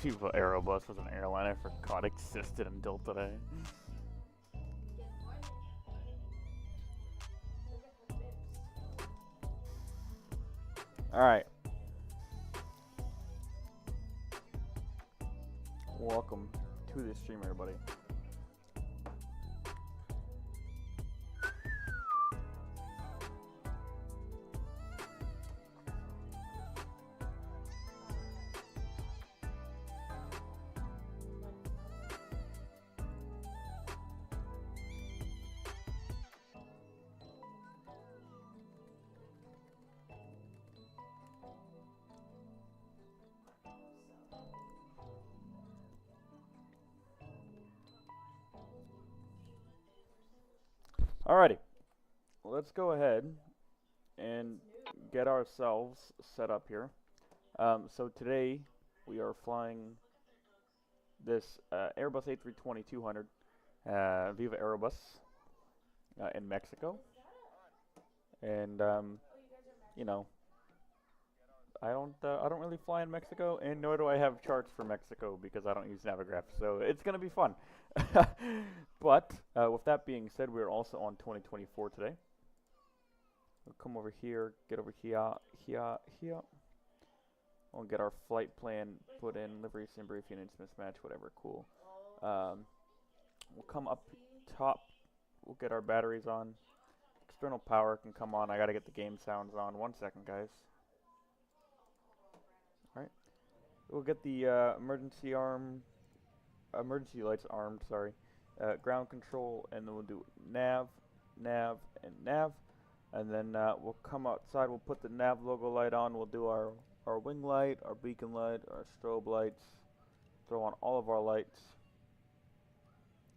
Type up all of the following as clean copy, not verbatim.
Viva Aerobus was an airline I forgot existed until today. Alright. Welcome to the stream, everybody. Alrighty, let's go ahead and get ourselves set up here. So today we are flying this Airbus A320-200 Viva Aerobus in Mexico, and you know, I don't really fly in Mexico, and nor do I have charts for Mexico because I don't use Navigraph. So it's gonna be fun. But with that being said, we're also on 2024 today. We'll come over here, get over here. We'll get our flight plan put in, livery, sim briefing, instruments match, whatever, cool. We'll come up top, we'll get our batteries on. External power can come on, I gotta get the game sounds on. 1 second, guys. Alright. We'll get the emergency lights armed, sorry. Ground control, and then we'll do nav, and nav. And then we'll come outside, we'll put the nav logo light on, we'll do our wing light, our beacon light, our strobe lights, throw on all of our lights.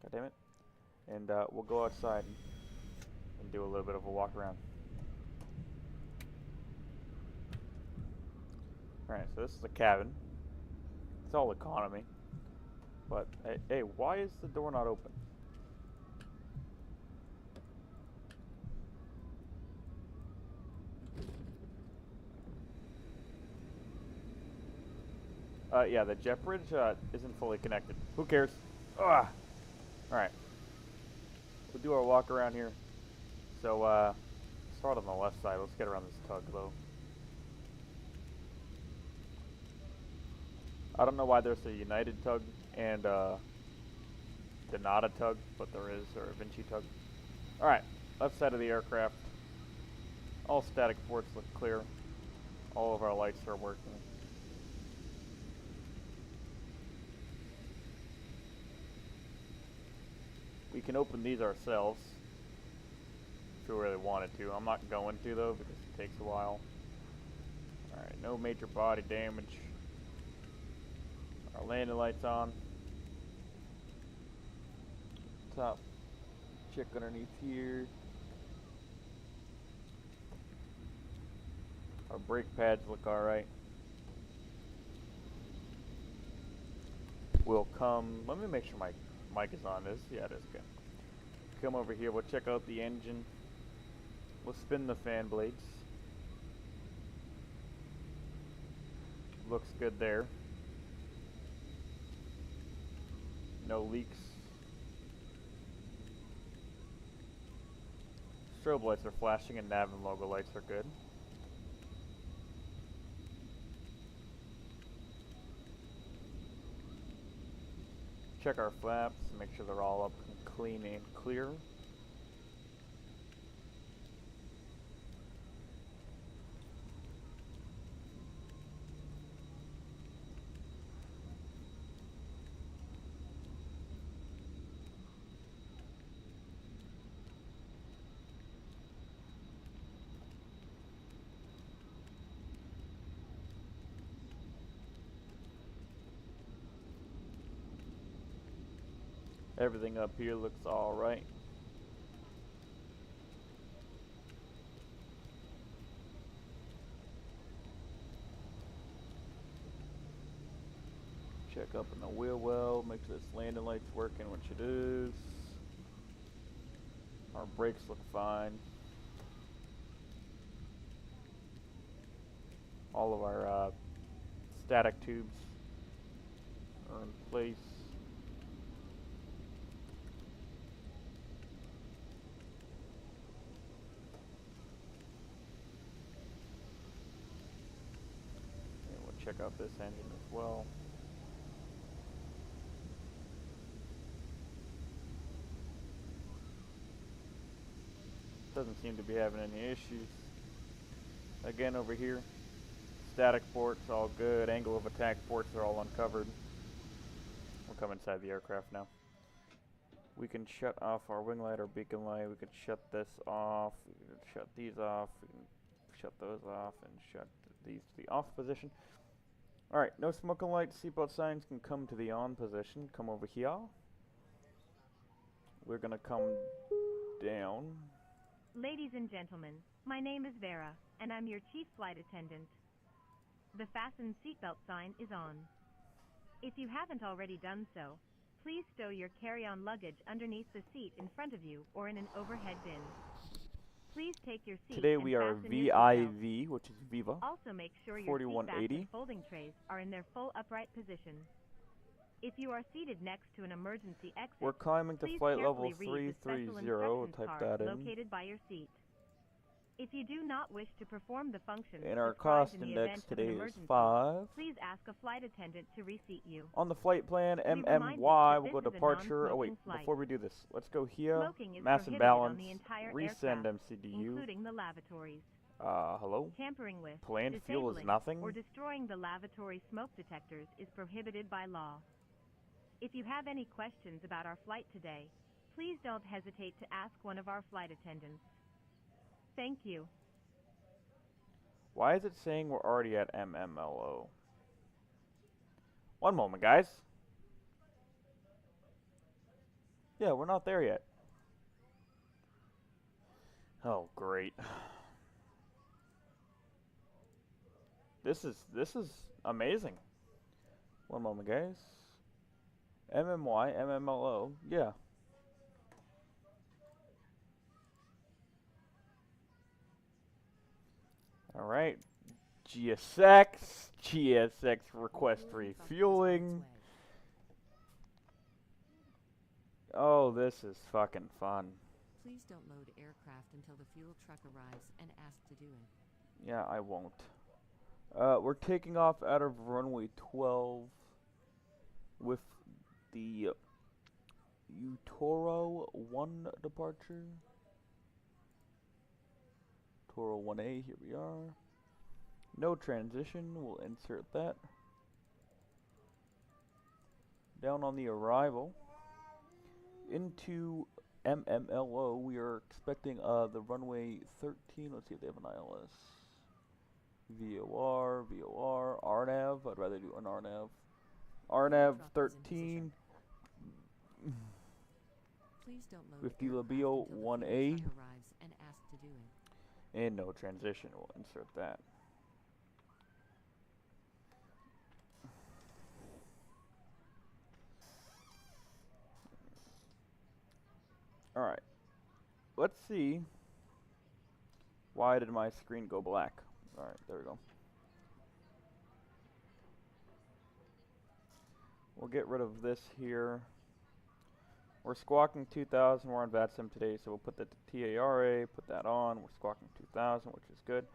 God damn it. And we'll go outside and do a little bit of a walk around. Alright, so this is the cabin. It's all economy. But, hey, why is the door not open? Yeah, the jet bridge isn't fully connected. Who cares? Ugh. Alright. We'll do our walk around here. So, start on the left side. Let's get around this tug, though. I don't know why there's a United tug and Donata tug, but there is, or a Vinci tug. Alright, left side of the aircraft. All static ports look clear. All of our lights are working. We can open these ourselves if we really wanted to. I'm not going to, though, because it takes a while. Alright, no major body damage. Our landing lights on. Top. Check underneath here. Our brake pads look alright. We'll come. Let me make sure my mic is on this. Yeah, it is good. Come over here. We'll check out the engine. We'll spin the fan blades. Looks good there. No leaks. Strobe lights are flashing and nav and logo lights are good. Check our flaps, make sure they're all up and clean and clear. Everything up here looks alright. Check up in the wheel well, make sure this landing light's working, which it is. Our brakes look fine. All of our static tubes are in place. And we'll check out this engine as well. Doesn't seem to be having any issues. Again, over here, static ports all good. Angle of attack ports are all uncovered. We'll come inside the aircraft now. We can shut off our wing light or beacon light. We can shut this off. We can shut these off. We can shut those off and shut these to the off position. Alright, no smoking lights. Seatbelt signs can come to the on position. Come over here. We're going to come down. Ladies and gentlemen, my name is Vera, and I'm your chief flight attendant. The fasten seatbelt sign is on. If you haven't already done so, please stow your carry-on luggage underneath the seat in front of you or in an overhead bin. Please take your seat. Today we are VIV, which is Viva. Also make sure your seat backs and folding trays are in their full upright position. If you are seated next to an emergency exit, we're climbing to flight level 330. We'll type that in. Located by your seat. If you do not wish to perform the functions and our cost index today is 5. Please ask a flight attendant to reseat you. On the flight plan, MMY, we'll go departure. Oh wait, before we do this, let's go here. Mass and balance. Resend MCDU. Including the lavatories. Hello? Tampering with, Planned fuel is nothing. Or destroying the lavatory smoke detectors is prohibited by law. If you have any questions about our flight today, please don't hesitate to ask one of our flight attendants. Thank you. Why is it saying we're already at MMLO? One moment, guys. Yeah, we're not there yet. Oh, great. This is amazing. One moment, guys. MMY, MMLO, yeah. Alright. GSX request refueling. Oh, this is fucking fun. Please don't load aircraft until the fuel truck arrives and ask to do it. Yeah, I won't. We're taking off out of runway 12 with the Utoro 1 departure. Toro 1A, here we are. No transition, we'll insert that. Down on the arrival. Into MMLO, we are expecting the runway 13. Let's see if they have an ILS. VOR, RNAV. I'd rather do an RNAV. RNAV 13. Please don't load with the Labio 1A. And ask to do it. And no transition, we'll insert that. Alright, let's see. Why did my screen go black? Alright, there we go. We'll get rid of this here. We're squawking 2000, we're on VATSIM today, so we'll put that to TARA, put that on. We're squawking 2000, which is good.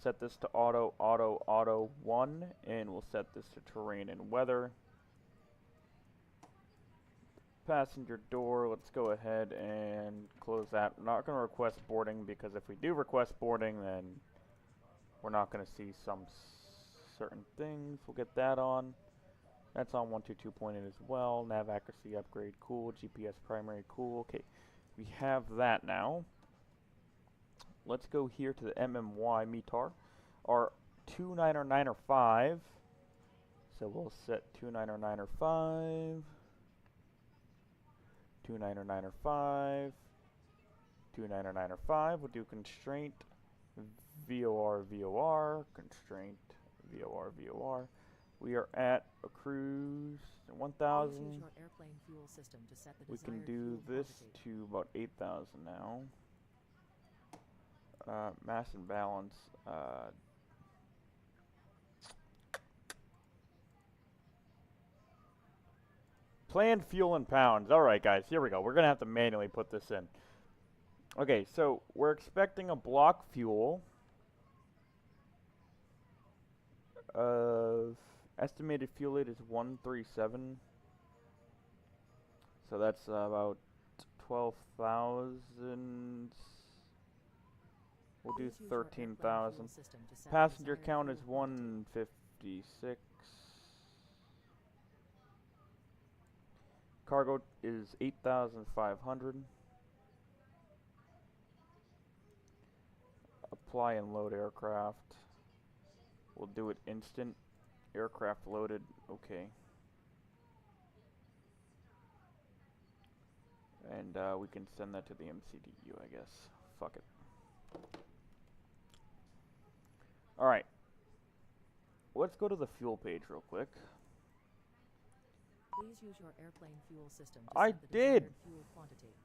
Set this to auto 1, and we'll set this to terrain and weather. Passenger door, let's go ahead and close that. We're not going to request boarding, because if we do request boarding, then we're not going to see some certain things. We'll get that on. That's on 122.8 as well. Nav accuracy upgrade, cool. GPS primary, cool. Okay, we have that now. Let's go here to the MMY METAR. Our 29905. So we'll set 29905. 29905. 29905. We'll do constraint VOR, constraint VOR. We are at a cruise 1000. We can do this to about 8000 now. Mass and balance. Planned fuel in pounds. Alright, guys, here we go. We're going to have to manually put this in. Okay, so we're expecting a block fuel of estimated fuel rate is 137. So that's about 12,000. We'll do 13,000. Passenger count is 156. Cargo is 8,500. Apply and load aircraft. We'll do it instant. Aircraft loaded. Okay. And we can send that to the MCDU, I guess. Fuck it. Alright. Let's go to the fuel page real quick. Please use your airplane fuel system to I set the did. desired fuel quantity.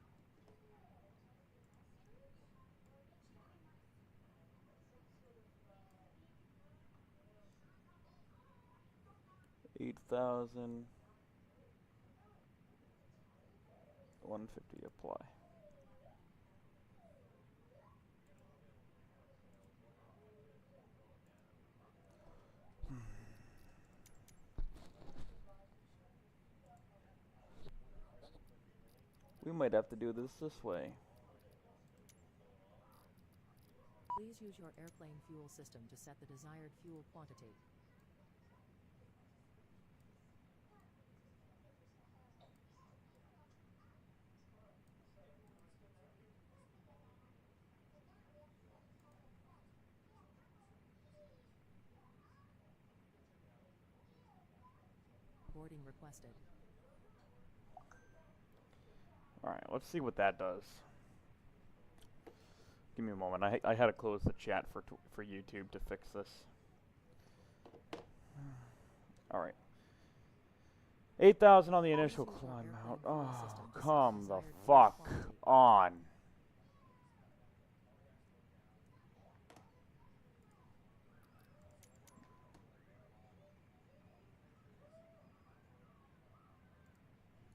$8,000. 150 apply. We might have to do this way. Please use your airplane fuel system to set the desired fuel quantity. Boarding requested. Alright, let's see what that does. Give me a moment. I had to close the chat for YouTube to fix this. Alright. 8,000 on the initial climb out. Oh, come the fuck on.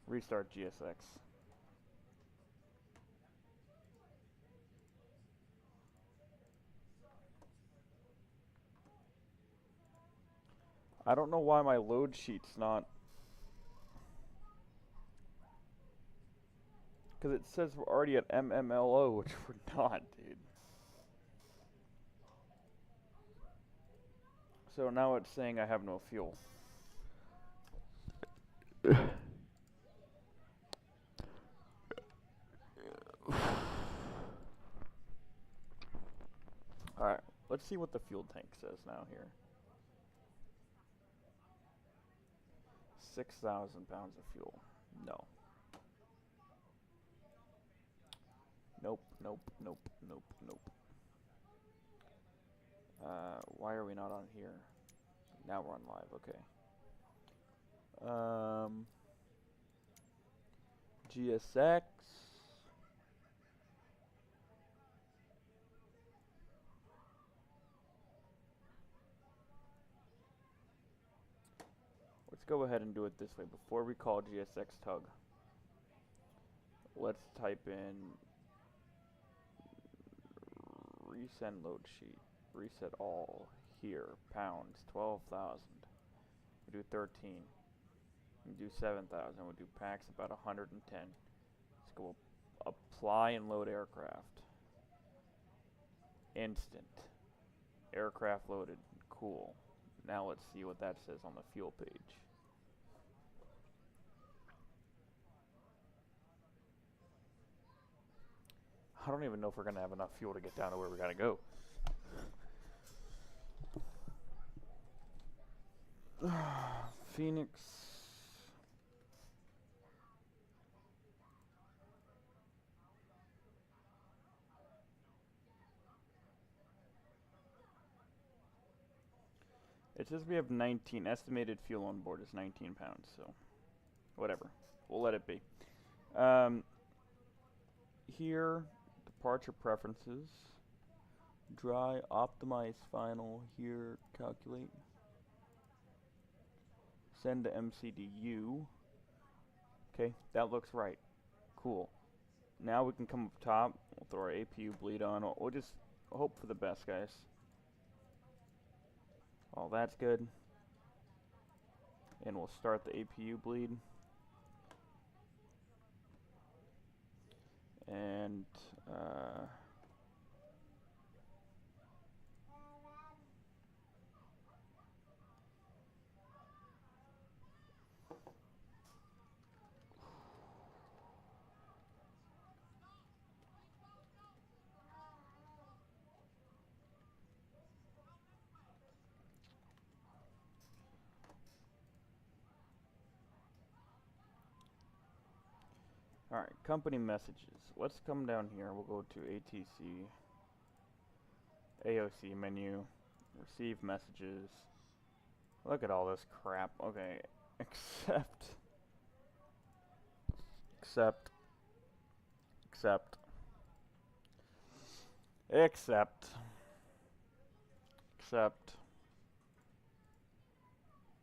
Restart GSX. I don't know why my load sheet's not... Because it says we're already at MMLO, which we're not, dude. So now it's saying I have no fuel. Alright, let's see what the fuel tank says now here. 6,000 pounds of fuel. No. Nope, nope, nope, nope, nope. Why are we not on here? Now we're on live, okay. GSX. Let's go ahead and do it this way. Before we call GSX tug, let's type in resend load sheet, reset all, here, pounds, 12,000. We do 13. We do 7,000. We do packs about 110. Let's go apply and load aircraft. Instant. Aircraft loaded. Cool. Now let's see what that says on the fuel page. I don't even know if we're going to have enough fuel to get down to where we got to go. Phoenix. It says we have 19. Estimated fuel on board is 19 pounds, so whatever. We'll let it be. Here, departure preferences. Dry, optimize final. Here, calculate. Send to MCDU. Okay, that looks right. Cool. Now we can come up top. We'll throw our APU bleed on. We'll just hope for the best, guys. All that's good. And we'll start the APU bleed. And alright, company messages. Let's come down here. We'll go to ATC, AOC menu, receive messages. Look at all this crap. Okay, accept, accept, accept, accept, accept.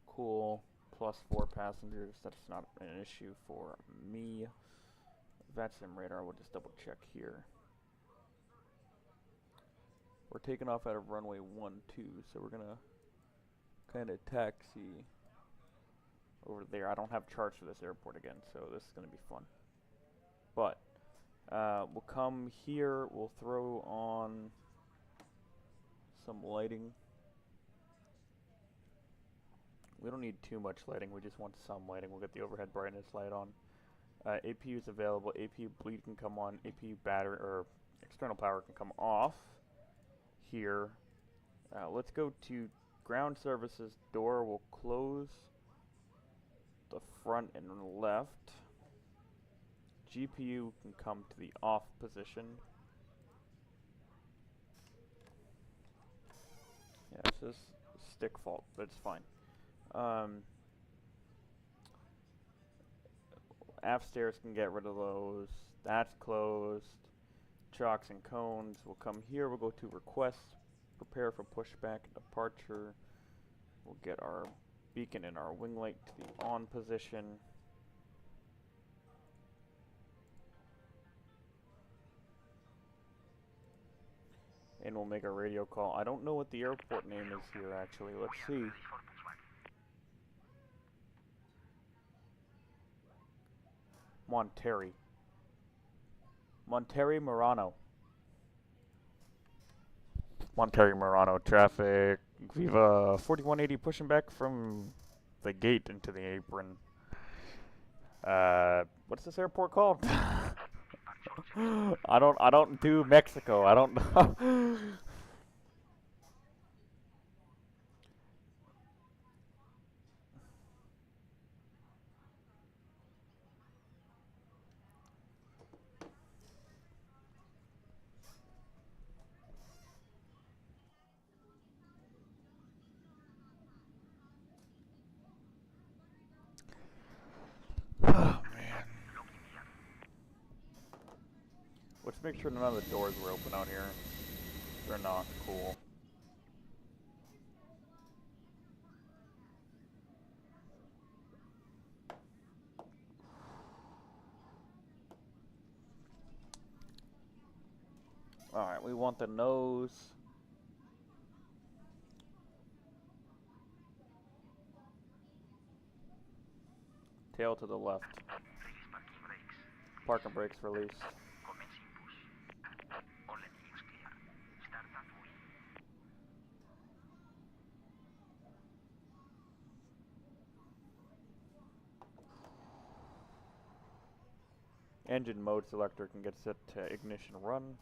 Cool. +4 passengers. That's not an issue for me. VATSIM radar. We'll just double check here. We're taking off out of runway 12, so we're gonna kind of taxi over there. I don't have charts for this airport again, so this is gonna be fun. But we'll come here. We'll throw on some lighting. We don't need too much lighting. We just want some lighting. We'll get the overhead brightness light on. APU is available. APU bleed can come on. APU battery or external power can come off. Here. Let's go to ground services. Door will close the front and left. GPU can come to the off position. Yeah, it's just stick fault, but it's fine. Aft stairs can get rid of those. That's closed. Chocks and cones will come here. We'll go to request. Prepare for pushback and departure. We'll get our beacon and our wing light to the on position. And we'll make a radio call. I don't know what the airport name is here, actually. Let's see. Monterrey. Monterrey Murano. Monterrey Murano traffic. Viva 4180 pushing back from the gate into the apron. What's this airport called? I don't do Mexico. I don't know. Oh man. Let's make sure none of the doors were open out here. They're not. Cool. Alright, we want the nose. Tail to the left. Park and brakes release. Engine mode selector can get set to ignition run.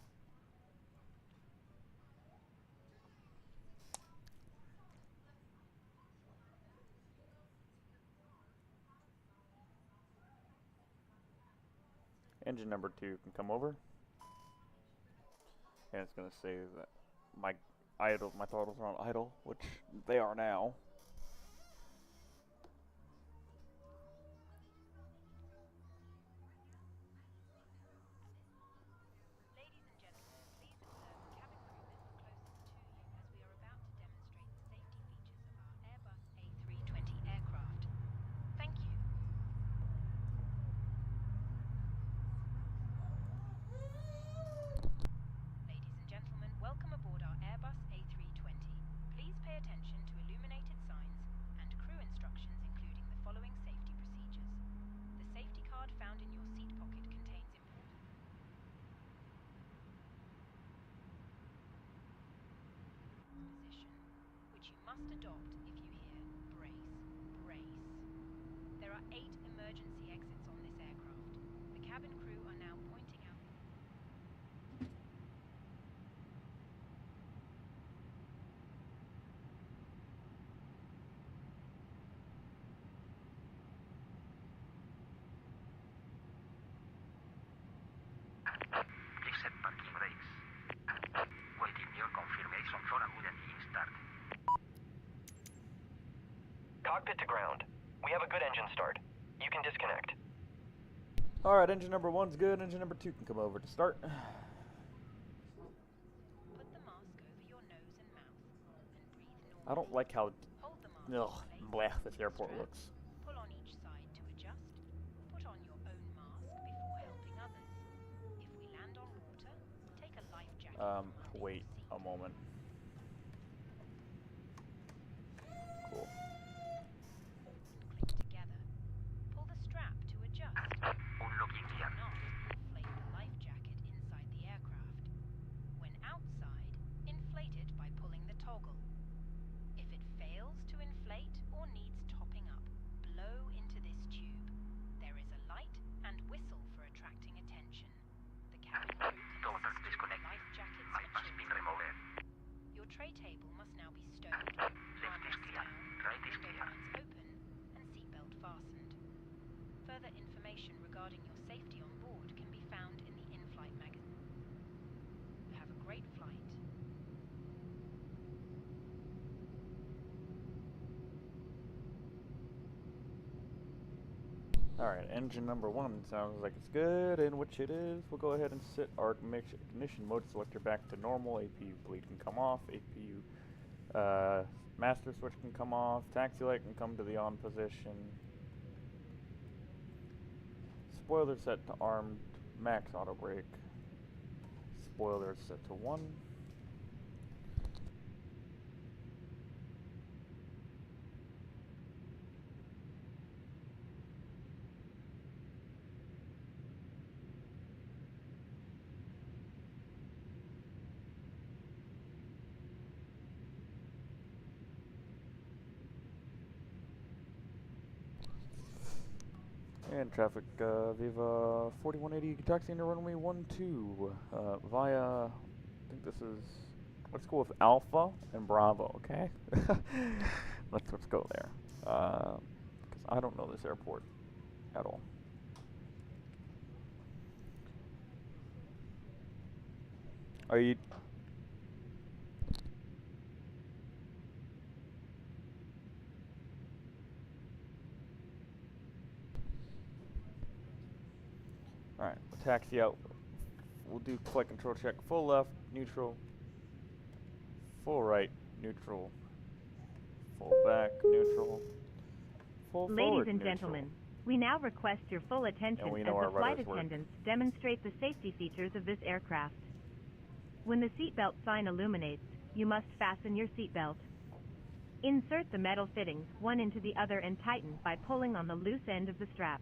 Engine number 2 can come over. And it's going to say that my throttles are on idle, which they are now. Just adopt, if you hear. Brace. Brace. There are 8 emergency exits on this aircraft. The cabin crew are now pointing out... Please set parking brakes. Waiting your confirmation for a good engine start. Cockpit to ground. We have a good engine start. You can disconnect. Alright, engine number 1's good. Engine number 2 can come over to start. Put the mask over your nose and mouth and breathe normally. I don't like how Hold the mask in place, bleh, this airport straps, looks. pull on each side to adjust. Put on your own mask before helping others. If we land on water, take a life jacket from under your Wait seat. a moment. Cool. Click together. Pull the strap to adjust. Unlocking Do gear. not inflate the life jacket inside the aircraft. When outside, inflate it by pulling the toggle. If it fails to inflate or needs topping up, blow into this tube. There is a light and whistle for attracting attention. The cabin crew can Daughter assist you with disconnected. life jackets Life for has been children. removed. Your tray table must now be stowed, Left is harness clear. down, Right is window clear. blinds open, and seatbelt fastened. Further information regarding your safety on board can be found in the in-flight magazine. Have a great flight. Alright, engine number 1 sounds like it's good, in which it is. We'll go ahead and set our ignition mode selector back to normal. APU bleed can come off. APU master switch can come off. Taxi light can come to the on position. Spoiler set to armed. Max auto brake. Spoiler set to 1. And traffic, Viva 4180, taxiing to runway 12, via, I think this is, let's go with Alpha and Bravo, okay? let's go there, because I don't know this airport at all. Are you... Alright, we'll taxi out. We'll do flight control check. Full left, neutral. Full right, neutral. Full back, neutral. Full Ladies forward, and neutral. gentlemen, we now request your full attention we as know the our flight rudders work. attendants demonstrate the safety features of this aircraft. When the seatbelt sign illuminates, you must fasten your seatbelt. Insert the metal fittings one into the other and tighten by pulling on the loose end of the strap.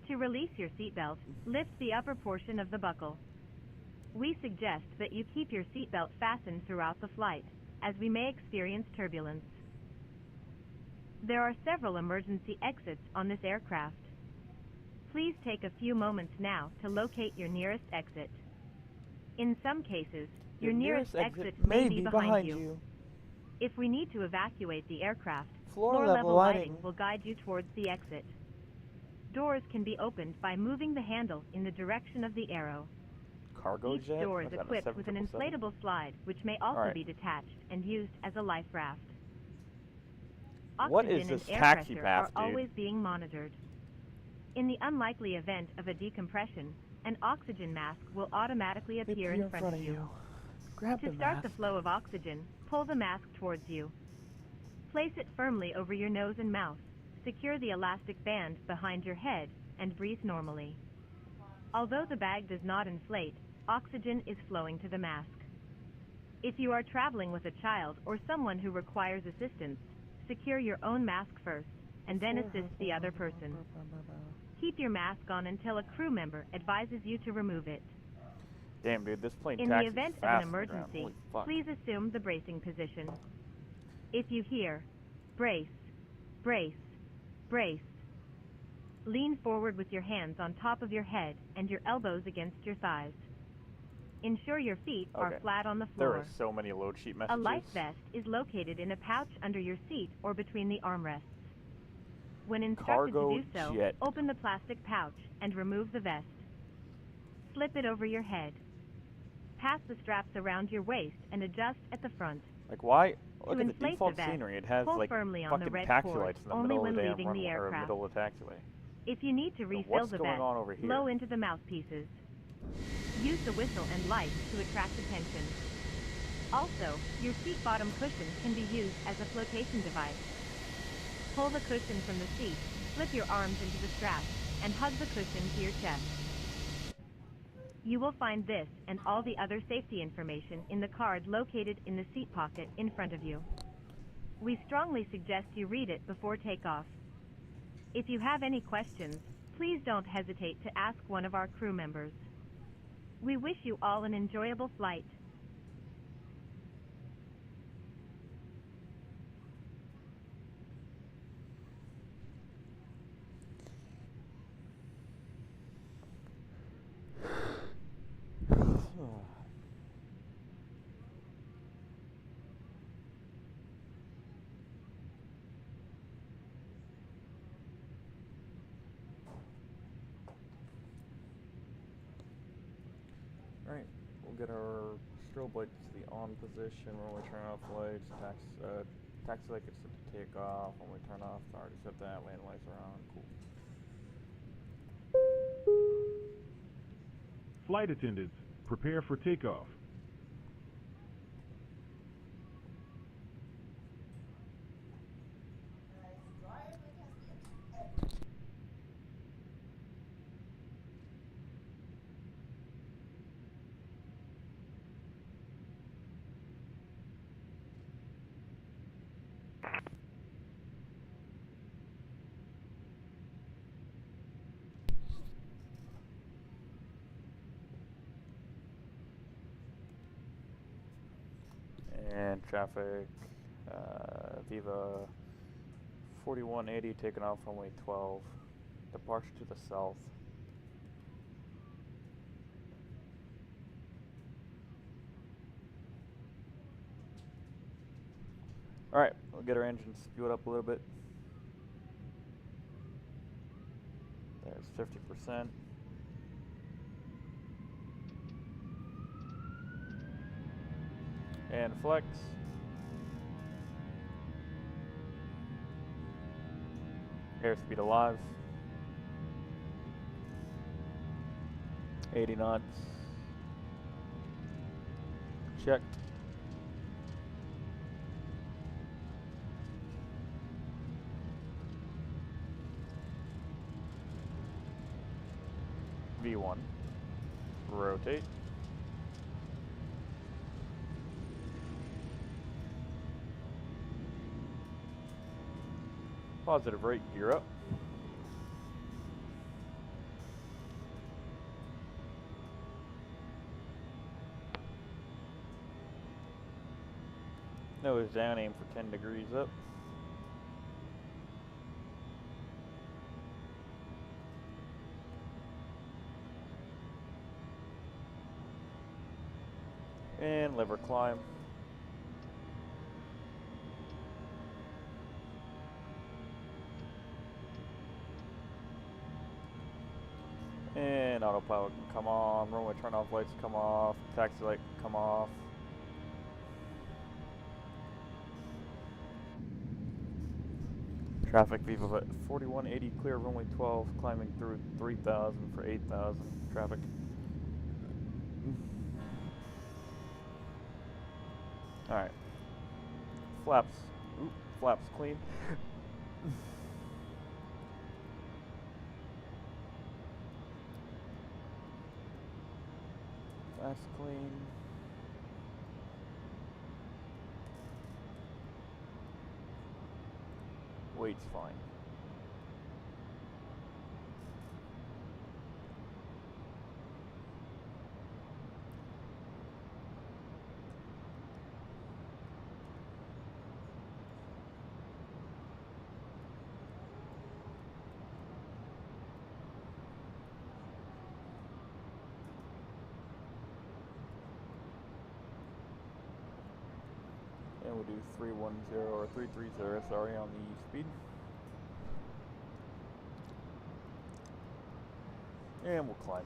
To release your seatbelt, lift the upper portion of the buckle. We suggest that you keep your seatbelt fastened throughout the flight, as we may experience turbulence. There are several emergency exits on this aircraft. Please take a few moments now to locate your nearest exit. In some cases, your nearest exit may be behind you. If we need to evacuate the aircraft, floor level lighting will guide you towards the exit. Doors can be opened by moving the handle in the direction of the arrow. Cargo Each jet? door is I've got a equipped with an 777. inflatable slide, which may also Alright. be detached and used as a life raft. What Oxygen is this and air taxi pressure path, are dude? always being monitored. In the unlikely event of a decompression, an oxygen mask will automatically appear in front of you. Grab To start the flow of oxygen, pull the mask towards you. Place it firmly over your nose and mouth. Secure the elastic band behind your head and breathe normally. Although the bag does not inflate, oxygen is flowing to the mask. If you are traveling with a child or someone who requires assistance, secure your own mask first and then assist the other person. Keep your mask on until a crew member advises you to remove it. Damn, dude, this plane In the taxis event of fast an on the ground. emergency, Holy fuck. please assume the bracing position. If you hear, brace, brace, brace, lean forward with your hands on top of your head and your elbows against your thighs. Ensure your feet are flat on the floor. There are so many load sheet messages. A life vest is located in a pouch under your seat or between the armrests. When instructed Cargo to do so, jet. open the plastic pouch and remove the vest. Slip it over your head. Pass the straps around your waist and adjust at the front. Like, why? Look To at the inflate default the vest, scenery. It has pull like firmly on the fucking red taxi cord lights in the only middle of when the damn leaving the runway, or aircraft. middle of the taxiway. If you need to refill What's the going vest, on over here? blow into the mouthpieces. Use the whistle and light to attract attention. Also, your seat bottom cushion can be used as a flotation device. Pull the cushion from the seat, slip your arms into the straps, and hug the cushion to your chest. You will find this and all the other safety information in the card located in the seat pocket in front of you. We strongly suggest you read it before takeoff. If you have any questions, please don't hesitate to ask one of our crew members. We wish you all an enjoyable flight. Alright, we'll get our strobe lights to the on position when we turn off lights. Taxi light gets to take off when we turn off. I already set that. Landing lights are on. Cool. Flight attendants, prepare for takeoff. And traffic, Viva 4180 taking off runway 12. Departure to the south. Alright, we'll get our engine spewed up a little bit. There's 50%. And flex. Airspeed alive. 80 knots. Check. V1. Rotate. Positive rate, gear up. Nose down, aim for 10 degrees up. And lever climb. And autopilot can come on, runway turn off lights come off, taxi light can come off. Traffic Viva 4180 clear runway 12, climbing through 3000 for 8000 traffic. Alright. Flaps. Oop, flaps clean. That's clean. Weight's fine. 310 or 330, sorry, on the speed. And we'll climb.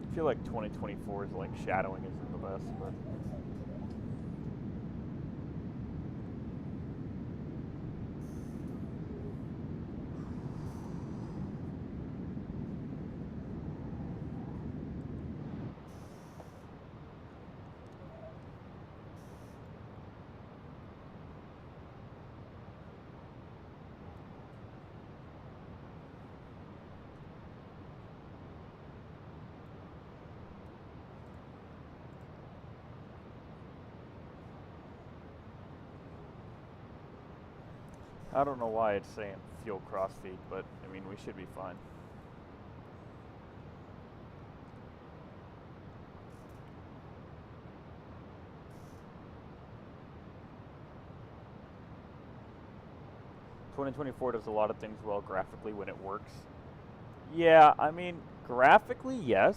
I feel like 2024 is like shadowing isn't the best, but I don't know why it's saying fuel crossfeed, but I mean, we should be fine. .2024 does a lot of things well graphically when it works. Yeah, I mean, graphically, yes.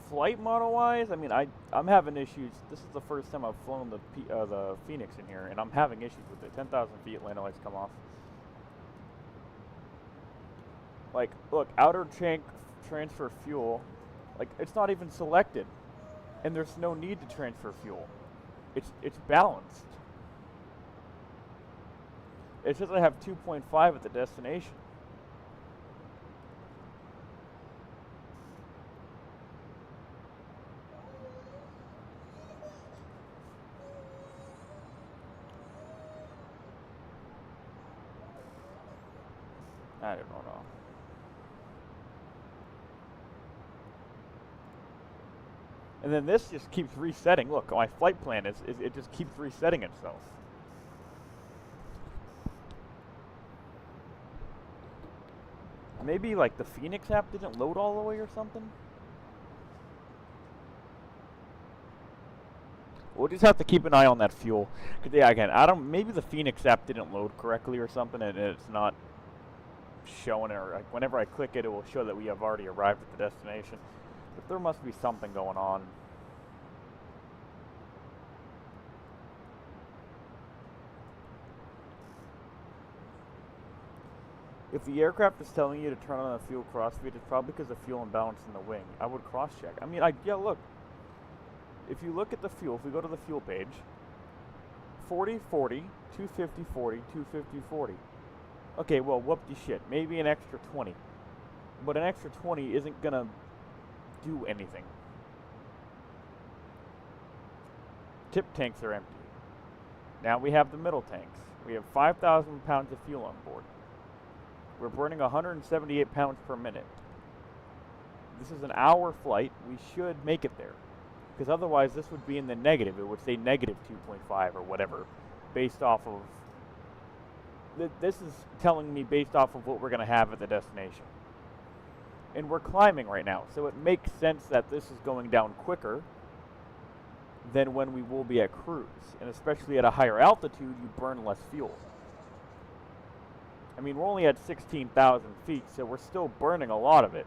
Flight model-wise, I mean, I'm having issues. This is the first time I've flown the Phoenix in here, and I'm having issues with it. 10,000 feet, landing lights come off. Like, look, outer tank transfer fuel. Like, it's not even selected, and there's no need to transfer fuel. It's balanced. It says I have 2.5 at the destination. I don't know. And then this just keeps resetting. Look, my flight plan is it just keeps resetting itself. Maybe like the Phoenix app didn't load all the way or something? We'll just have to keep an eye on that fuel. 'Cause yeah, again, maybe the Phoenix app didn't load correctly or something, and it's not showing it, or like whenever I click it, it will show that we have already arrived at the destination. But there must be something going on. If the aircraft is telling you to turn on the fuel crossfeed, it's probably because of fuel imbalance in the wing. I would cross-check. I mean, yeah, look. If you look at the fuel, if we go to the fuel page, 40, 40, 250, 40, 250, 40. Okay, well, whoop-de-shit. Maybe an extra 20. But an extra 20 isn't going to do anything. Tip tanks are empty. Now we have the middle tanks. We have 5,000 pounds of fuel on board. We're burning 178 pounds per minute. This is an hour flight. We should make it there. Because otherwise this would be in the negative. It would say negative 2.5 or whatever based off of... This is telling me based off of what we're going to have at the destination. And we're climbing right now, so it makes sense that this is going down quicker than when we will be at cruise. And especially at a higher altitude, you burn less fuel. I mean, we're only at 16,000 feet, so we're still burning a lot of it.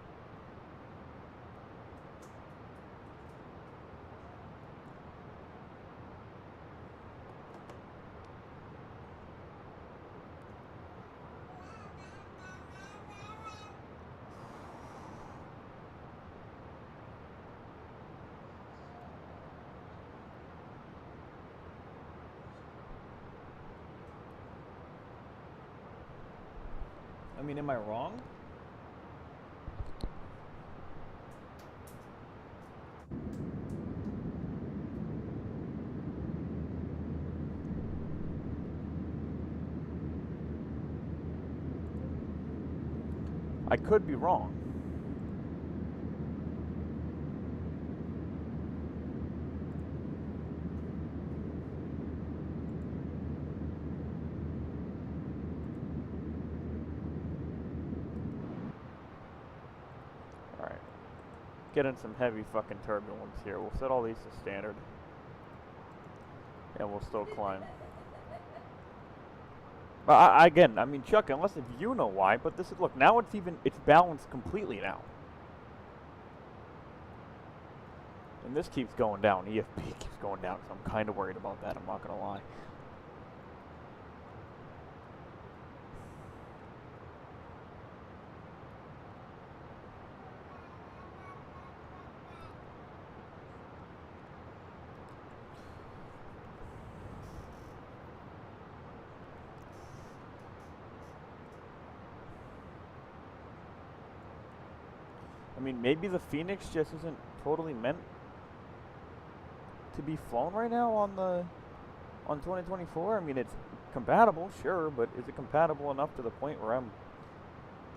I mean, am I wrong? I could be wrong. Getting some heavy fucking turbulence here. We'll set all these to standard. And we'll still climb. Again, I mean, Chuck, unless if you know why, but this is, look, now it's balanced completely now. And this keeps going down. EFP keeps going down, so I'm kind of worried about that, I'm not going to lie. I mean, maybe the Phoenix just isn't totally meant to be flown right now on 2024. I mean, it's compatible, sure, but is it compatible enough to the point where I'm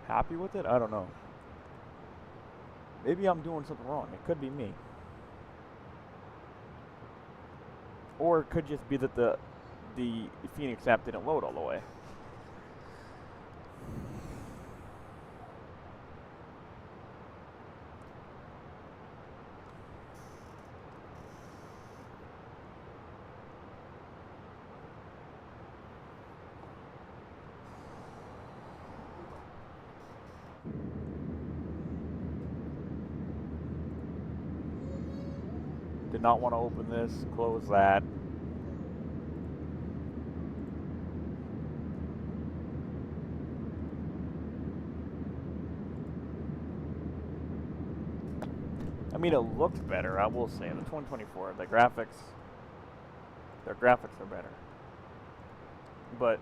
happy with it? I don't know. Maybe I'm doing something wrong. It could be me. Or it could just be that the Phoenix app didn't load all the way. Did not want to open this, close that. I mean, it looks better, I will say. In the 2024, their graphics are better. But,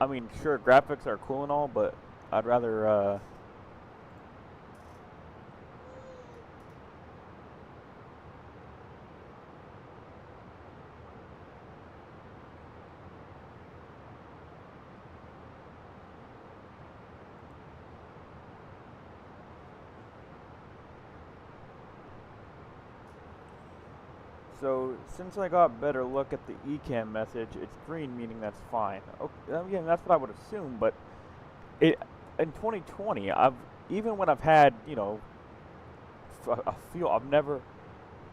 I mean, sure, graphics are cool and all, but I'd rather, So, since I got better look at the ECAM message, it's green, meaning that's fine. Okay, again, that's what I would assume, but in 2020, even when I've had, you know, a fuel, I've never,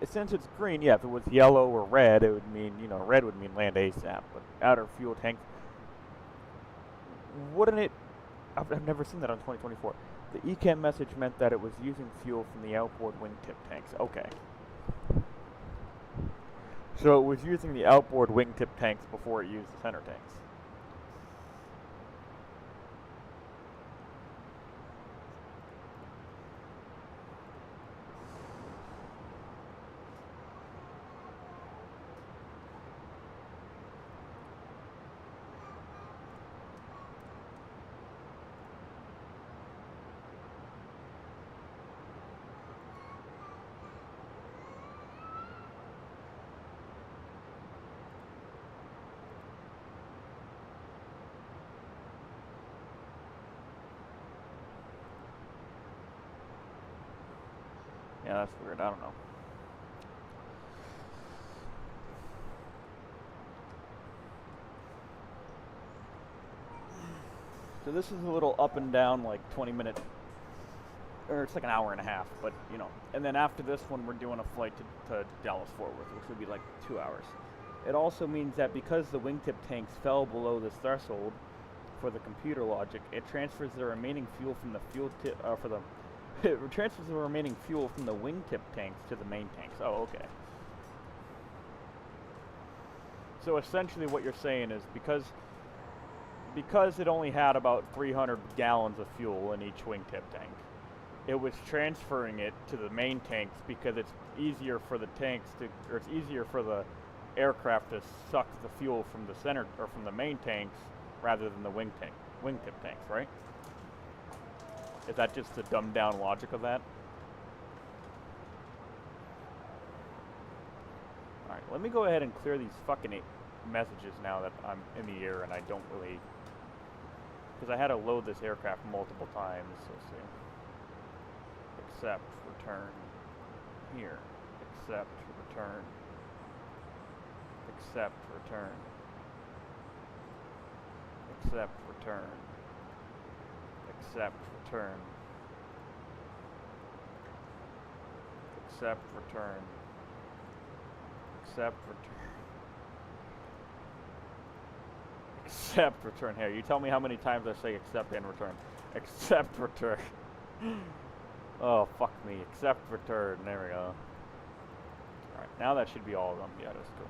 since it's green, yeah, if it was yellow or red, it would mean, you know, red would mean land ASAP, but outer fuel tank, wouldn't it, I've never seen that on 2024. The ECAM message meant that it was using fuel from the outboard wingtip tanks. Okay. So it was using the outboard wingtip tanks before it used the center tanks. Yeah, that's weird. I don't know. So this is a little up and down, like 20-minute, or it's like an hour and a half, but you know. And then after this one, we're doing a flight to Dallas-Fort Worth, which would be like 2 hours. It also means that because the wingtip tanks fell below this threshold for the computer logic, it transfers the remaining fuel from the it transfers the remaining fuel from the wingtip tanks to the main tanks. Oh, okay. So essentially what you're saying is because it only had about 300 gallons of fuel in each wingtip tank, it was transferring it to the main tanks because it's easier for the tanks to, or it's easier for the aircraft to suck the fuel from the center, or from the main tanks, rather than the wingtip tanks, right? Is that just the dumbed down logic of that? Alright, let me go ahead and clear these fucking messages now that I'm in the air and I don't really, because I had to load this aircraft multiple times. So let's see. Accept, return, here. Accept, return. Accept, return. Accept, return. Accept, return. Accept, return. Accept, return. Accept return. Here, you tell me how many times I say accept and return. Accept return. Oh, fuck me. Accept return. There we go. Alright, now that should be all of them. Yeah, that's cool.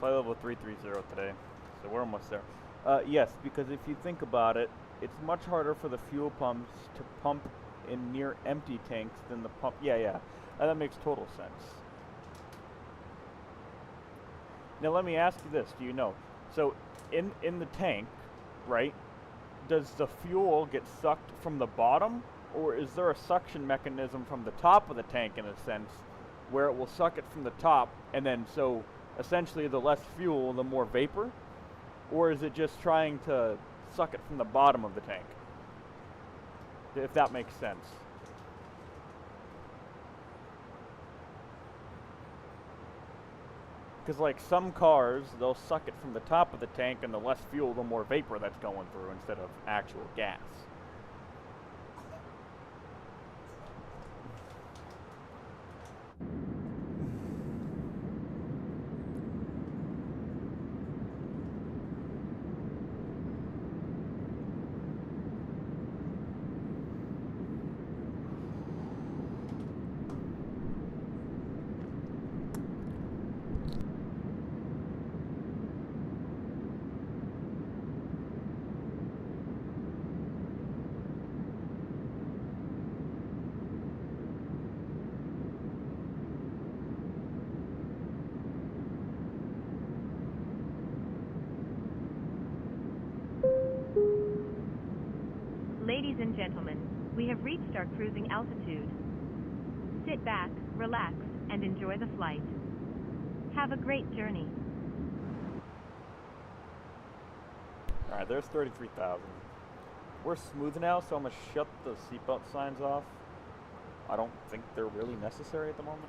Flight level 330 today, so we're almost there. Yes, because if you think about it, it's much harder for the fuel pumps to pump in near empty tanks than the pump. Yeah. That makes total sense. Now let me ask you this: do you know? So in the tank, right? Does the fuel get sucked from the bottom, or is there a suction mechanism from the top of the tank in a sense, where it will suck it from the top, and then so essentially the less fuel, the more vapor, or is it just trying to suck it from the bottom of the tank? If that makes sense. Because like some cars, they'll suck it from the top of the tank, and the less fuel, the more vapor that's going through instead of actual gas. Ladies and gentlemen, we have reached our cruising altitude. Sit back, relax, and enjoy the flight. Have a great journey. Alright, there's 33,000. We're smooth now, so I'm going to shut the seatbelt signs off. I don't think they're really necessary at the moment.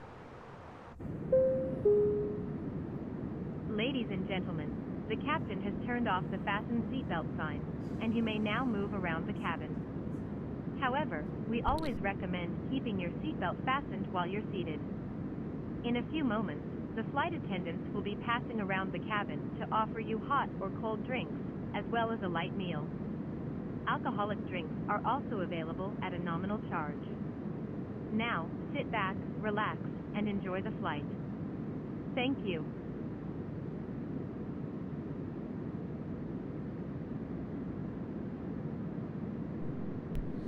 Ladies and gentlemen, the captain has turned off the fasten seatbelt sign, and you may now move around the cabin. However, we always recommend keeping your seatbelt fastened while you're seated. In a few moments, the flight attendants will be passing around the cabin to offer you hot or cold drinks, as well as a light meal. Alcoholic drinks are also available at a nominal charge. Now, sit back, relax, and enjoy the flight. Thank you.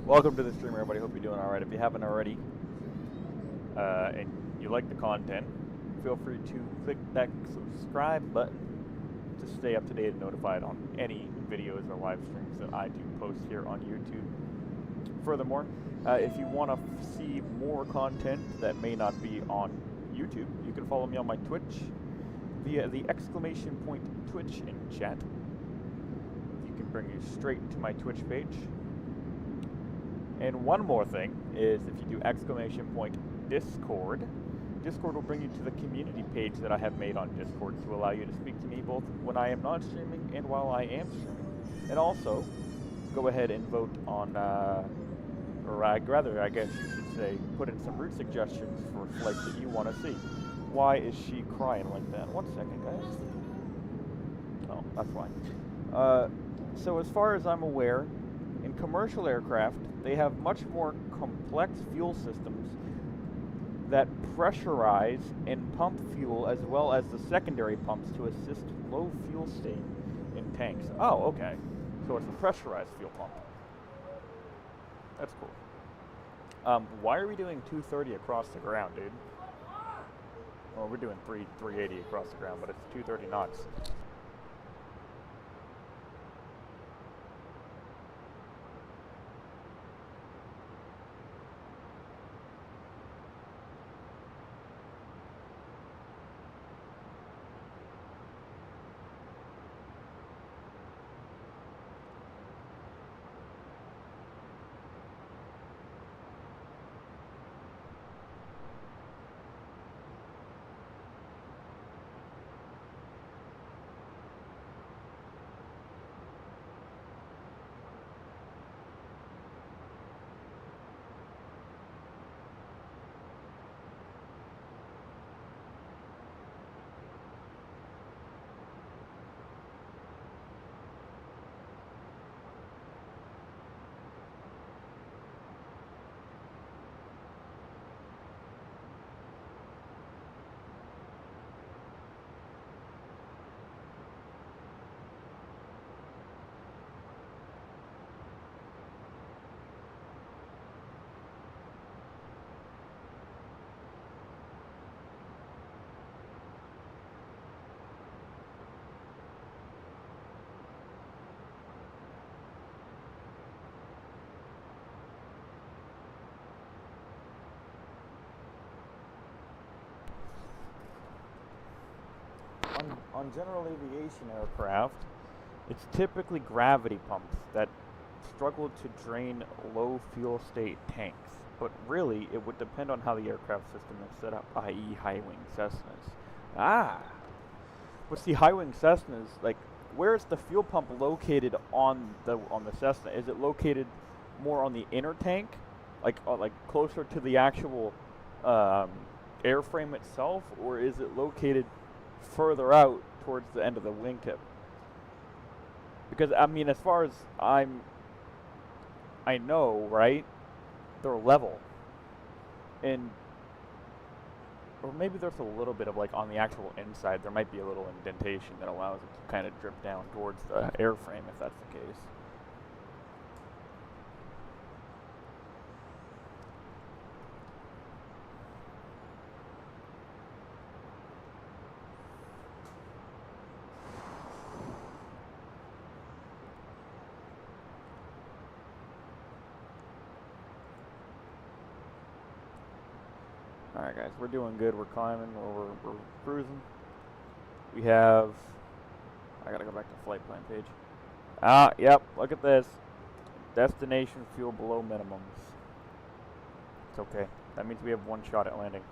Welcome to the stream, everybody. Hope you're doing alright. If you haven't already, and you like the content, feel free to click that subscribe button to stay up to date and notified on any videos or live streams that I do post here on YouTube. Furthermore, if you want to see more content that may not be on YouTube, you can follow me on my Twitch via the ! Twitch in chat. You can bring you straight to my Twitch page. And one more thing is if you do ! Discord, Discord will bring you to the community page that I have made on Discord to allow you to speak to me both when I am not streaming and while I am streaming. And also, go ahead and vote on, or rather, I guess you should say, put in some route suggestions for flights that you want to see. Why is she crying like that? 1 second, guys. Oh, that's fine. So as far as I'm aware, in commercial aircraft, they have much more complex fuel systems that pressurize and pump fuel as well as the secondary pumps to assist low fuel state in tanks. Oh, okay. So it's a pressurized fuel pump. That's cool. Why are we doing 230 across the ground, dude? Well, we're doing 380 across the ground, but it's 230 knots. on general aviation aircraft, it's typically gravity pumps that struggle to drain low fuel state tanks. But really, it would depend on how the aircraft system is set up, i.e. high-wing Cessnas. But see, high-wing Cessnas, like, where is the fuel pump located on the Cessna? Is it located more on the inner tank, like closer to the actual airframe itself, or is it located further out towards the end of the wingtip? Because I mean, as far as I know, right, they're level, and or maybe there's a little bit of, like, on the actual inside, there might be a little indentation that allows it to kind of drip down towards the airframe, if that's the case. Alright guys, we're doing good, we're climbing, we're cruising. We have, I gotta go back to the flight plan page. Yep, look at this. Destination fuel below minimums. It's okay, that means we have one shot at landing.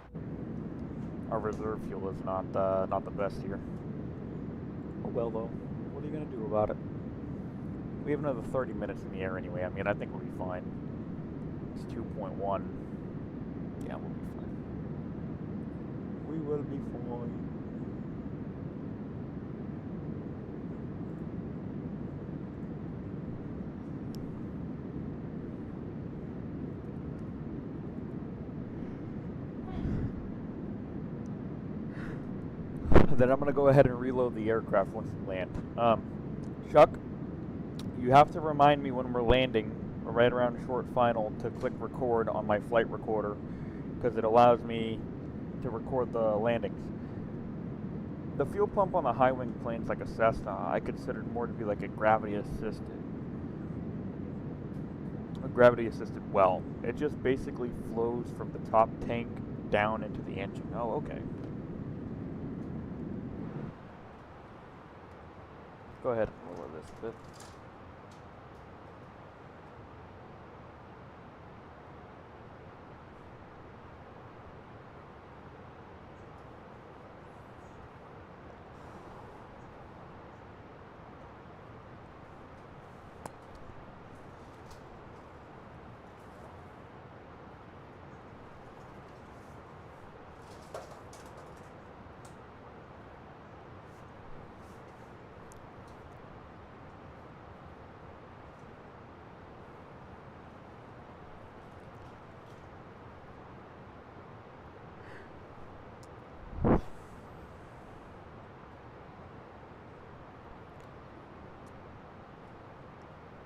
Our reserve fuel is not the best here. Oh well though, what are you gonna do about it? We have another 30 minutes in the air anyway, I mean I think we'll be fine. It's 2.1. Yeah, we'll be fine. We will be fine. Then I'm going to go ahead and reload the aircraft once we land. Chuck, you have to remind me when we're landing, right around short final, to click record on my flight recorder, because it allows me to record the landings. The fuel pump on the high wing planes, like a Cessna, I considered more to be like a gravity assisted well. It just basically flows from the top tank down into the engine. Oh, okay. Go ahead and lower this a bit.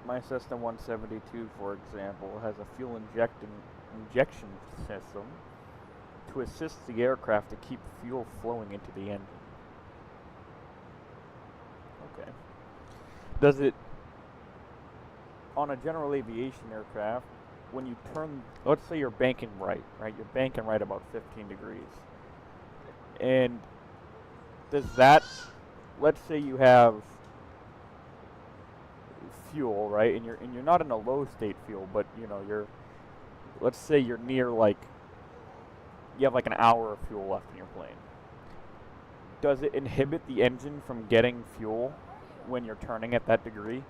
My Cessna 172, for example, has a fuel injection system to assist the aircraft to keep fuel flowing into the engine. Okay. Does it, on a general aviation aircraft, when you turn, let's say you're banking right? You're banking right about 15 degrees. And does that, let's say you have fuel, right? And you're not in a low state fuel, but you know, let's say you're near, like, you have like an hour of fuel left in your plane. Does it inhibit the engine from getting fuel when you're turning at that degree?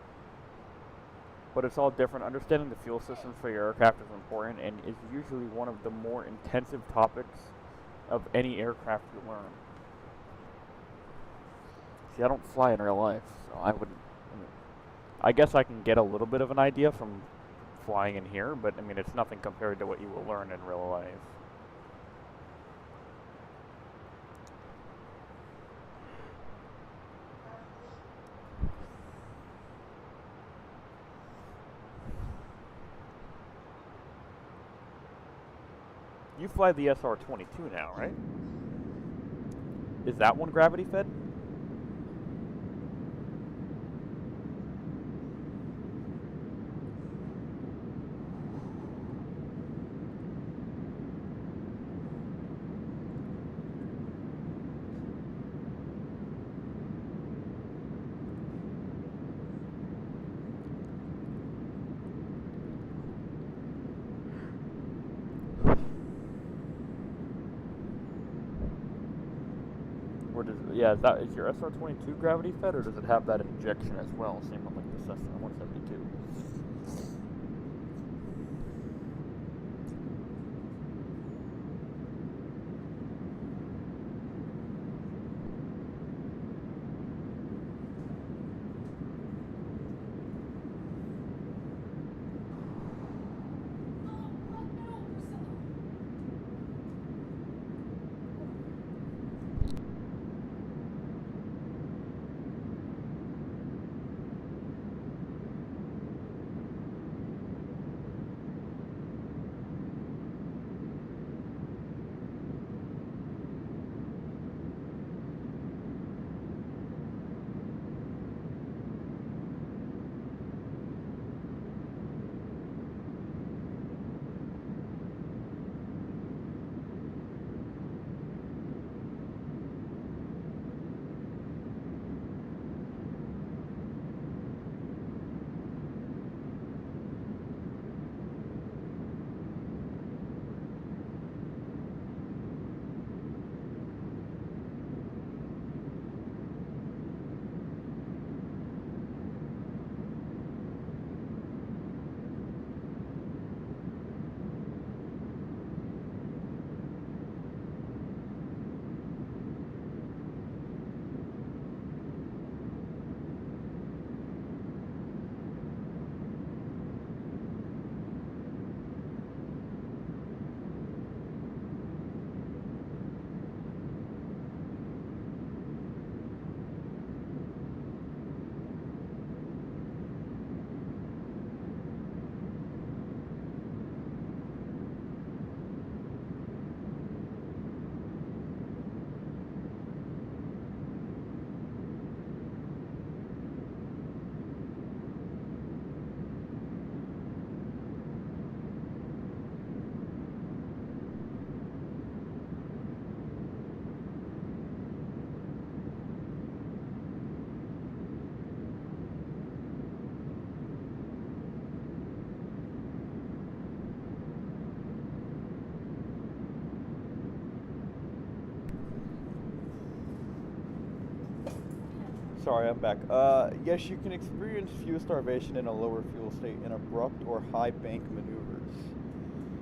But it's all different. Understanding the fuel systems for your aircraft is important and is usually one of the more intensive topics of any aircraft you learn. See, I don't fly in real life, so I guess I can get a little bit of an idea from flying in here, but I mean, it's nothing compared to what you will learn in real life. You fly the SR-22 now, right? Is that one gravity fed? Or does, yeah, is your SR-22 gravity fed, or does it have that injection as well? Same with like the Cessna 172. Sorry, I'm back. Yes, you can experience fuel starvation in a lower fuel state in abrupt or high bank maneuvers.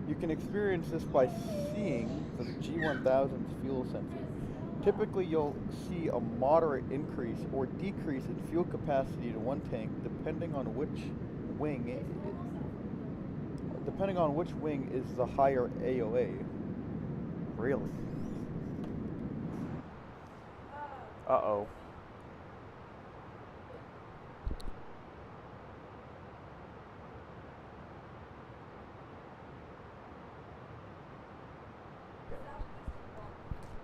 You can experience this by seeing the G1000's fuel sensor. Typically, you'll see a moderate increase or decrease in fuel capacity to one tank depending on which wing is the higher AOA. Really? Uh-oh.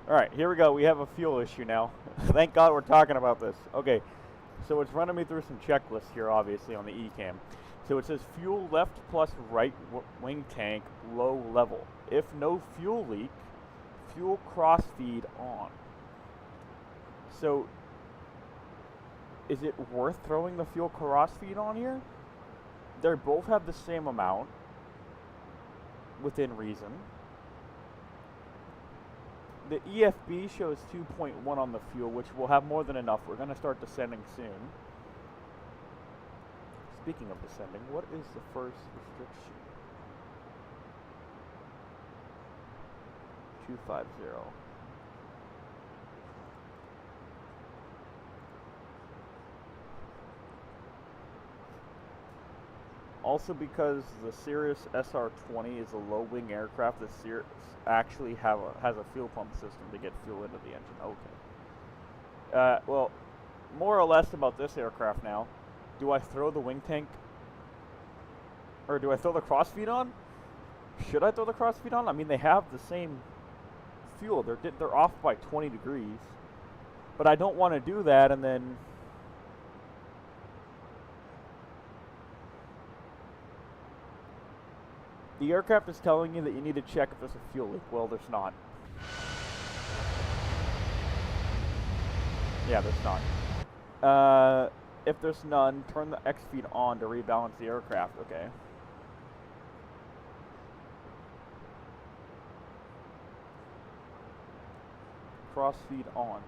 Alright, here we go. We have a fuel issue now. Thank God we're talking about this. Okay, so it's running me through some checklists here, obviously, on the eCam. So it says fuel left plus right wing tank, low level. If no fuel leak, fuel crossfeed on. So, is it worth throwing the fuel crossfeed on here? They both have the same amount, within reason. The EFB shows 2.1 on the fuel, which will have more than enough. We're going to start descending soon. Speaking of descending, what is the first restriction? 250. Also, because the Cirrus SR-20 is a low-wing aircraft, the Cirrus actually has a fuel pump system to get fuel into the engine. Okay. Well, more or less about this aircraft now. Do I throw the wing tank, or do I throw the crossfeed on? Should I throw the crossfeed on? I mean, they have the same fuel. They're off by 20 degrees, but I don't want to do that and then. The aircraft is telling you that you need to check if there's a fuel leak. Well, there's not. Yeah, there's not. If there's none, turn the X-feed on to rebalance the aircraft. Okay. Cross feed on.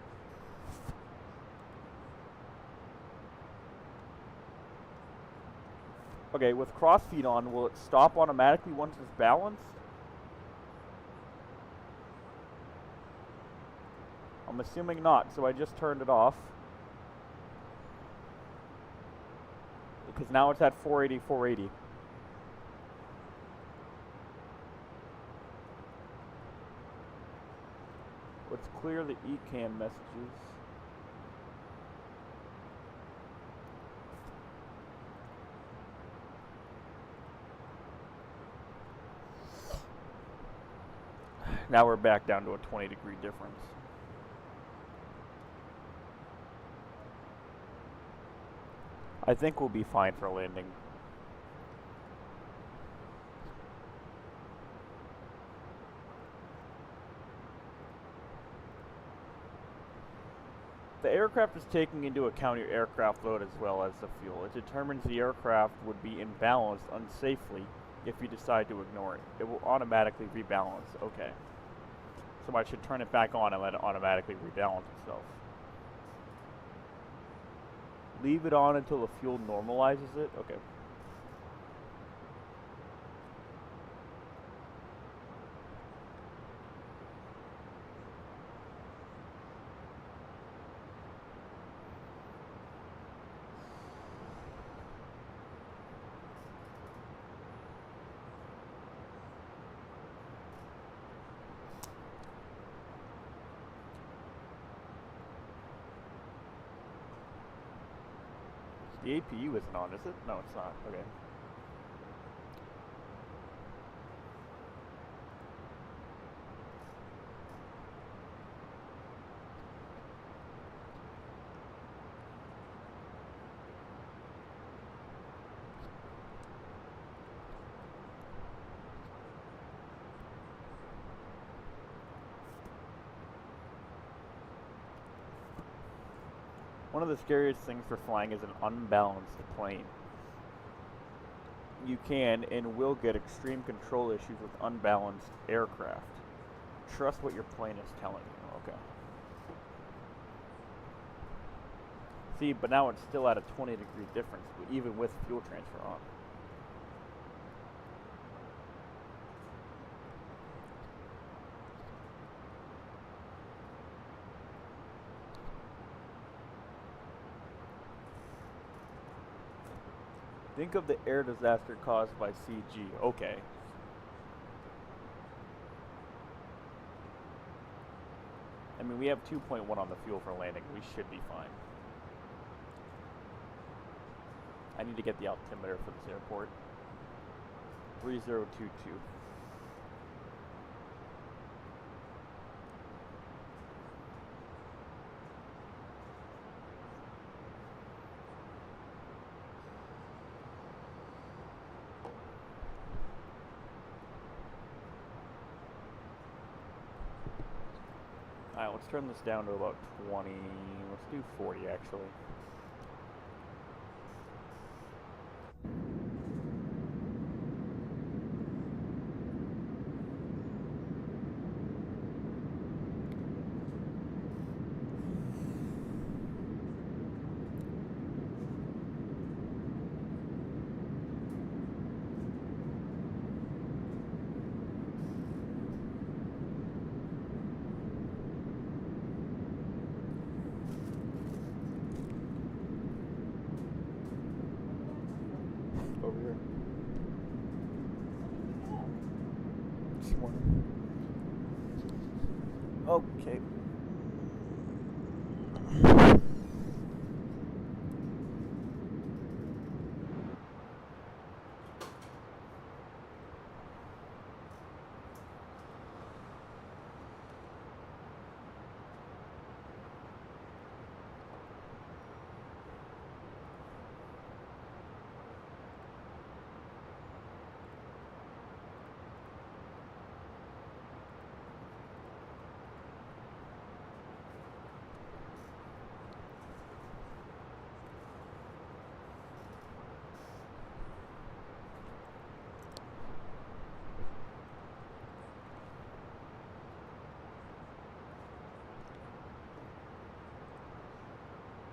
Okay, with cross feed on, will it stop automatically once it's balanced? I'm assuming not, so I just turned it off. Because now it's at 480, 480. Let's clear the ECAM messages. Now we're back down to a 20-degree difference. I think we'll be fine for landing. The aircraft is taking into account your aircraft load as well as the fuel. It determines the aircraft would be imbalanced unsafely if you decide to ignore it. It will automatically rebalance. Okay. So I should turn it back on and let it automatically rebalance itself. Leave it on until the fuel normalizes it? Okay. The APU isn't on, is it? No, it's not. Okay. One of the scariest things for flying is an unbalanced plane. You can and will get extreme control issues with unbalanced aircraft. Trust what your plane is telling you. Okay. See, but now it's still at a 20-degree difference, even with fuel transfer on. Think of the air disaster caused by CG. Okay. I mean, we have 2.1 on the fuel for landing. We should be fine. I need to get the altimeter for this airport. 3022. Alright, let's turn this down to about 20. Let's do 40 actually. Over here. This one. Okay.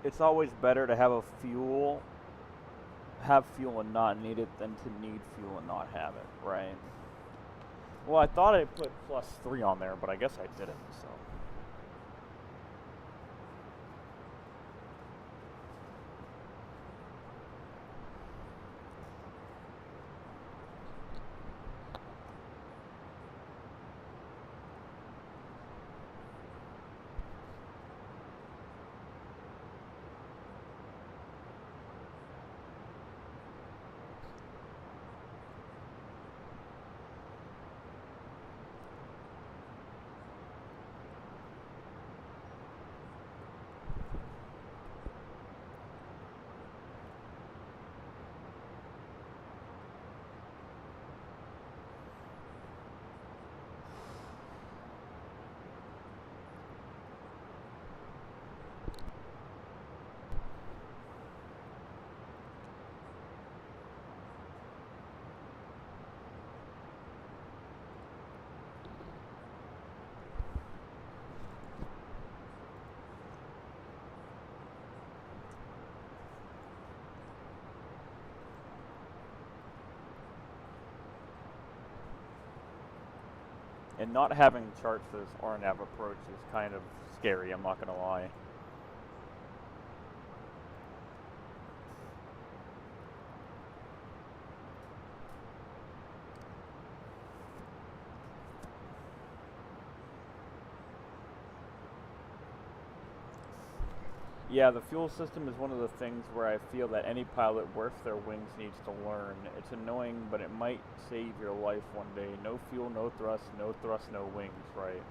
it's always better to have fuel and not need it than to need fuel and not have it, right? Well, I thought I put +3 on there, but I guess I didn't, so. And not having charts for this RNAV approach is kind of scary, I'm not gonna lie. Yeah, the fuel system is one of the things where I feel that any pilot worth their wings needs to learn. It's annoying, but it might save your life one day. No fuel, no thrust, no wings, right?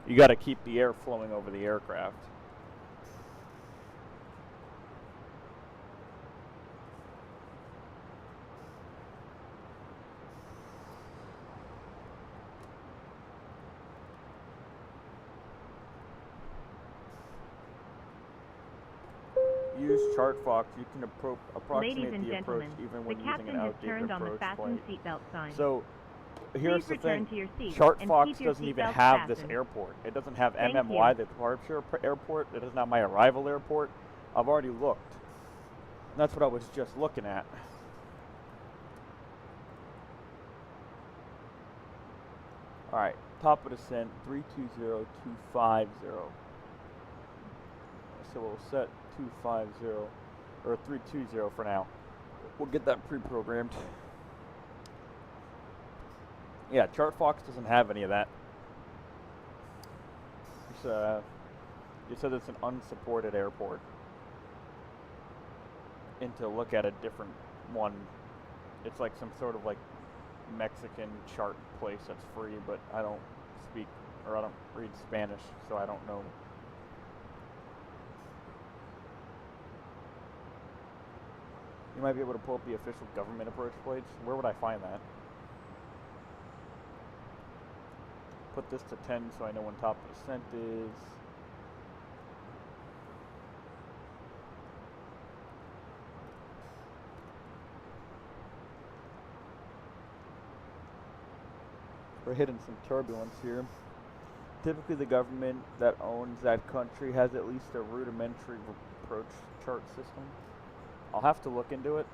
You gotta keep the air flowing over the aircraft. Use ChartFox. You can approximate the approach even when using an outdated approach seatbelt sign. So here's Please the return thing. to your seat ChartFox doesn't even have fastened. this airport. It doesn't have Thank MMY, you. the departure airport. It doesn't have my arrival airport. I've already looked. And that's what I was just looking at. Alright, top of descent, 320250. So we'll set 250, or 320 for now. We'll get that pre-programmed. Yeah, ChartFox doesn't have any of that. It's, you said it's an unsupported airport. And to look at a different one, it's like some sort of like Mexican chart place that's free, but I don't speak, or I don't read Spanish, so I don't know. You might be able to pull up the official government approach plates. Where would I find that? Put this to 10 so I know when top of descent is. We're hitting some turbulence here. Typically the government that owns that country has at least a rudimentary approach chart system. I'll have to look into it,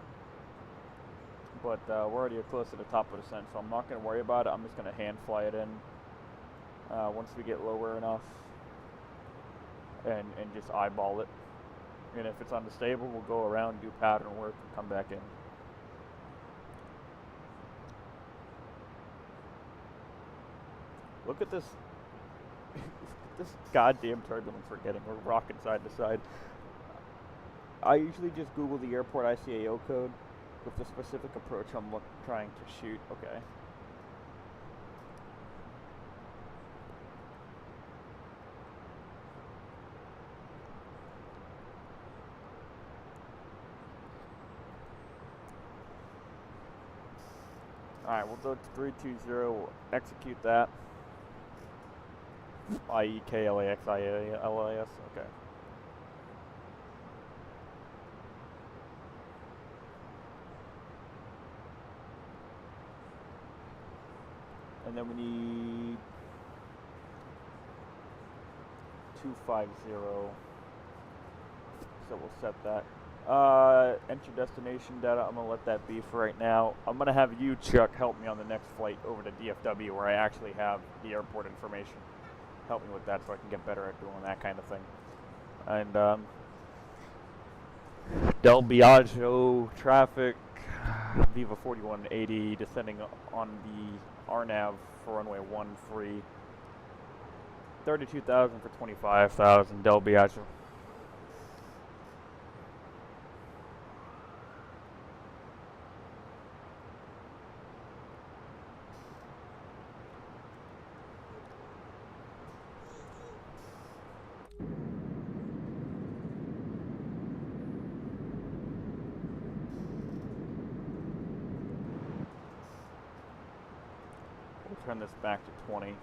but we're already close to the top of the descent, so I'm not going to worry about it. I'm just going to hand fly it in once we get lower enough and just eyeball it. And if it's unstable, we'll go around, do pattern work, and come back in. Look at this, this goddamn turbulence we're getting. We're rocking side to side. I usually just Google the airport ICAO code with the specific approach I'm trying to shoot. Okay. Alright, we'll go to 320, we'll execute that. IEKLAXIALIS, okay. And then we need 250. So we'll set that. Enter destination data. I'm gonna let that be for right now. I'm gonna have you, Chuck, help me on the next flight over to DFW where I actually have the airport information. Help me with that so I can get better at doing that kind of thing. And Del Biagio traffic, Viva 4180 descending on the RNAV for runway 13. 32,000 for 25,000, Del Biagio. We'll turn this back to 20.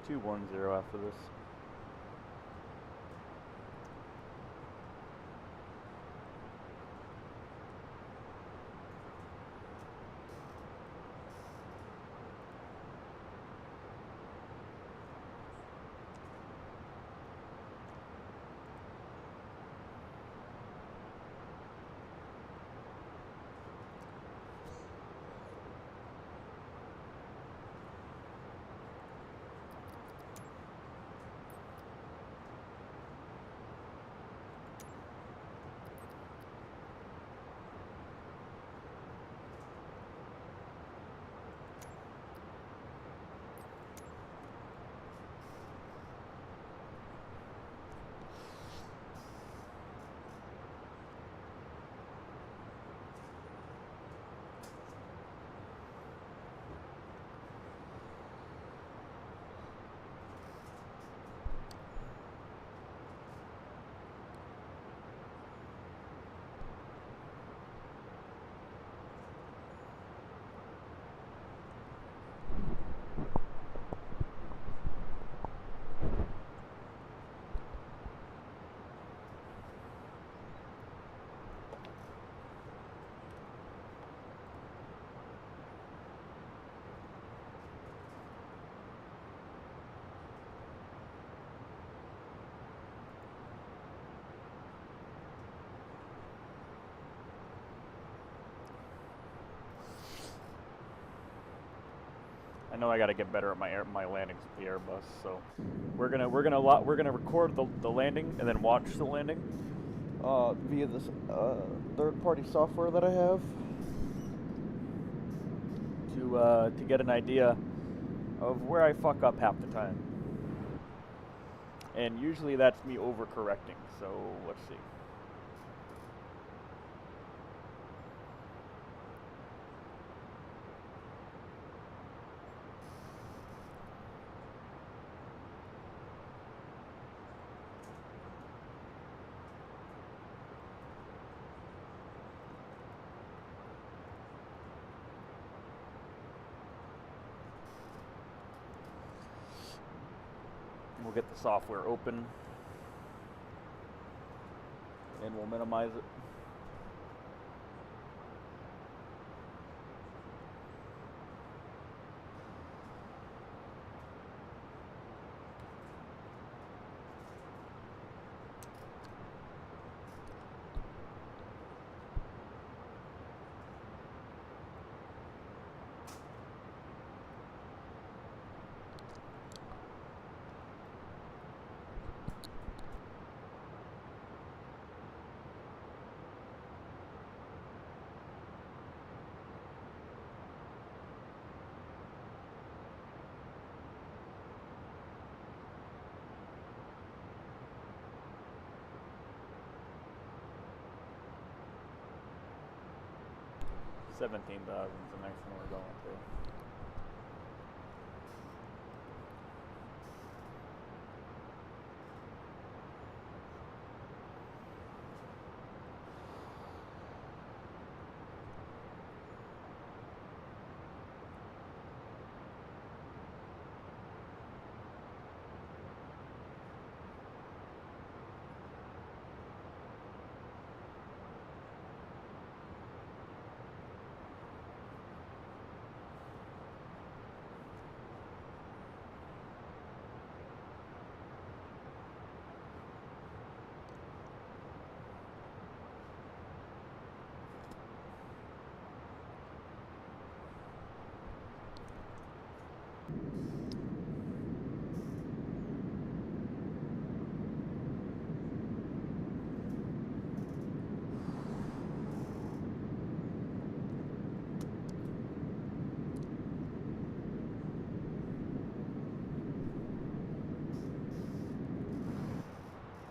$210 after this. I know I got to get better at my landings with the Airbus, so we're gonna record the landing and then watch the landing via this third-party software that I have to get an idea of where I fuck up half the time, and usually that's me overcorrecting. So let's see. We'll get the software open and we'll minimize it. 17,000 is the next one we're going to.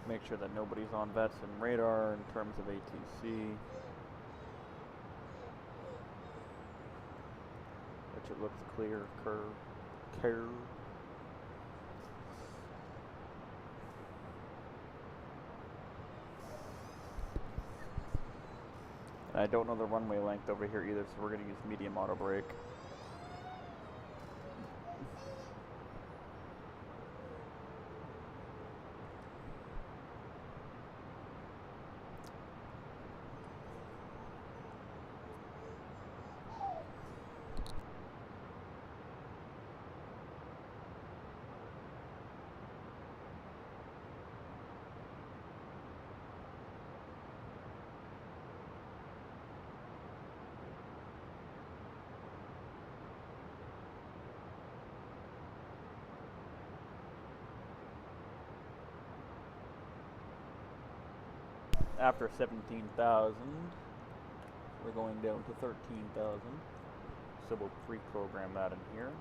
Make sure that nobody's on VATSIM radar in terms of ATC. Which it looks clear, curve. And I don't know the runway length over here either, so we're going to use medium auto brake. After 17,000, we're going down to 13,000. So we'll pre-program that in here.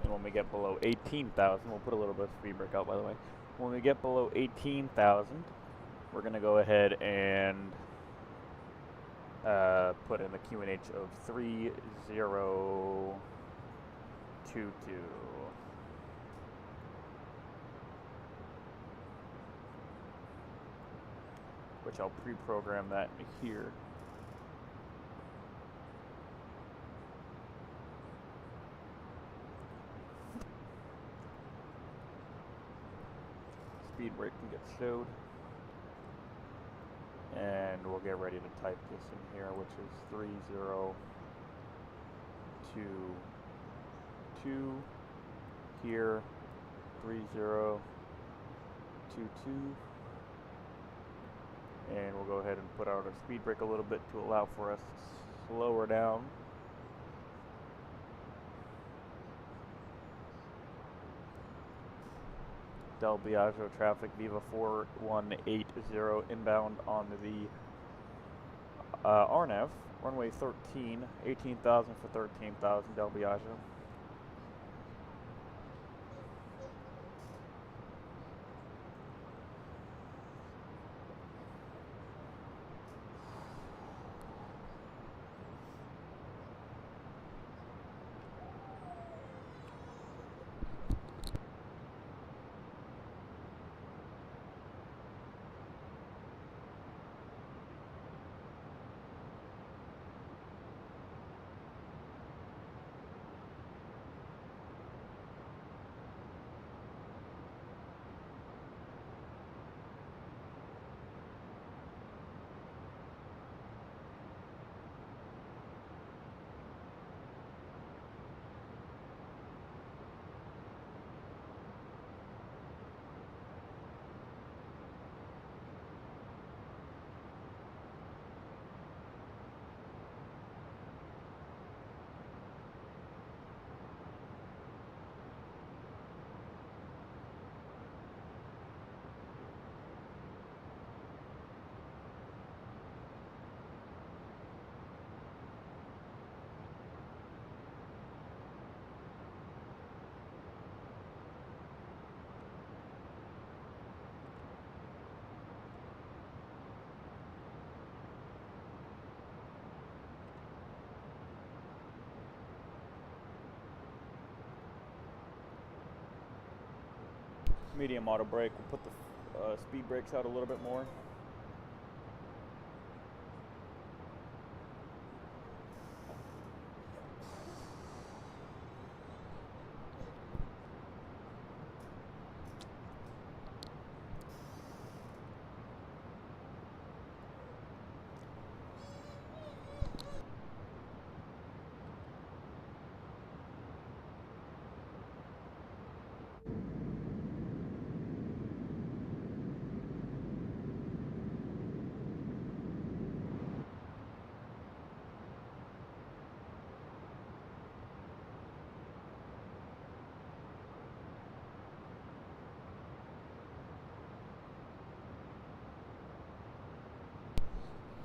And when we get below 18,000, we'll put a little bit of speed brake out, by the way. When we get below 18,000, we're going to go ahead and put in the QNH of 3022. Which I'll pre-program that here. Speed brake can get showed. And we'll get ready to type this in here, which is 3022 here, 3022, and we'll go ahead and put out our speed brake a little bit to allow for us to slow her down. Del Biagio traffic, Viva 4180 inbound on the RNAV, runway 13, 18,000 for 13,000 Del Biagio. Medium auto brake. We'll put the speed brakes out a little bit more.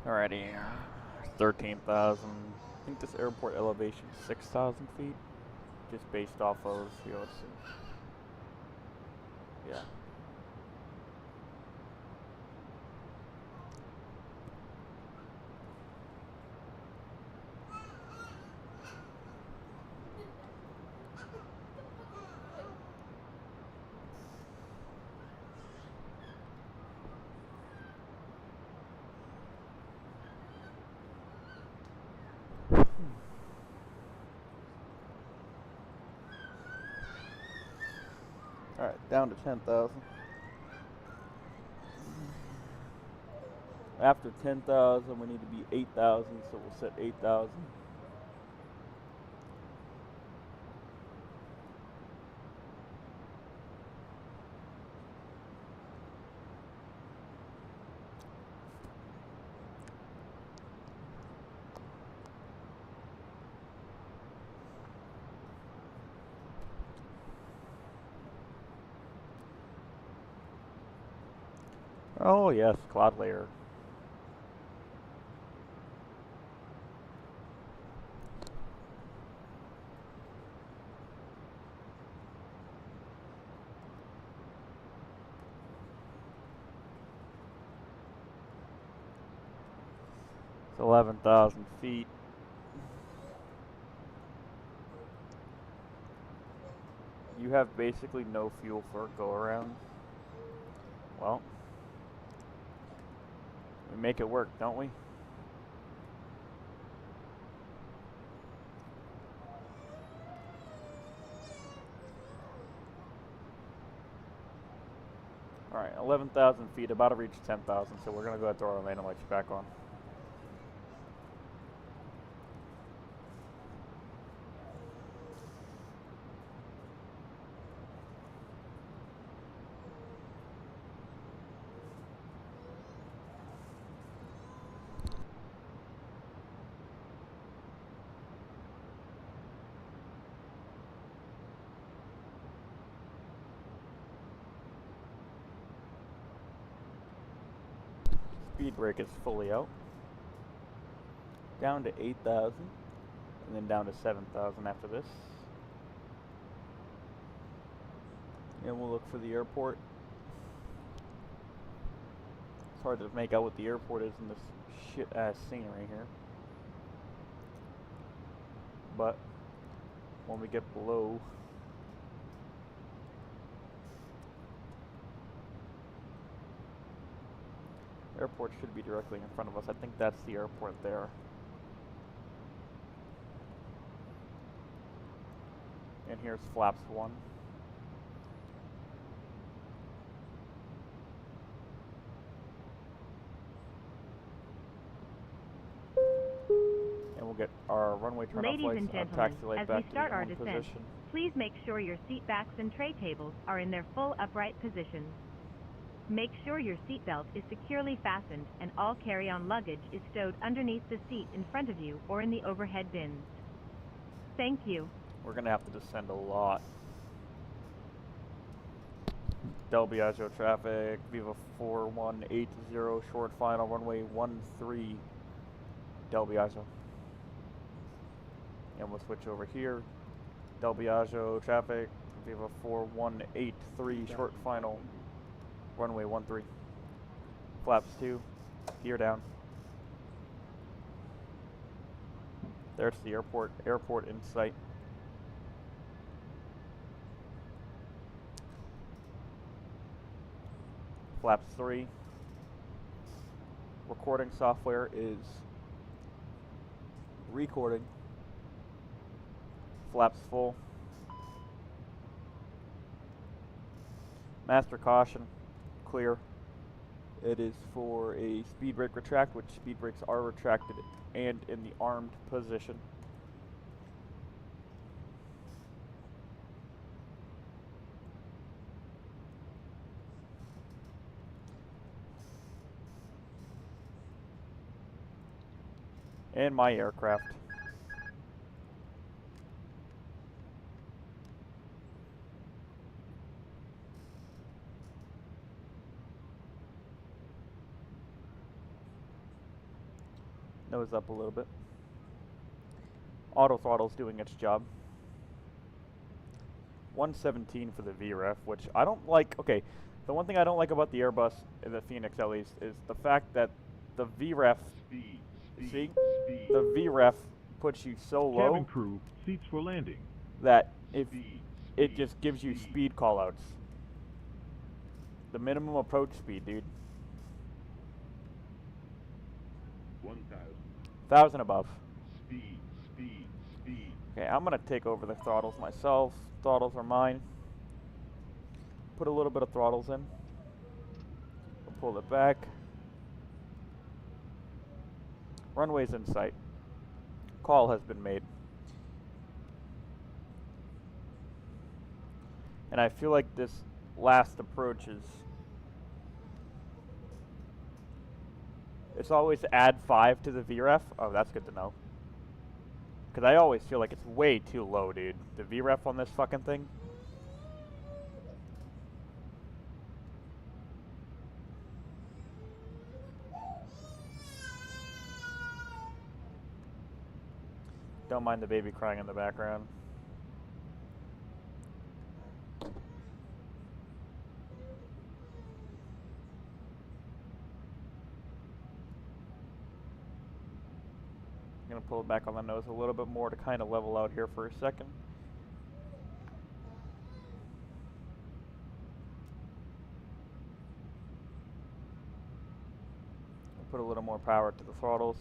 Alrighty, 13,000. I think this airport elevation is 6,000 feet, just based off of, you know, yeah. Alright, down to 10,000. After 10,000, we need to be 8,000, so we'll set 8,000. Oh yes, cloud layer. It's 11,000 feet. You have basically no fuel for a go-around. Well, we make it work, don't we? Alright, 11,000 feet, about to reach 10,000, so we're going to go ahead and throw our landing lights back on. Speed brake is fully out. Down to 8,000, and then down to 7,000 after this. And we'll look for the airport. It's hard to make out what the airport is in this shit-ass scenery here. But when we get below airport should be directly in front of us. I think that's the airport there. And here's flaps 1. And we'll get our runway turn-off Ladies lights and and our gentlemen, taxi light as back we to start the our on descent, position. please make sure your seat backs and tray tables are in their full upright positions. Make sure your seatbelt is securely fastened and all carry-on luggage is stowed underneath the seat in front of you or in the overhead bins. Thank you. We're going to have to descend a lot. Del Biagio traffic, Viva 4180, short final, runway 13, Del Biagio. And we'll switch over here. Del Biagio traffic, Viva 4183, short final, runway 13. Flaps 2, gear down. There's the airport in sight. flaps 3. Recording software is recording. Flaps full. Master caution, clear. It is for a speed brake retract, which speed brakes are retracted and in the armed position. And my aircraft. Nose up a little bit. Auto throttle's doing its job. 117 for the VREF, which I don't like. Okay, the one thing I don't like about the Airbus, the Phoenix at least, is the fact that the VREF, the VREF puts you so low. Cabin crew, seats for landing. That if it just gives you speed callouts. The minimum approach speed, dude. 1,000 above. Speed. Okay, I'm gonna take over the throttles myself. Throttles are mine. Put a little bit of throttles in. We'll pull it back. Runway's in sight. Call has been made. And I feel like this last approach is... It's always add 5 to the VREF. Oh, that's good to know. Because I always feel like it's way too low, dude. The VREF on this fucking thing. Don't mind the baby crying in the background. I'm going to pull it back on the nose a little bit more to kind of level out here for a second. I'll put a little more power to the throttles.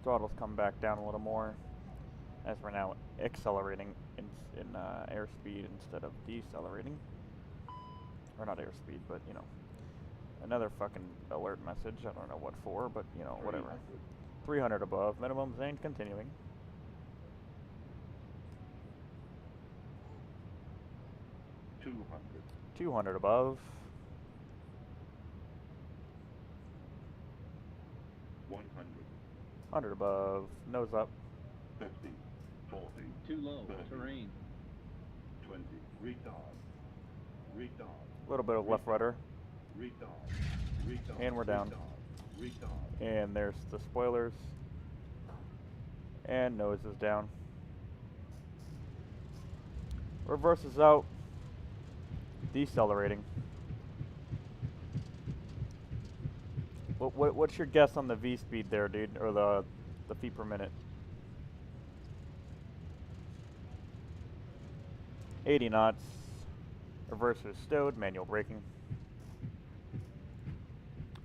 Throttles come back down a little more as we're now accelerating in airspeed instead of decelerating. Or not airspeed, but you know. Another fucking alert message. I don't know what for, but you know, whatever. 300 above. Minimums and continuing. Two hundred above. 100 above. Nose up. 50, 40. Too low. 30, Terrain. 20. Retard. A little bit of left rudder. And we're down. And there's the spoilers. And nose is down. Reverse is out. Decelerating. What's your guess on the V speed there, dude? Or the feet per minute? 80 knots. Reverse is stowed. Manual braking.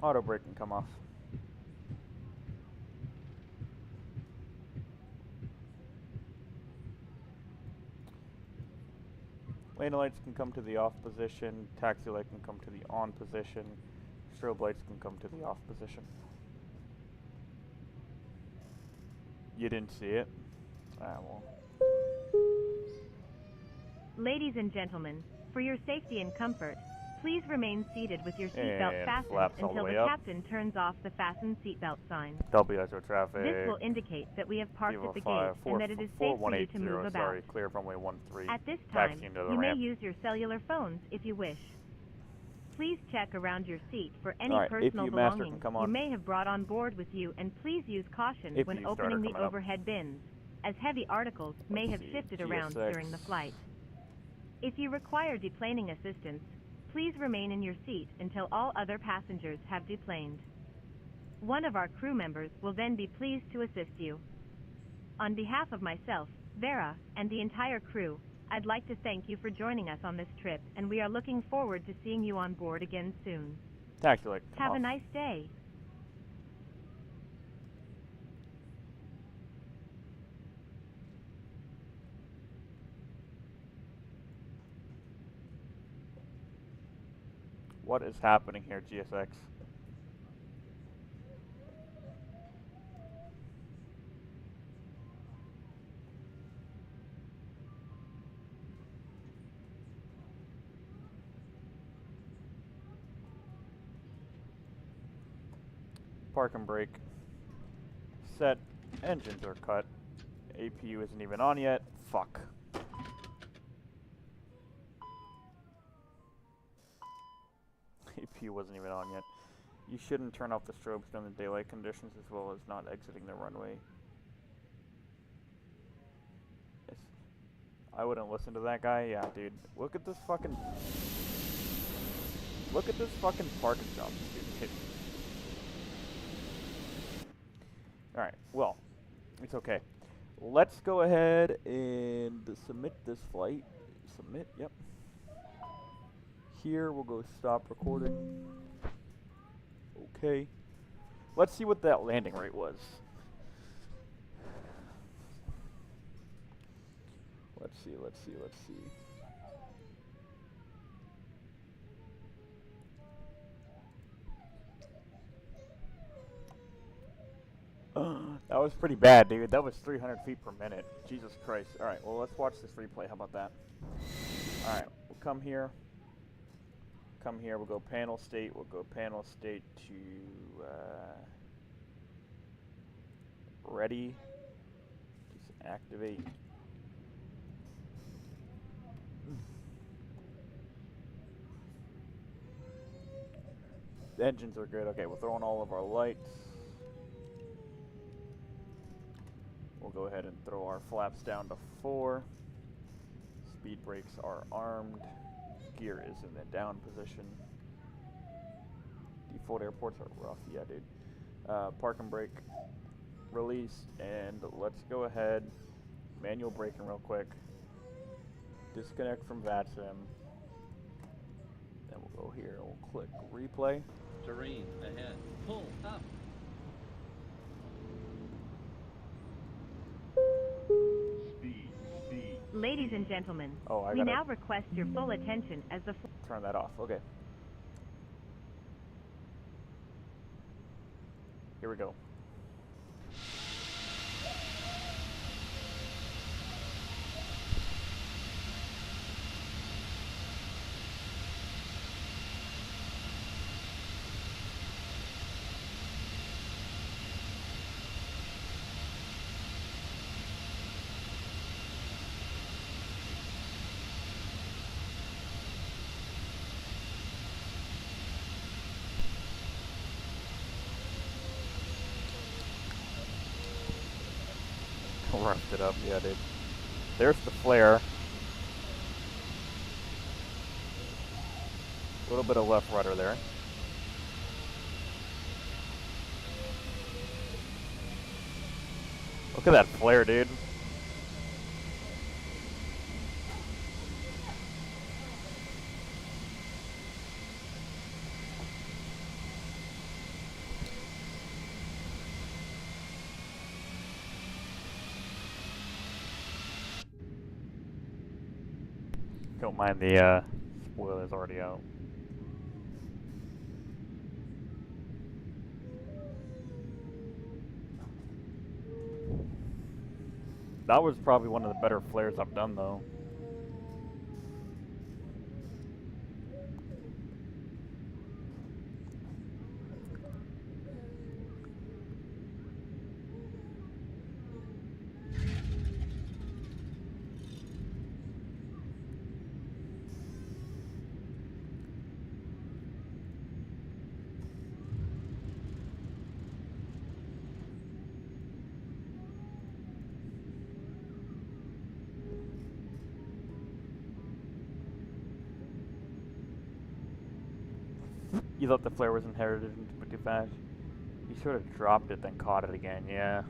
Auto brake can come off. Lane lights can come to the off position. Taxi light can come to the on position. Strobe lights can come to the off position. You didn't see it? Ah, well. Ladies and gentlemen, for your safety and comfort, please remain seated with your seatbelt And fastened flaps all until the way the up. captain turns off the fasten seatbelt sign. WSO traffic. This will indicate that we have parked Viva at the 5, gate and that it is safe for you to move about. Sorry, clear from runway 13. At this time, Taxi into the you may ramp. use your cellular phones if you wish. Please check around your seat for any Alright, personal APU master belongings can come you on. may have brought on board with you, and please use caution APU when starter opening the coming up. overhead bins, as heavy articles may Let's have see, shifted around GSX. during the flight. If you require deplaning assistance, please remain in your seat until all other passengers have deplaned. One of our crew members will then be pleased to assist you. On behalf of myself, Vera, and the entire crew, I'd like to thank you for joining us on this trip, and we are looking forward to seeing you on board again soon. Tactical. Have a nice day. What is happening here, GSX? Park and brake. Set. Engines are cut. APU isn't even on yet. Fuck. APU wasn't even on yet. You shouldn't turn off the strobes during the daylight conditions as well as not exiting the runway. Yes. I wouldn't listen to that guy. Yeah, dude. Look at this fucking parking job, dude. Alright, well, it's okay. Let's go ahead and submit this flight. Submit, yep. Here, we'll go stop recording. Okay. Let's see what that landing rate was. Let's see. That was pretty bad, dude. That was 300 feet per minute. Jesus Christ. Alright, well, let's watch this replay. How about that? Alright, we'll come here. We'll go panel state. We'll go panel state to ready. Just activate. The engines are good. Okay, we'll throw on all of our lights. We'll go ahead and throw our flaps down to 4. Speed brakes are armed. Gear is in the down position. Default airports are rough. Yeah, dude. Park and brake released. And let's go ahead. Manual braking real quick. Disconnect from VATSIM. Then we'll go here and we'll click replay. Terrain ahead. Pull up. Speed. Ladies and gentlemen, Oh, we now request your full attention as the turn that off. Okay. Here we go. Roughed it up, yeah, dude. There's the flare. A little bit of left rudder there. Look at that flare, dude. Don't mind the spoilers already out. That was probably one of the better flares I've done, though. You thought the flare was inherited into too fast? You sort of dropped it, then caught it again, yeah.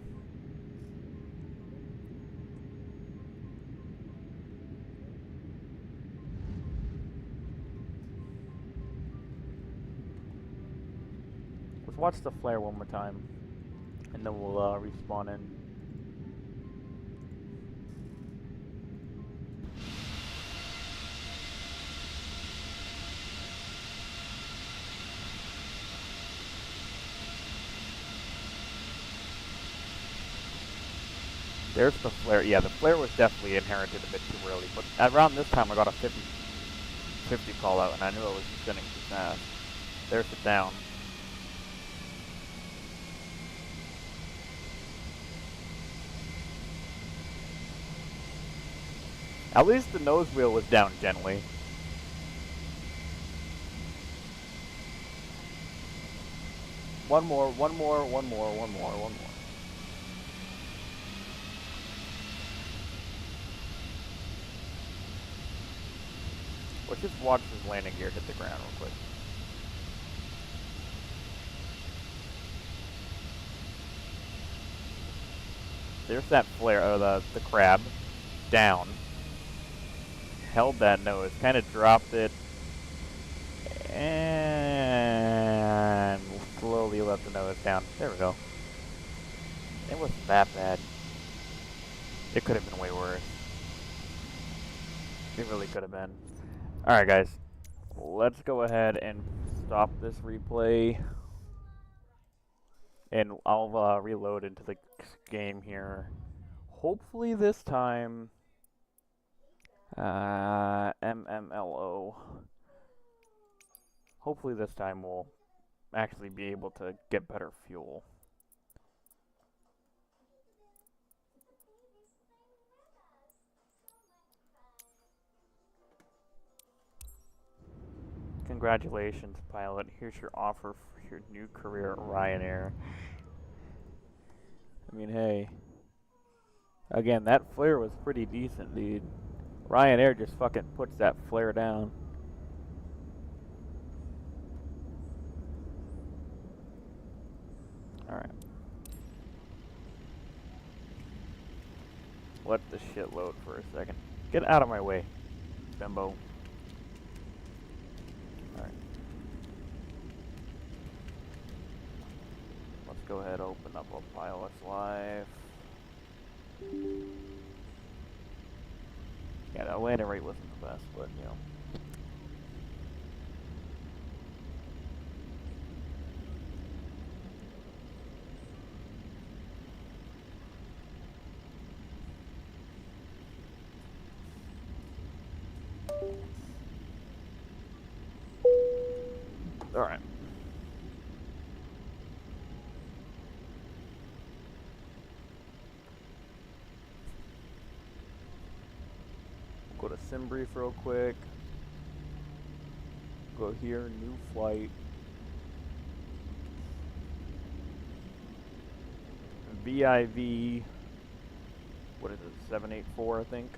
watch the flare one more time, and then we'll respawn in. There's the flare. Yeah, the flare was definitely inherited a bit too early, but around this time I got a 50 call out, and I knew I was spinning too fast. There's the down. At least the nose wheel was down gently. One more. Let's just watch his landing gear hit the ground real quick. There's that flare, or the crab, down. Held that nose, kind of dropped it, and slowly let the nose down. There we go. It wasn't that bad. It could have been way worse. It really could have been. Alright guys, let's go ahead and stop this replay. And I'll reload into the game here. Hopefully this time, MMLO. Hopefully this time we'll actually be able to get better fuel. Congratulations, pilot. Here's your offer for your new career at Ryanair. I mean, hey. Again, that flare was pretty decent, dude. Ryanair just fucking puts that flare down. Alright. Let this shit load for a second. Get out of my way, bimbo. Alright. Let's go ahead and open up a pilot's live. Yeah, the landing rate wasn't the best, but you know. All right. Go to sim brief real quick. Go here, new flight. VIV, what is it, 784 I think.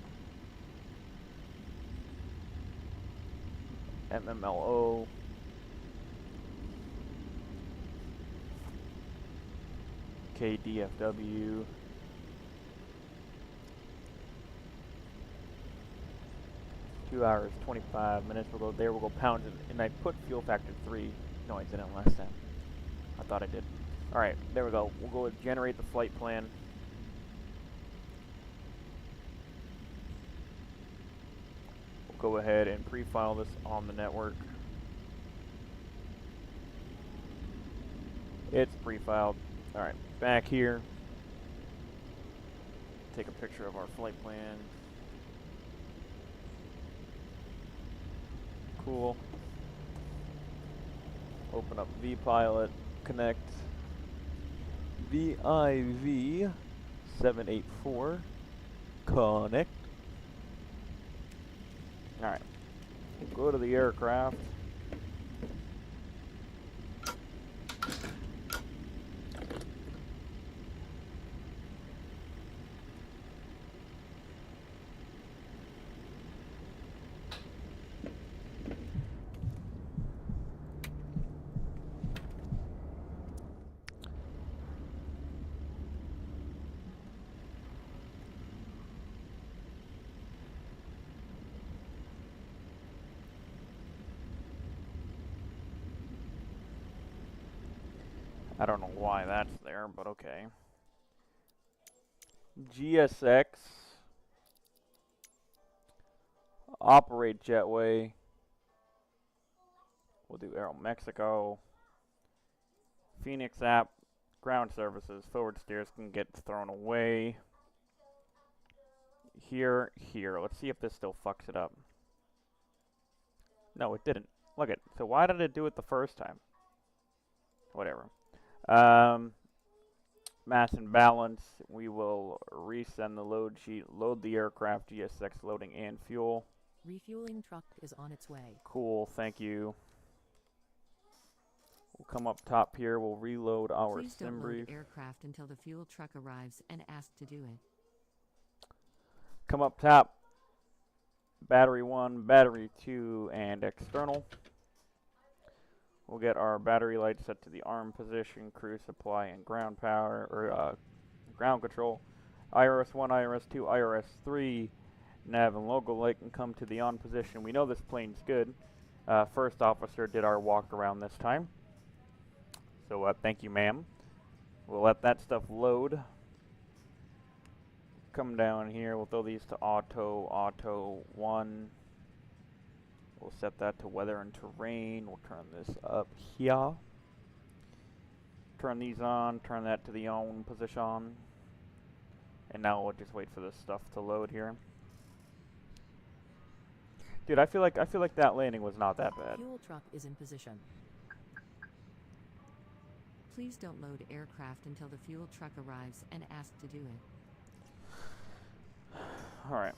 MMLO. KDFW. Two hours, 25 minutes. We'll go there. We'll go pounds, and I put fuel factor 3. No, I didn't last time. I thought I did. All right, there we go. We'll go and generate the flight plan. We'll go ahead and pre-file this on the network. It's pre-filed. All right, back here. Take a picture of our flight plan. Cool. Open up vPilot, connect VIV 784, connect. Alright, go to the aircraft. I don't know why that's there, but okay. GSX. Operate jetway. We'll do Aero Mexico. Phoenix app. Ground services. Forward steers can get thrown away. Here. Let's see if this still fucks it up. No, it didn't. Look it. So why did it do it the first time? Whatever. Mass and balance. We will resend the load sheet. Load the aircraft. GSX loading and fuel. Refueling truck is on its way. Cool. Thank you. We'll come up top here. We'll reload our Please sim don't brief. load aircraft until the fuel truck arrives and ask to do it. Come up top. Battery 1, battery 2, and external. We'll get our battery lights set to the arm position, cruise supply, and ground power, or ground control. IRS 1, IRS 2, IRS 3, nav and logo light can come to the on position. We know this plane's good. First officer did our walk around this time. So thank you, ma'am. We'll let that stuff load. Come down here. We'll throw these to auto 1. We'll set that to weather and terrain. We'll turn this up here. Turn these on. Turn that to the on position. And now we'll just wait for this stuff to load here. Dude, I feel like that landing was not that bad. Fuel truck is in position. Please don't load aircraft until the fuel truck arrives and ask to do it. All right.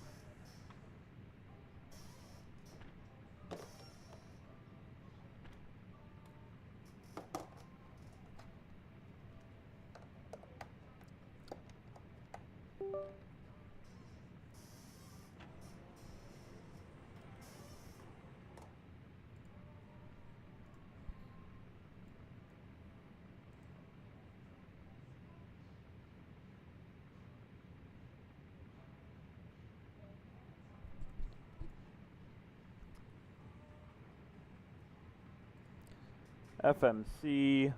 FMC,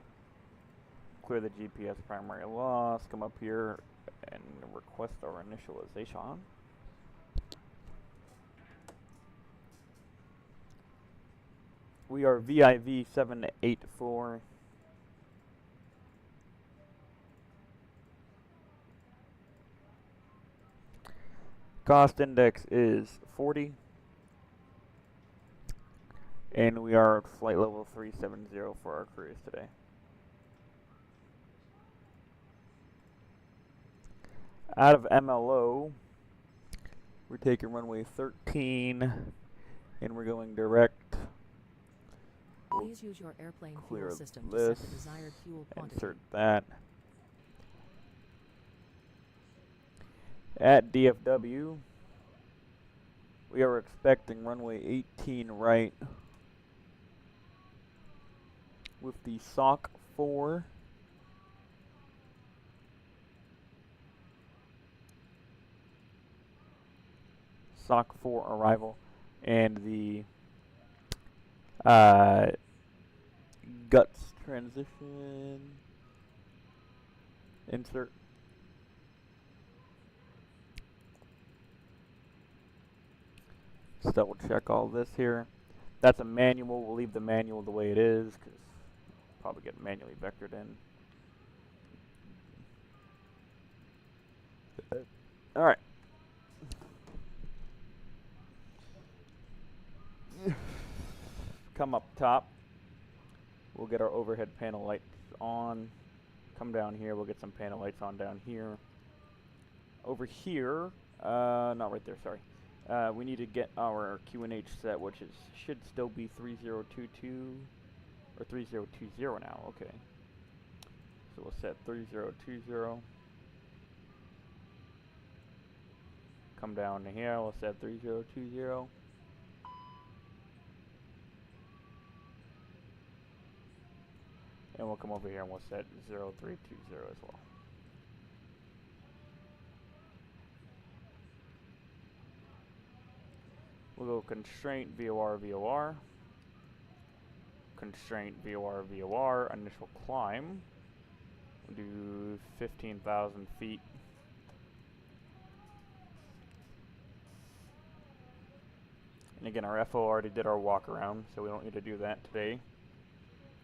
clear the GPS primary loss, come up here and request our initialization. We are VIV 784. Cost index is 40. And we are at flight level 370 for our cruise today. Out of MLO, we're taking runway 13, and we're going direct. Please use your airplane Clear fuel system to this, set the desired fuel quantity. insert that. At DFW, we are expecting runway 18 right with the SOC 4. SOC 4 arrival and the guts transition insert. Let's double check all this here. That's a manual. We'll leave the manual the way it is because probably get manually vectored in. All right. Come up top. We'll get our overhead panel lights on. Come down here. We'll get some panel lights on down here. Over here, not right there, sorry. We need to get our QNH set, which should still be 3022 or 3020 now. Okay. So we'll set 3020. Come down to here. We'll set 3020. And we'll come over here and we'll set 0320 as well. We'll go constraint VOR VOR. Constraint VOR VOR. Initial climb. Do 15,000 feet. And again, our FO already did our walk around, so we don't need to do that today.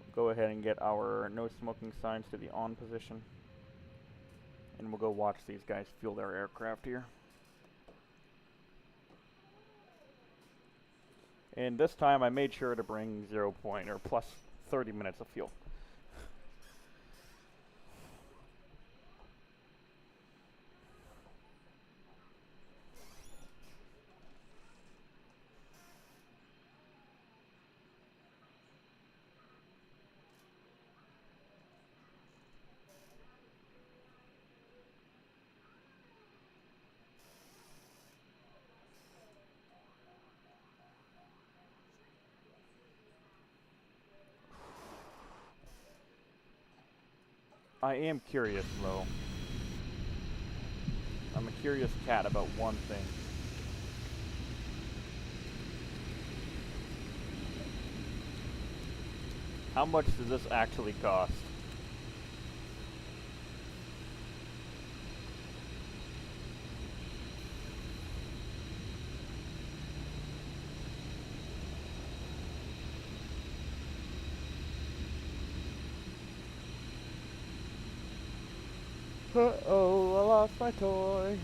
We'll go ahead and get our no smoking signs to the on position. And we'll go watch these guys fuel their aircraft here. And this time I made sure to bring 0 point or plus 30 minutes of fuel. I am curious, though. I'm a curious cat about one thing. How much does this actually cost? Uh-oh, I lost my toy.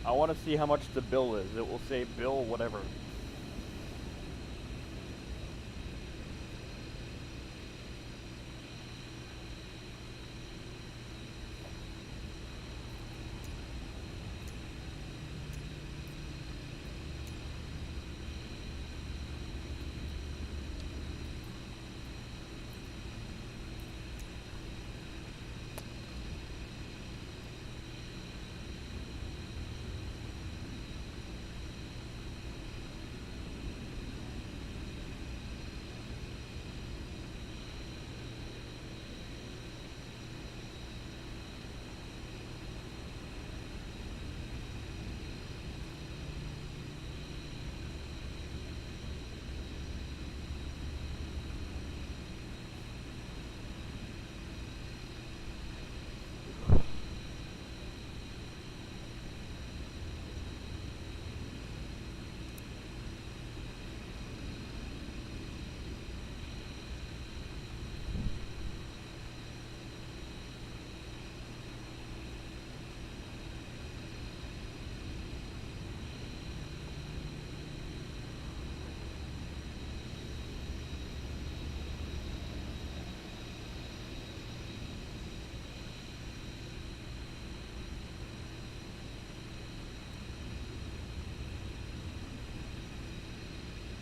I want to see how much the bill is. It will say bill whatever.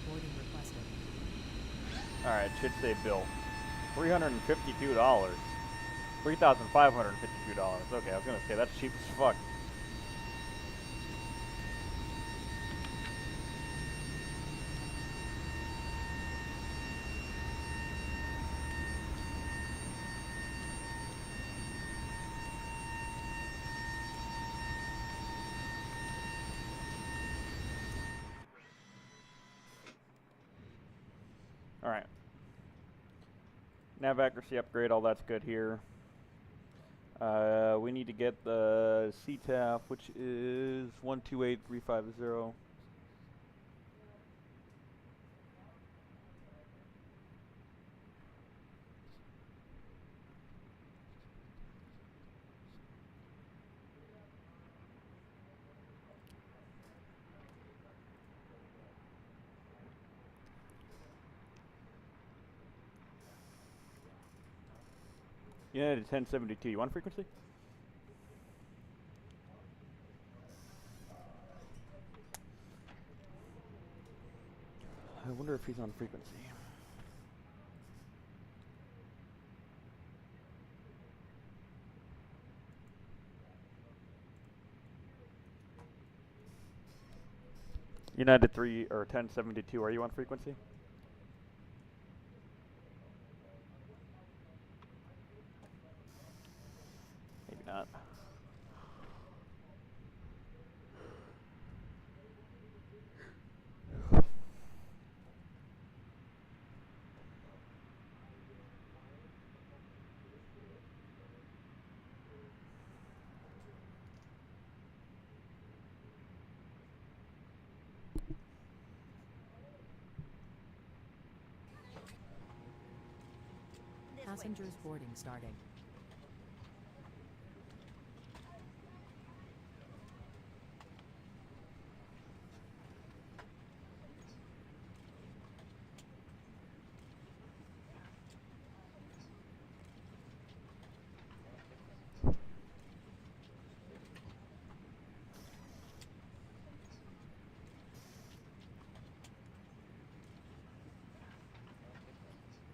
Boarding requested. Alright, should say bill. $352. $3,552. Okay, I was gonna say that's cheap as fuck. Alright. Nav accuracy upgrade, all that's good here. We need to get the CTAF, which is 128350. United 1072. You want frequency? I wonder if he's on frequency. United 3 or 1072, are you on frequency? Maybe not. Passengers boarding starting.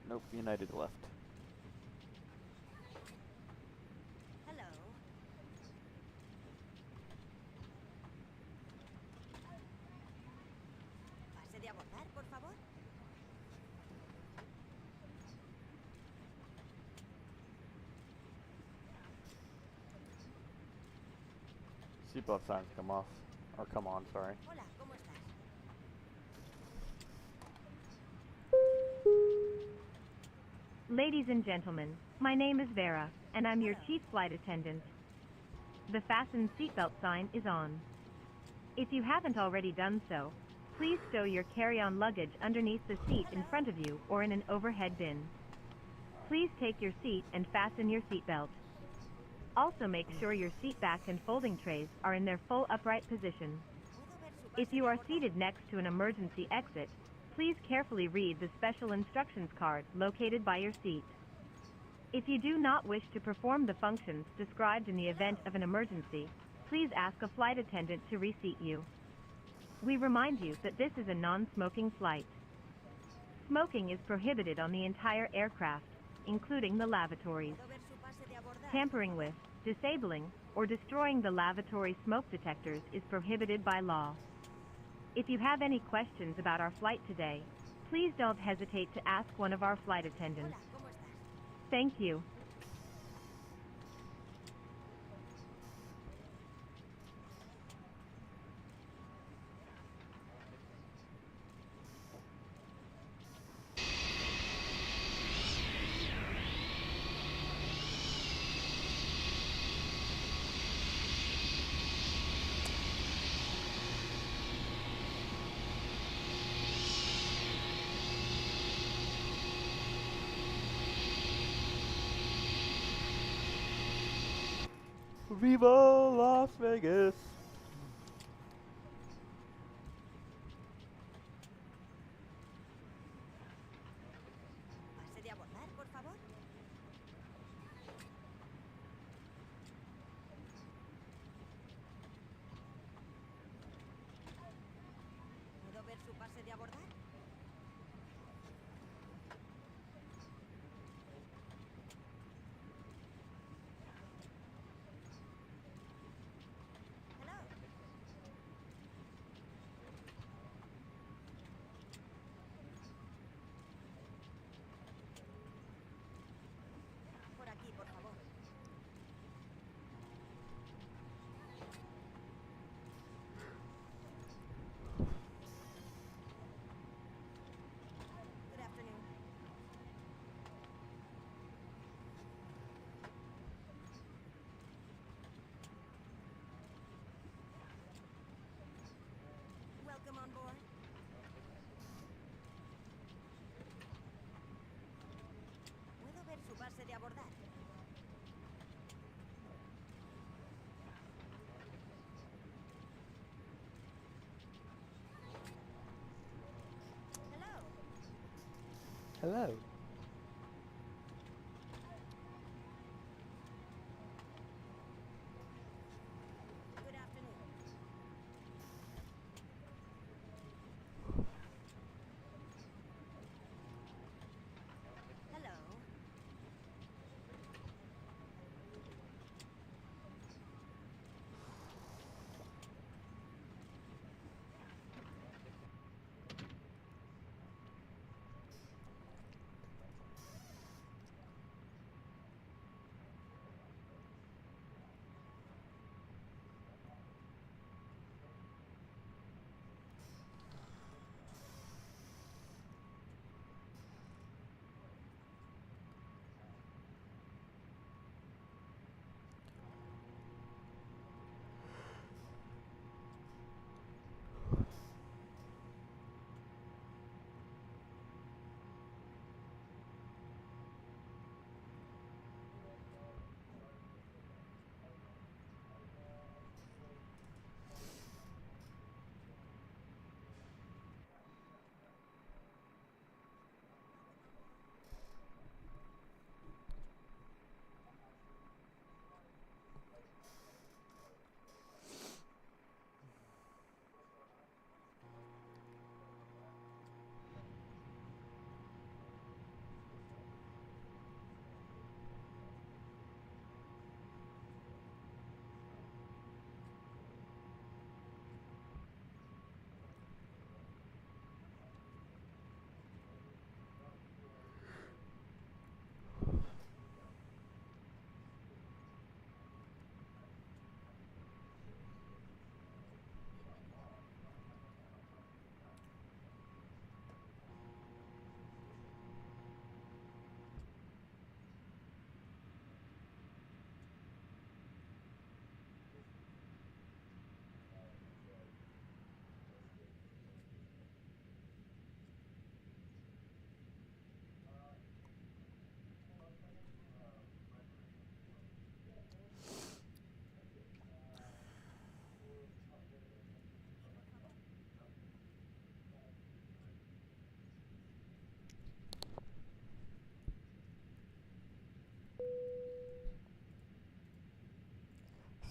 Nope, United left. Hello. Pase de abordar, por favor. Seatbelt signs come off. Or come on, sorry. Hola, ¿cómo estás? Ladies and gentlemen, my name is Vera, and I'm your Hello. chief flight attendant. The fasten seatbelt sign is on. If you haven't already done so, please stow your carry-on luggage underneath the seat in front of you or in an overhead bin. Please take your seat and fasten your seatbelt. Also make sure your seat back and folding trays are in their full upright position. If you are seated next to an emergency exit, please carefully read the special instructions card located by your seat. If you do not wish to perform the functions described in the event of an emergency, please ask a flight attendant to reseat you. We remind you that this is a non-smoking flight. Smoking is prohibited on the entire aircraft, including the lavatories. ¿Puedo ver su pase de abordar? Tampering with, disabling, or destroying the lavatory smoke detectors is prohibited by law. If you have any questions about our flight today, please don't hesitate to ask one of our flight attendants. Hola, ¿cómo estás? Thank you. Viva Las Vegas! Pase de abordar, por favor. ¿Puedo ver su pase de abordar? Hello. Por aquí, por favor. Good afternoon. Welcome on board. ¿Puedo ver su pase de abordar? Hello. Hello. Good afternoon. Hello.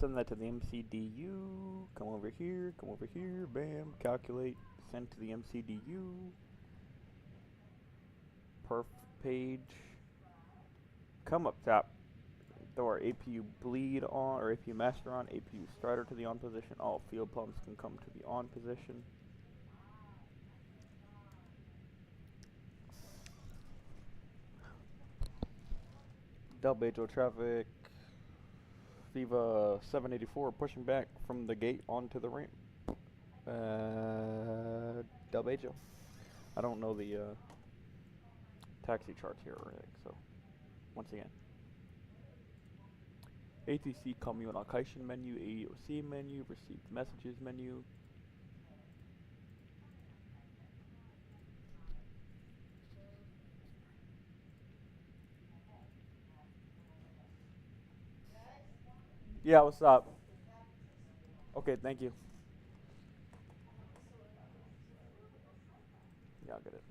Send that to the MCDU. Come over here. Come over here. Bam. Calculate. Send to the MCDU. Perf page. Come up top. Throw our APU bleed on, or APU master on. APU starter to the on position. All field pumps can come to the on position. Del Bejo traffic. Viva 784 pushing back from the gate onto the ramp. Del Bejo. I don't know the taxi charts here or anything, so once again. ATC communication menu, AOC menu, received messages menu. Yeah, what's up? Okay, thank you. Yeah, I'll get it.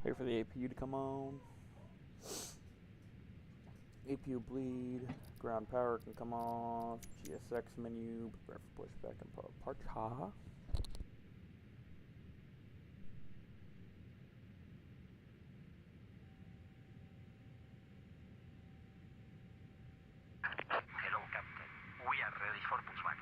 Wait for the APU to come on. APU bleed. Ground power can come off. GSX menu. Prepare for pushback and parch. Haha. Hello, Captain. We are ready for pushback.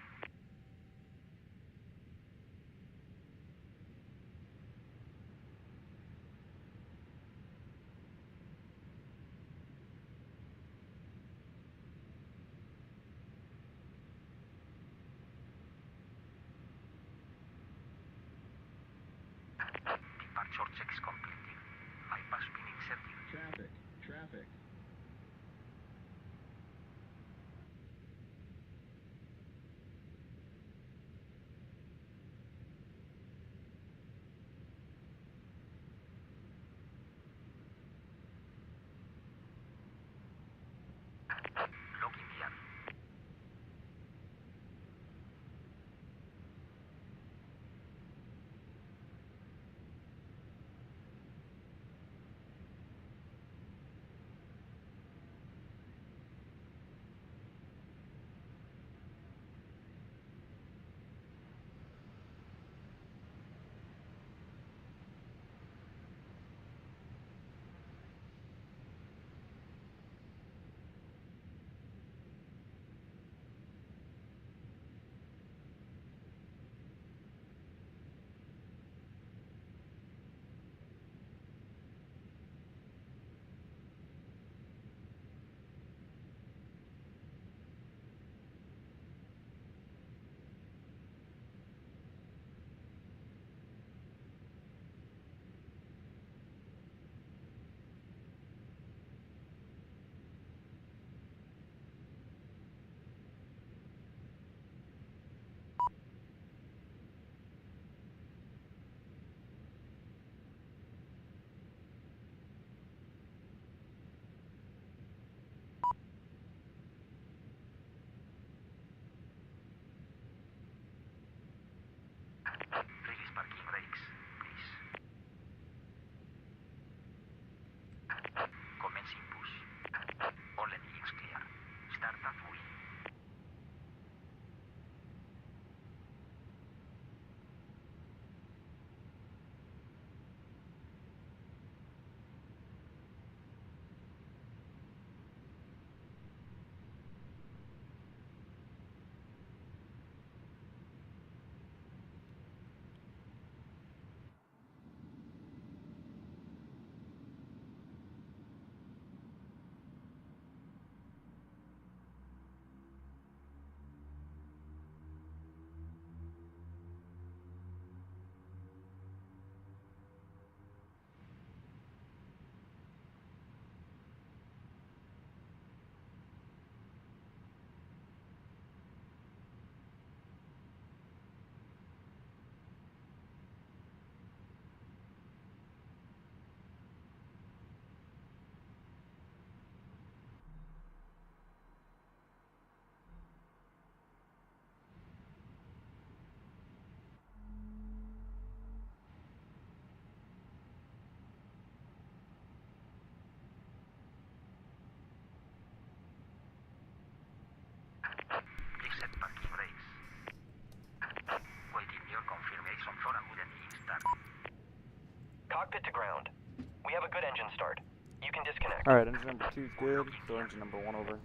Alright, engine number 2 is good. Throw engine number 1 over.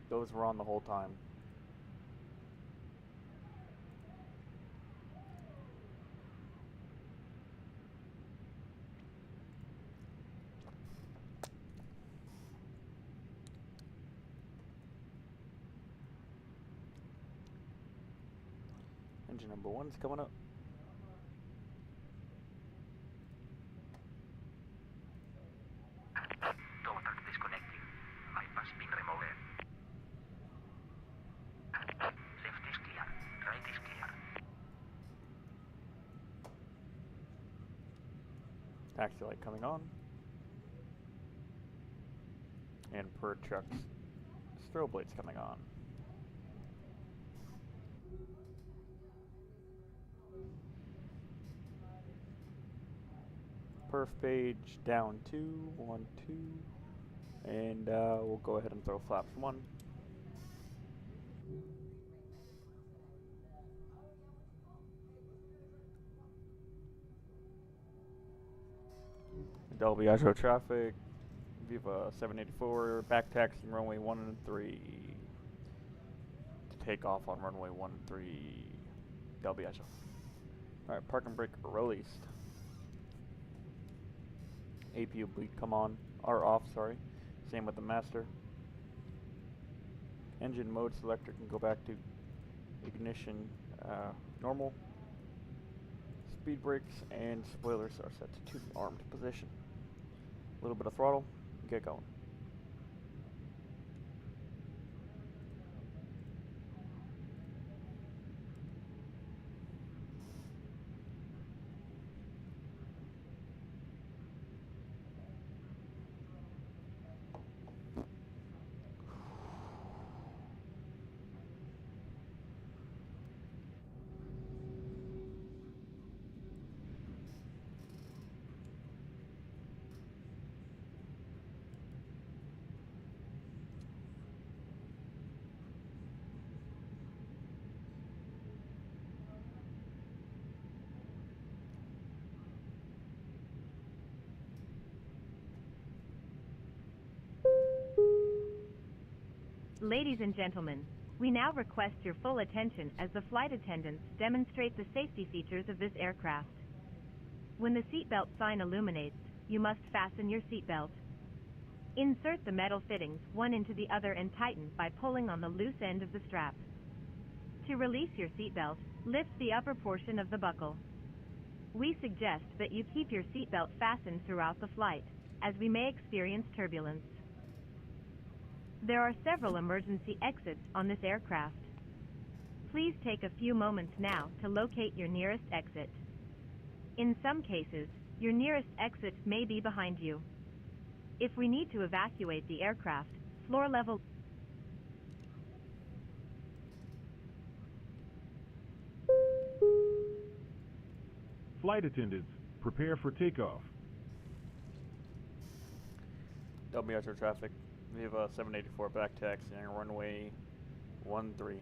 Those were on the whole time. Engine number 1's coming up. Total disconnecting. Bypass pin remover. Left is clear. Right is clear. Taxi light coming on. And per truck's strobe lights coming on. Perf page down 2, 1, 2. And we'll go ahead and throw flaps 1. Dolby Ajo traffic. Viva 784, back taxiing runway 1 and 3. To take off on runway 1 and 3. Dolby Ajo. Alright, park and brake released. APU bleed come on, or off, sorry. Same with the master. Engine mode selector can go back to ignition normal. Speed brakes and spoilers are set to armed position. A little bit of throttle, get going. Ladies and gentlemen, we now request your full attention as the flight attendants demonstrate the safety features of this aircraft. When the seatbelt sign illuminates, you must fasten your seatbelt. Insert the metal fittings one into the other and tighten by pulling on the loose end of the strap. To release your seatbelt, lift the upper portion of the buckle. We suggest that you keep your seatbelt fastened throughout the flight, as we may experience turbulence. There are several emergency exits on this aircraft. Please take a few moments now to locate your nearest exit. In some cases, your nearest exit may be behind you. If we need to evacuate the aircraft, floor level. Flight attendants, prepare for takeoff. Dolby Ajo traffic. Viva 784 back taxiing runway 13.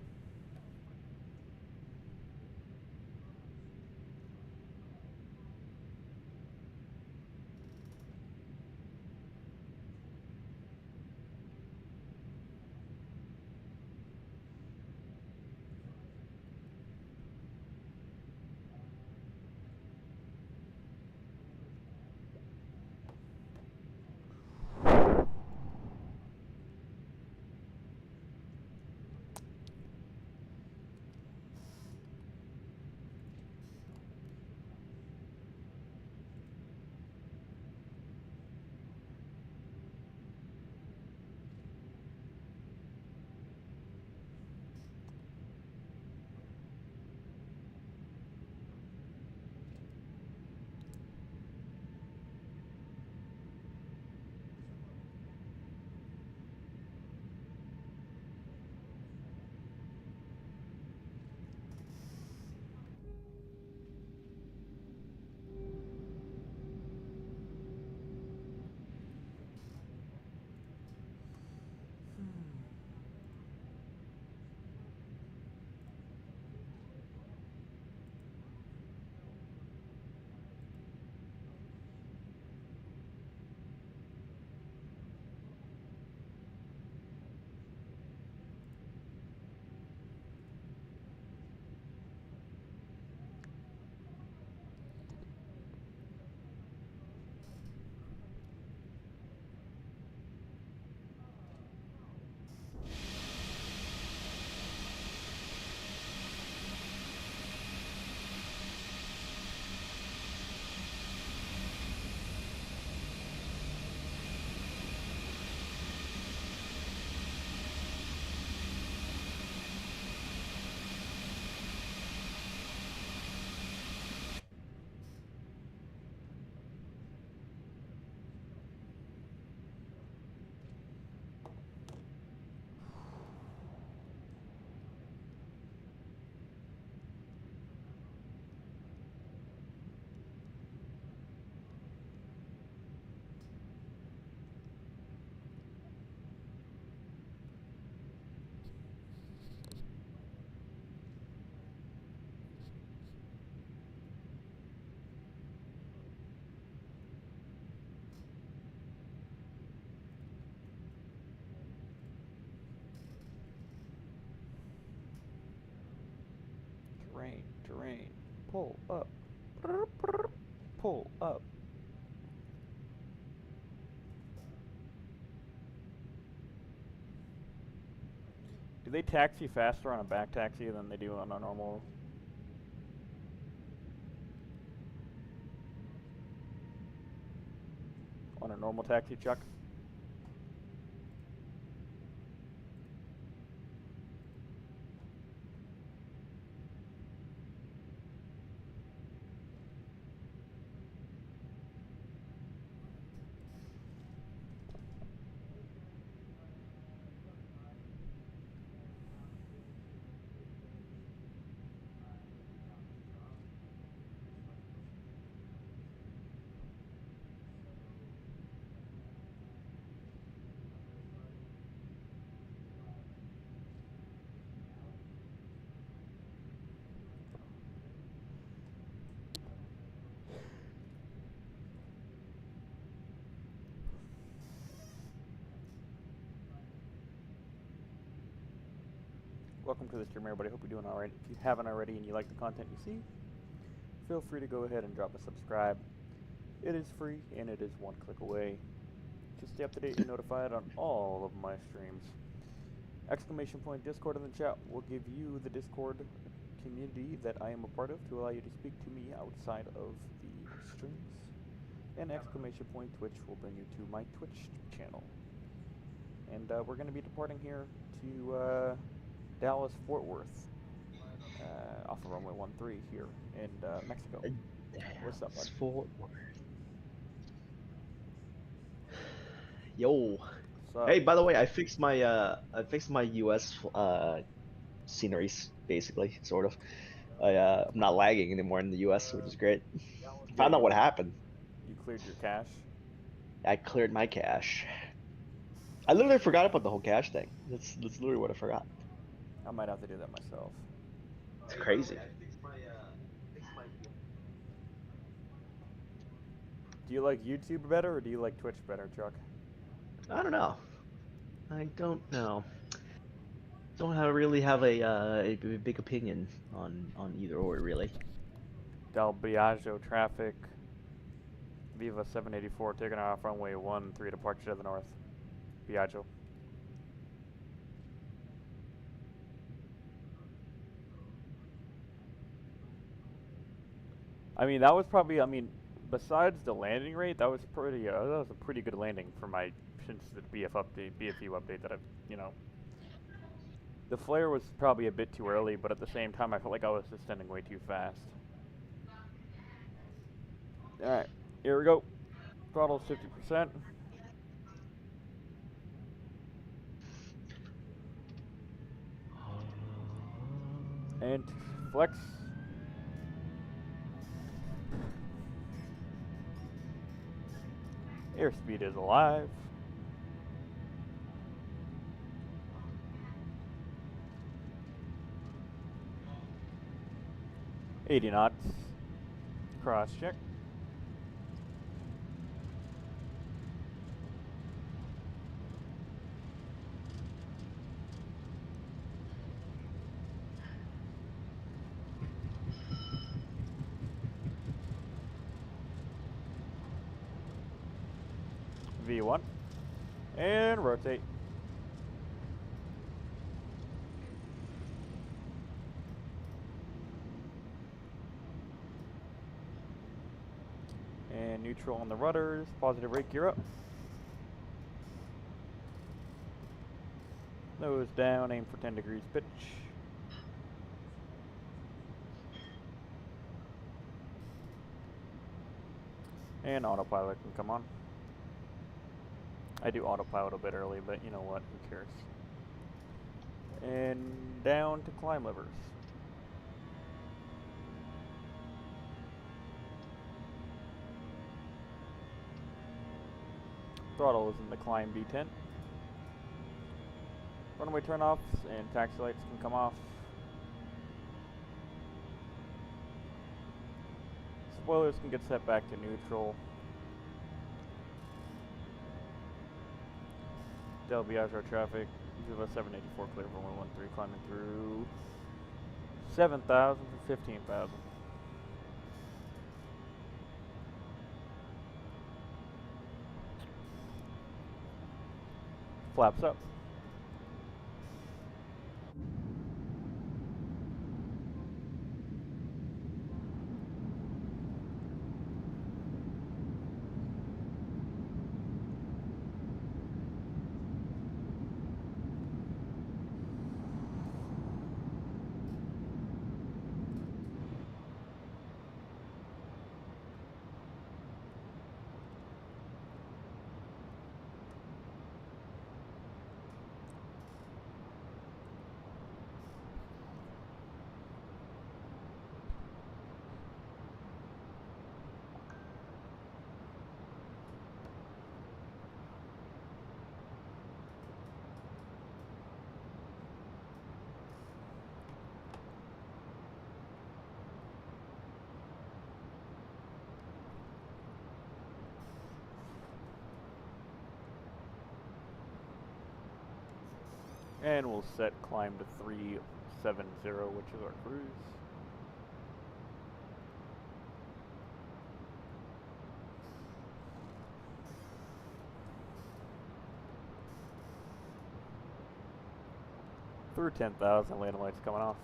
Pull up. Pull up. Do they taxi faster on a back taxi than they do on a normal? On a normal taxi, Chuck? Welcome to the stream, everybody. Hope you're doing alright. If you haven't already and you like the content you see, feel free to go ahead and drop a subscribe. It is free and it is one click away. To stay up to date and notified on all of my streams. Exclamation point Discord in the chat will give you the Discord community that I am a part of to allow you to speak to me outside of the streams. And exclamation point Twitch will bring you to my Twitch channel. And we're going to be departing here to Dallas Fort Worth off of runway 13 here in Mexico. What's up, bud? Fort Worth. Yo. Hey, by the way, I fixed my US sceneries, basically, sort of. I'm not lagging anymore in the US, which is great. Found out what happened. You cleared your cache? I cleared my cache. I literally forgot about the whole cache thing. That's literally what I forgot. I might have to do that myself. It's crazy. Do you like YouTube better or do you like Twitch better, Chuck? I don't know. I don't know. Don't really have a big opinion on either or, really. Del Biagio traffic. Viva 784 taking off runway 13 departure to the north. Biagio. I mean, that was probably, besides the landing rate, that was pretty, that was a pretty good landing for my, since the BFU update that I've, the flare was probably a bit too early, but at the same time, I felt like I was descending way too fast. Alright, here we go. Throttle's 50%. And flex. Airspeed is alive. $80 knots. Cross check. V1 and rotate. And neutral on the rudders, positive rate gear up. Nose down, aim for 10 degrees pitch. And autopilot can come on. I do autopilot a bit early, but you know what, who cares. And down to climb levers. Throttle is in the climb B10. Runway turn-offs and taxi lights can come off. Spoilers can get set back to neutral. Del Biagio traffic, Viva 784 clear for 113, climbing through 7,000 for 15,000. Flaps up. And we'll set climb to 370, which is our cruise. Through 10,000, landing lights coming off.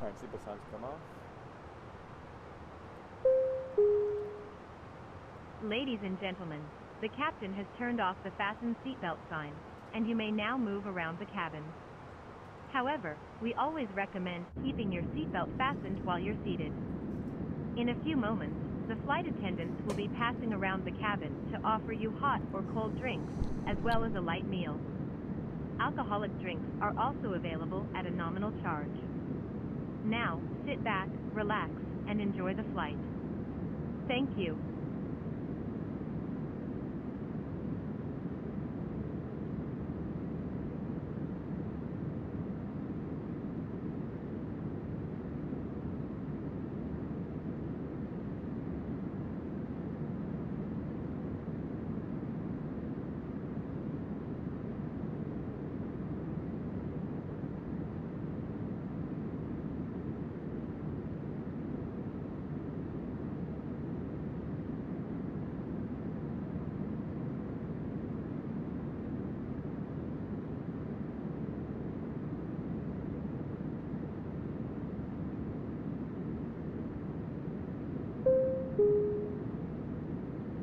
try and see the signs come off. Ladies and gentlemen, the captain has turned off the fasten seatbelt sign, and you may now move around the cabin. However, we always recommend keeping your seatbelt fastened while you're seated. In a few moments, the flight attendants will be passing around the cabin to offer you hot or cold drinks, as well as a light meal. Alcoholic drinks are also available at a nominal charge. Now, sit back, relax, and enjoy the flight. Thank you.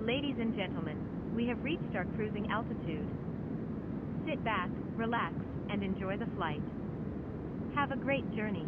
Ladies and gentlemen, we have reached our cruising altitude. Sit back, relax, and enjoy the flight. Have a great journey.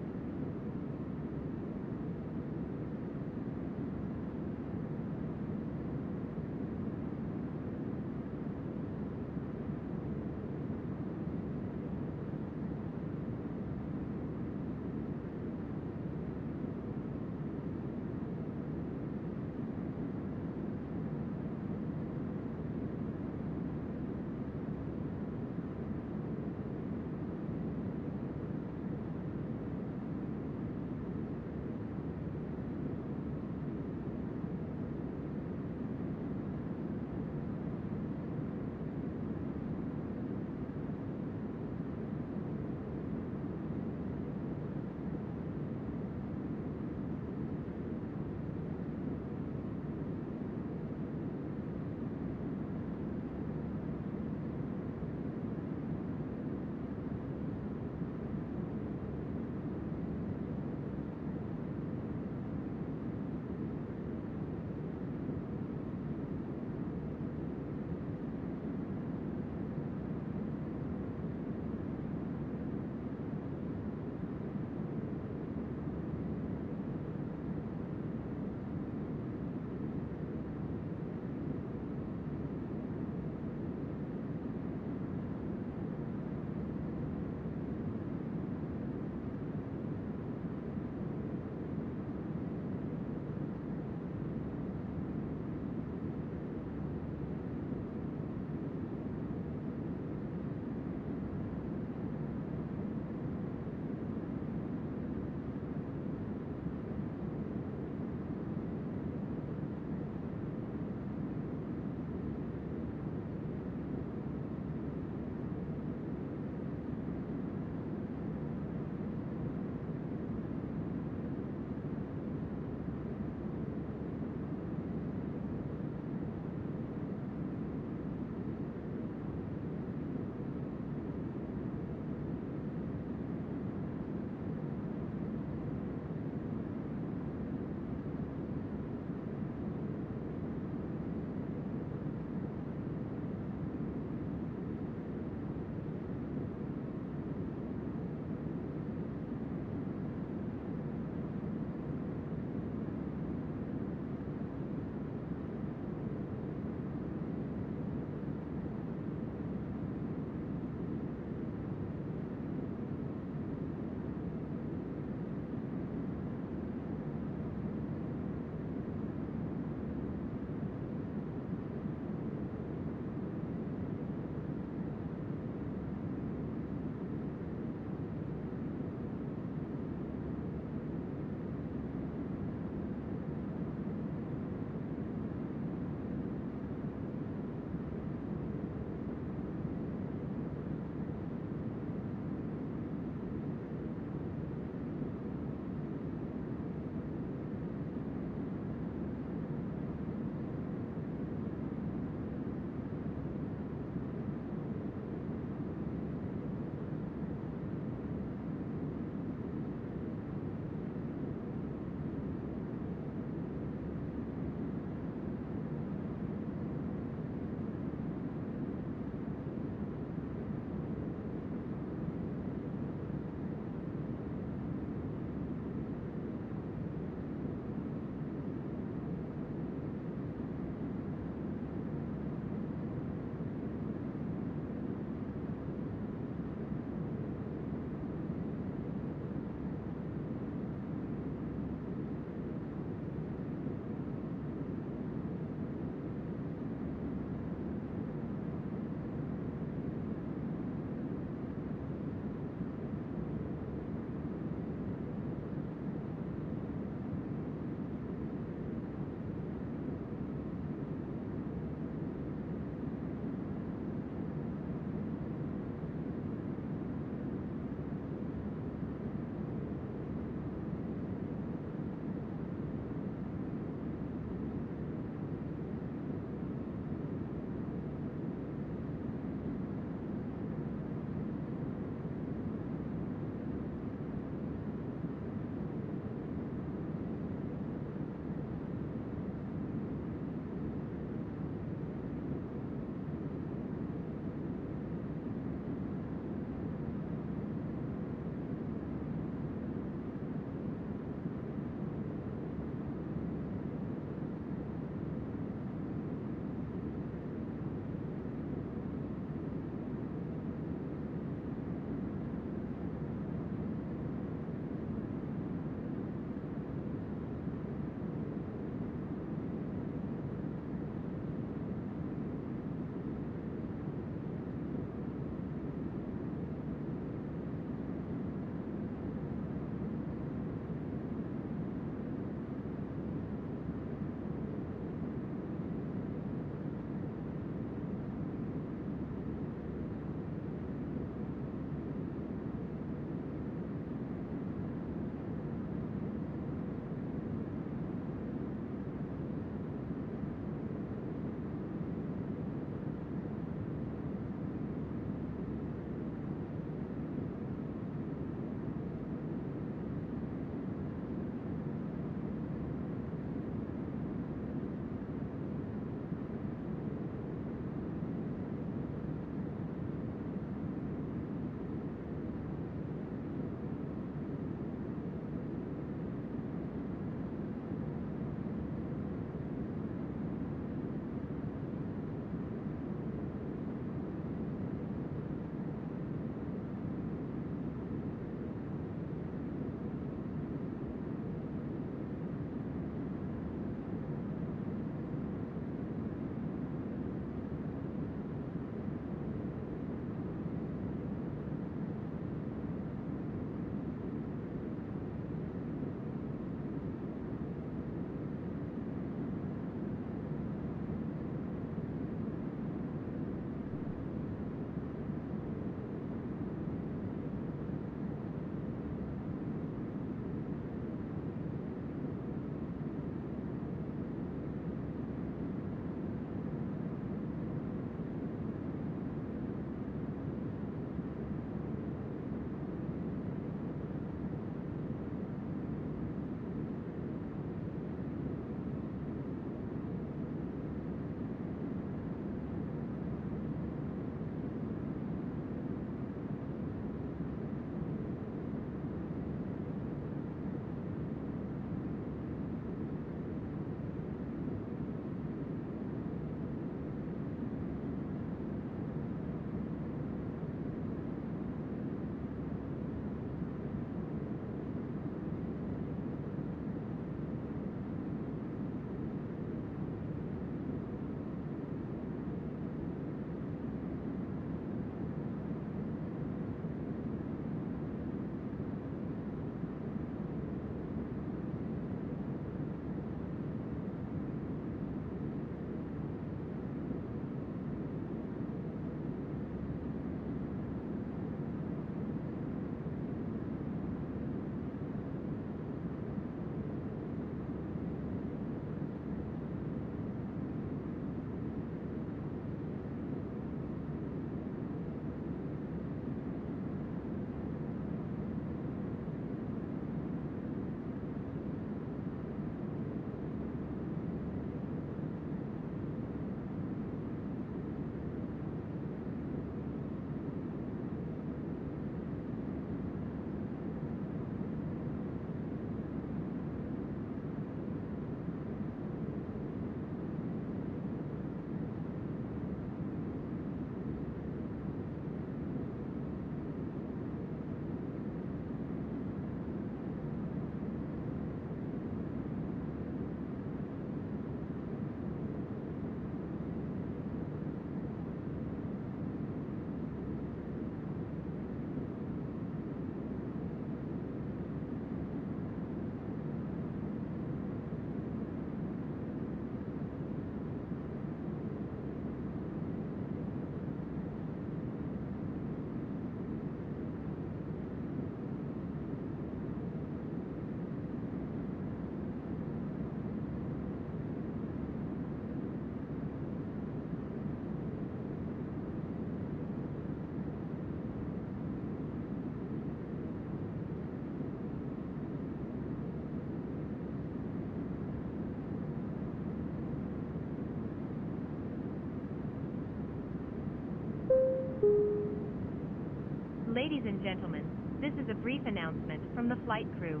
Ladies and gentlemen, this is a brief announcement from the flight crew.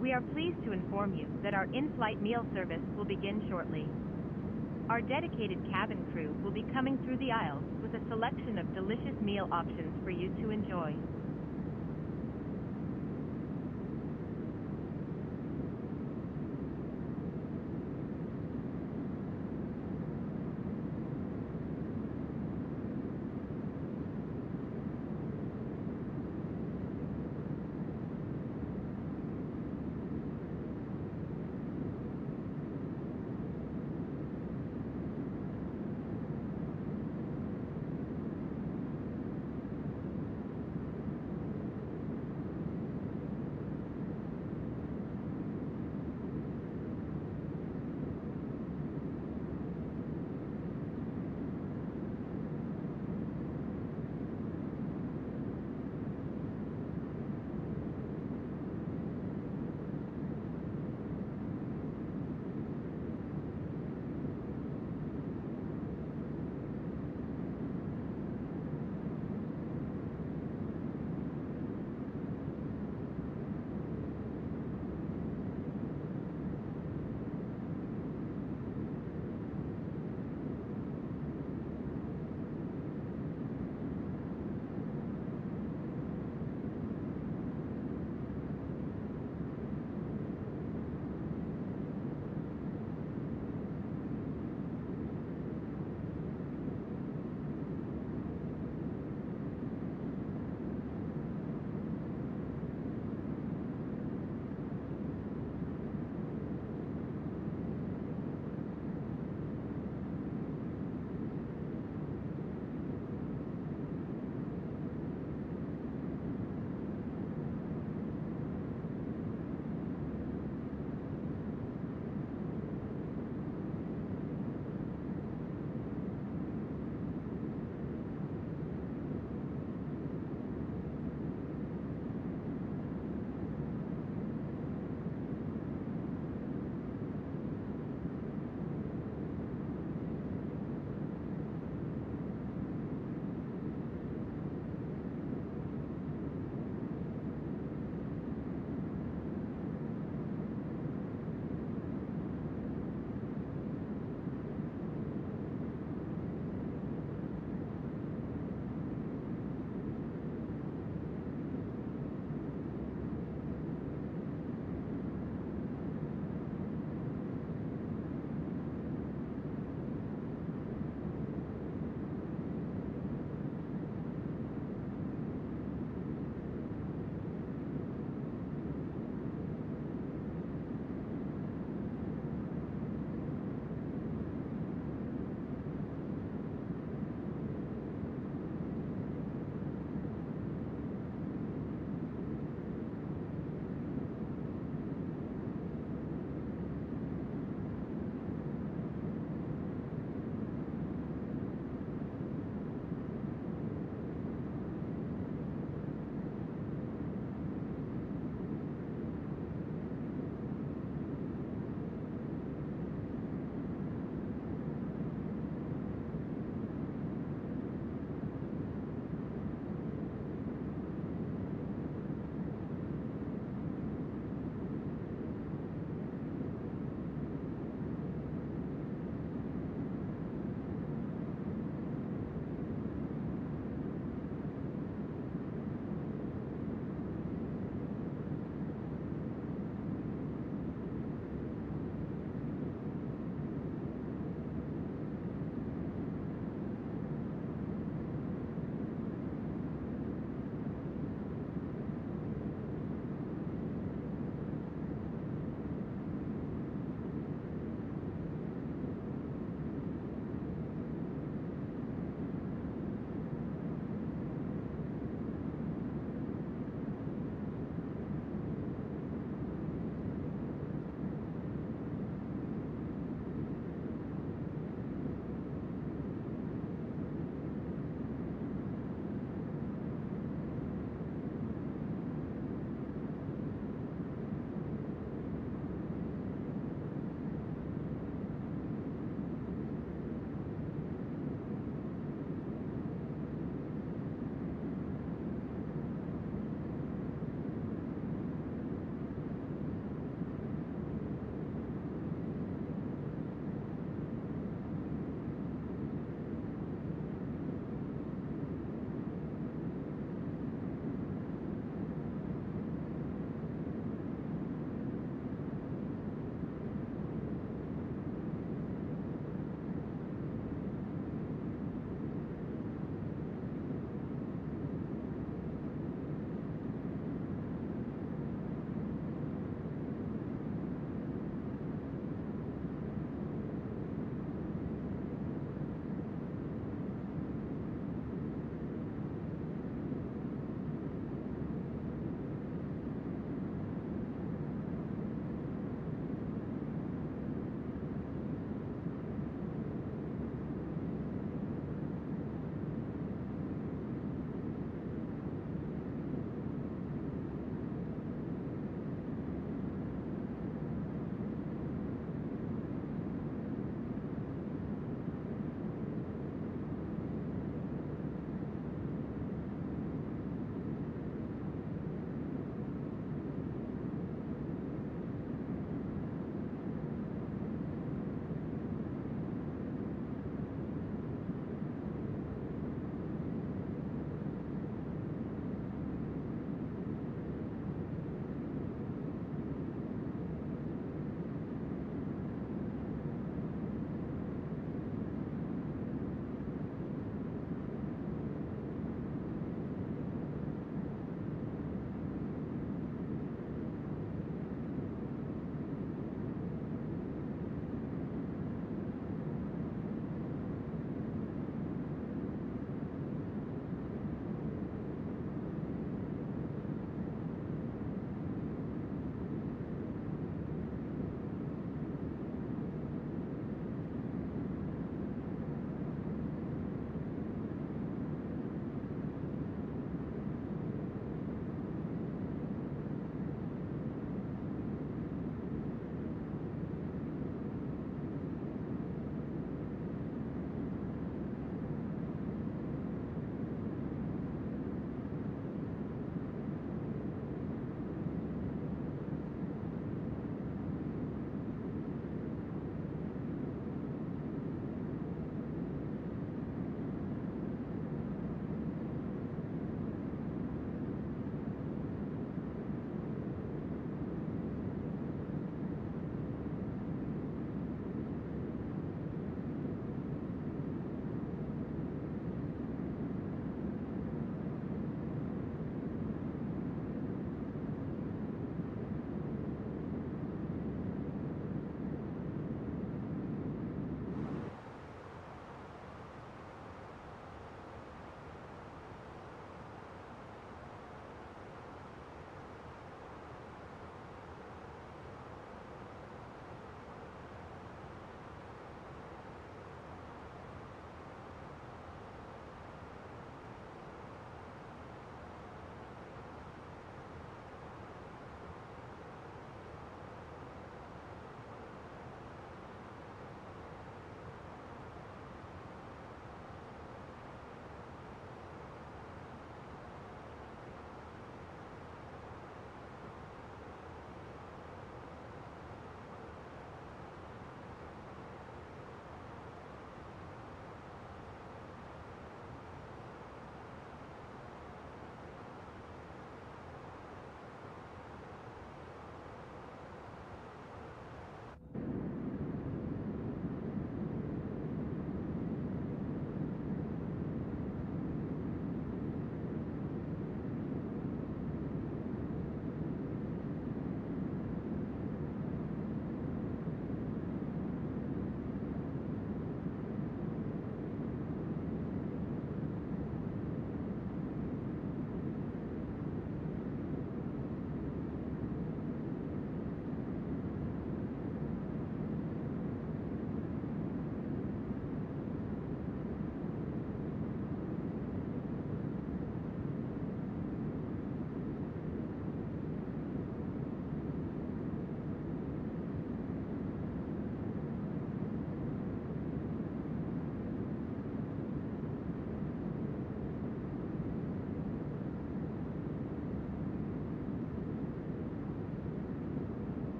We are pleased to inform you that our in-flight meal service will begin shortly. Our dedicated cabin crew will be coming through the aisles with a selection of delicious meal options for you to enjoy.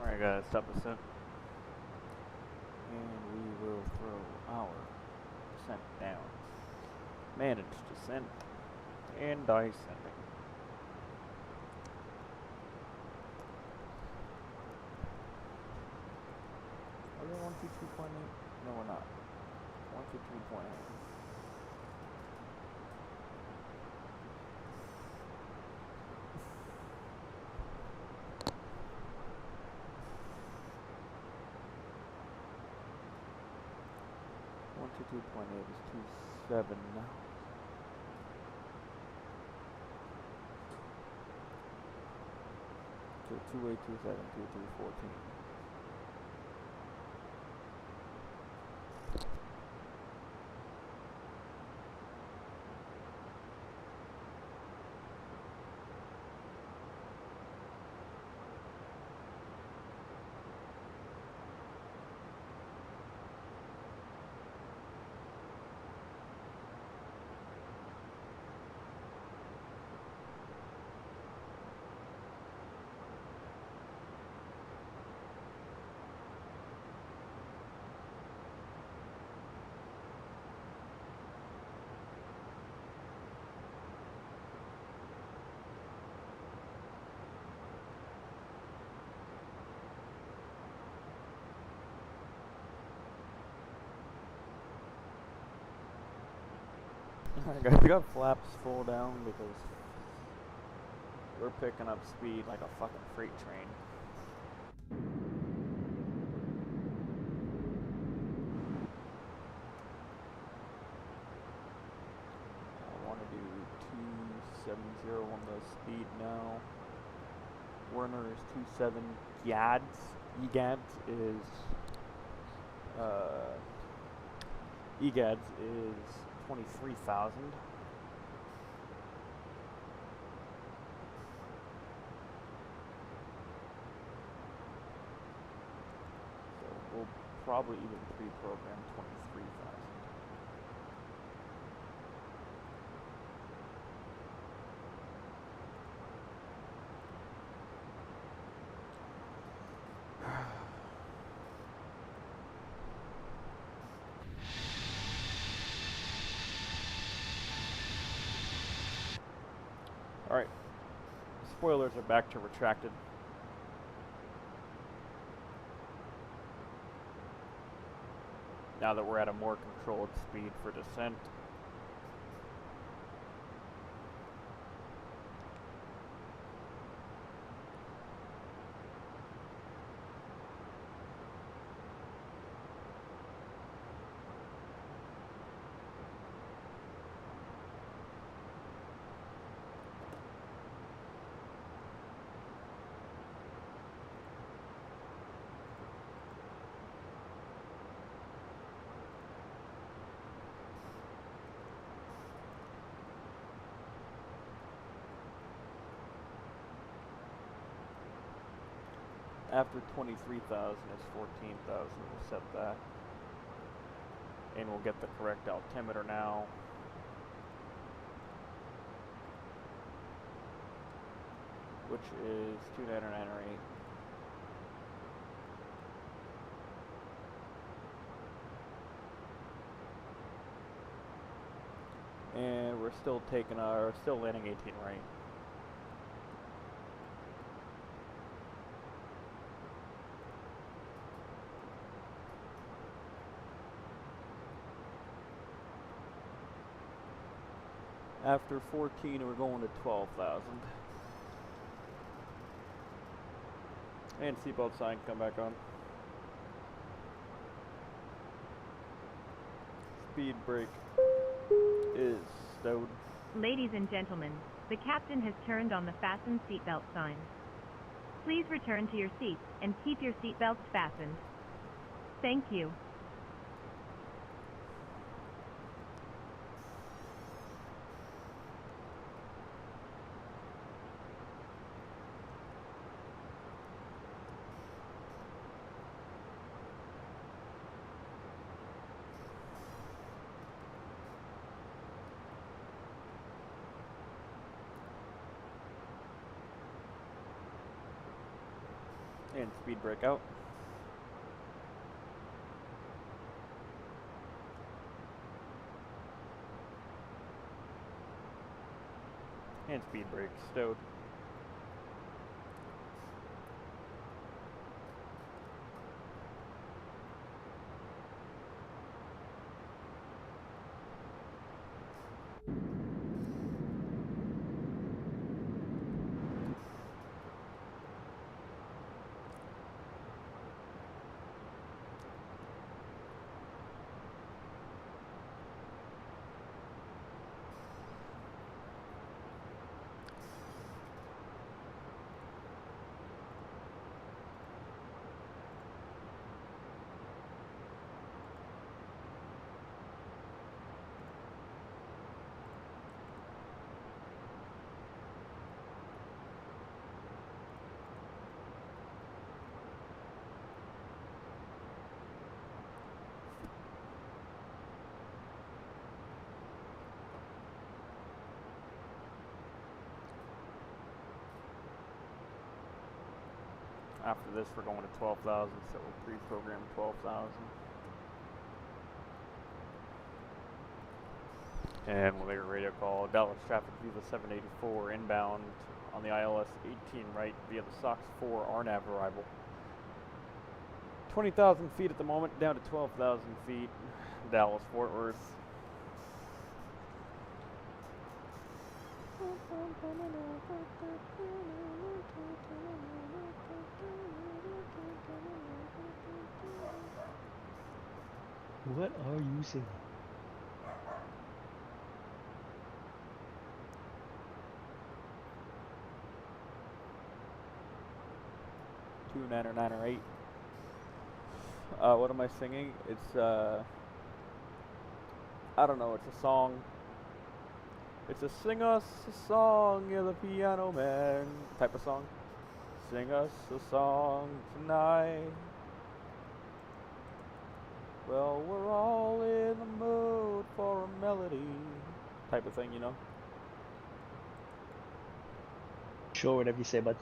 Alright guys, stop the set. And we will throw our descent down. Manage descent. And descending. Are we 122.8? No, we're not. 122.8. One two 2.8 is 27 now. So 2827, 2214. Alright guys, we got flaps full down because we're picking up speed like a fucking freight train. I want to do 270 on the speed now. Werner is 27 GADS. EGADS is 23,000. So we'll probably even pre-program 23,000. Alright, spoilers are back to retracted. Now that we're at a more controlled speed for descent. After 23,000 is 14,000, we'll set that. And we'll get the correct altimeter now. Which is 2998. And we're still landing 18 right. After 14, we're going to 12,000. And seatbelt sign come back on. Speed brake is stowed. Ladies and gentlemen, the captain has turned on the fasten seatbelt sign. Please return to your seats and keep your seatbelts fastened. Thank you. And speed breakout. And speed brake stowed. After this, we're going to 12,000, so we'll pre-program 12,000. And we'll make a radio call. Dallas traffic Viva 784 inbound on the ILS 18 right via the SOX 4 RNAV arrival. 20,000 feet at the moment, down to 12,000 feet. Dallas Fort Worth. What are you singing? Two 908. What am I singing? It's I don't know. It's a song. It's a sing us a song, you're the piano man type of song. Sing us a song tonight. Well, we're all in the mood for a melody type of thing, you know? Sure, whatever you say, bud.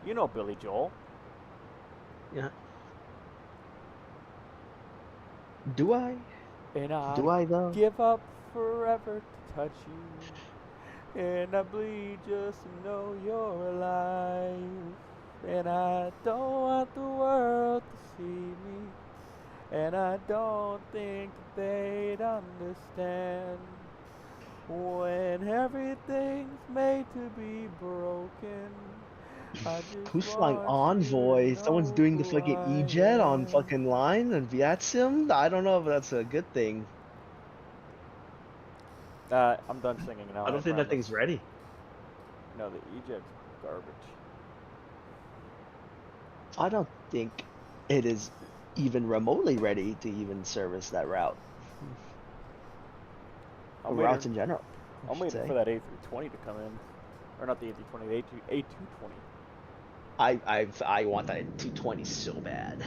You know Billy Joel. Yeah. Do I? And Do I though? give up forever to touch you. And I bleed just to know you're alive. And I don't want the world to see me. And I don't think that they'd understand when everything's made to be broken. I just Who's flying want Envoy? you to Someone's know doing the who fucking I E-Jet on am. fucking line and VATSIM? I don't know if that's a good thing. I'm done singing now. I don't think that promise. thing's ready. No, the E-Jet's garbage. I don't think it is even remotely ready to even service that route. Or routes in general. I'm waiting for that A320 to come in. Or not the A320, the A220. I want that 220 so bad.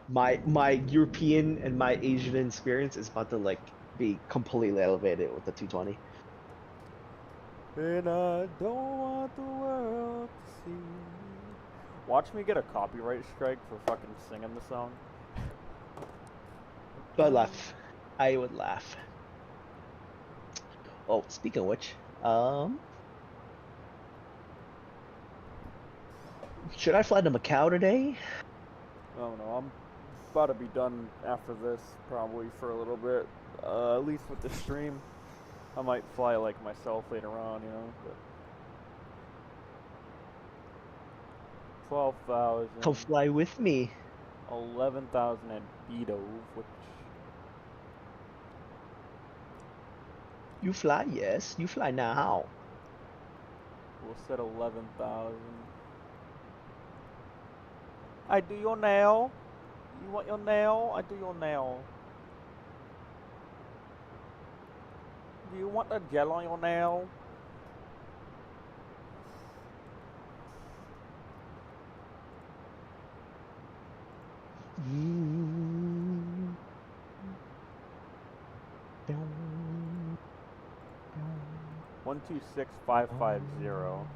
My European and my Asian experience is about to like be completely elevated with the 220. And I don't want the world to see me. Watch me get a copyright strike for fucking singing the song. I'd laugh. I would laugh. Oh, speaking of which, should I fly to Macau today? I don't know. I'm about to be done after this, probably for a little bit. At least with the stream. I might fly like myself later on, you know. But 12,000. Come fly with me. 11,000 at Beto, which You fly, yes. You fly now. we'll set 11,000. I do your nail. You want your nail? I do your nail. Do you want the gel on your nail? Mm. 126550.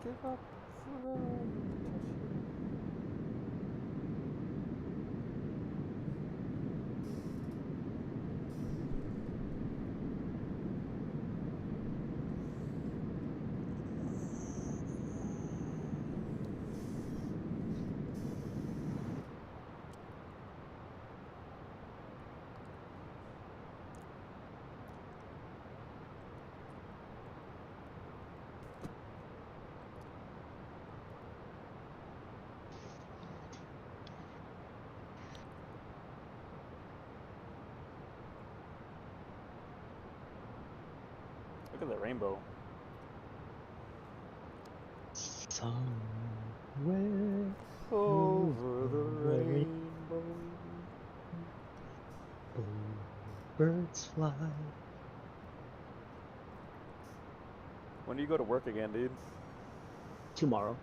give up forever. Look at the rainbow. Somewhere Over the rainbow. Birds fly. When do you go to work again, dude? Tomorrow.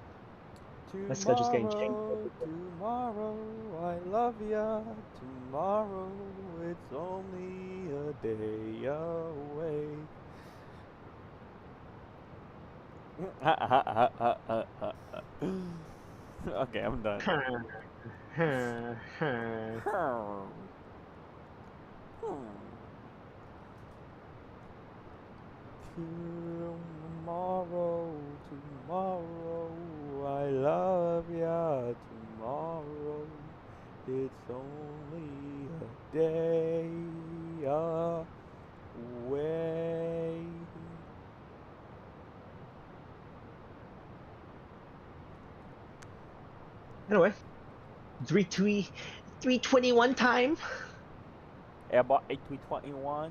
Tomorrow, My schedule's getting changed. tomorrow, I love ya. Tomorrow, it's only a day away. Okay, I'm done. Tomorrow, tomorrow, I love ya. Tomorrow, it's only a day away. Anyway, 321 time. About 8321.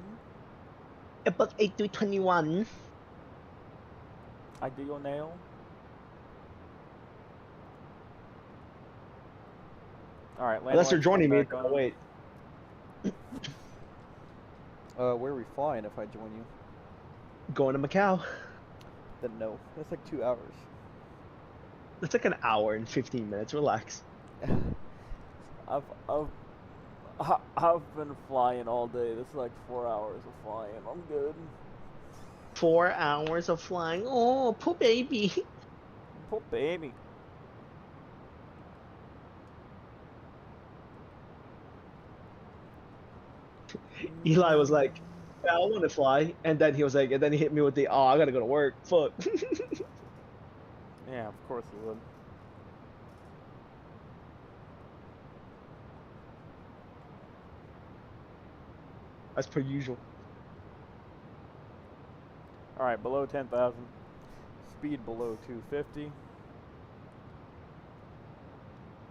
About 8321. I do your nail. Alright, Unless you're joining me, wait. Where are we flying if I join you? Going to Macau. Then no. That's like 2 hours. It's like an hour and 15 minutes. Relax. I've been flying all day. This is like 4 hours of flying. I'm good. 4 hours of flying. Oh, poor baby. Poor baby. Eli was like, yeah, I want to fly. And then he was like, and then he hit me with the, oh, I gotta go to work. Fuck. Yeah, of course he would. As per usual. Alright, below 10,000. Speed below 250.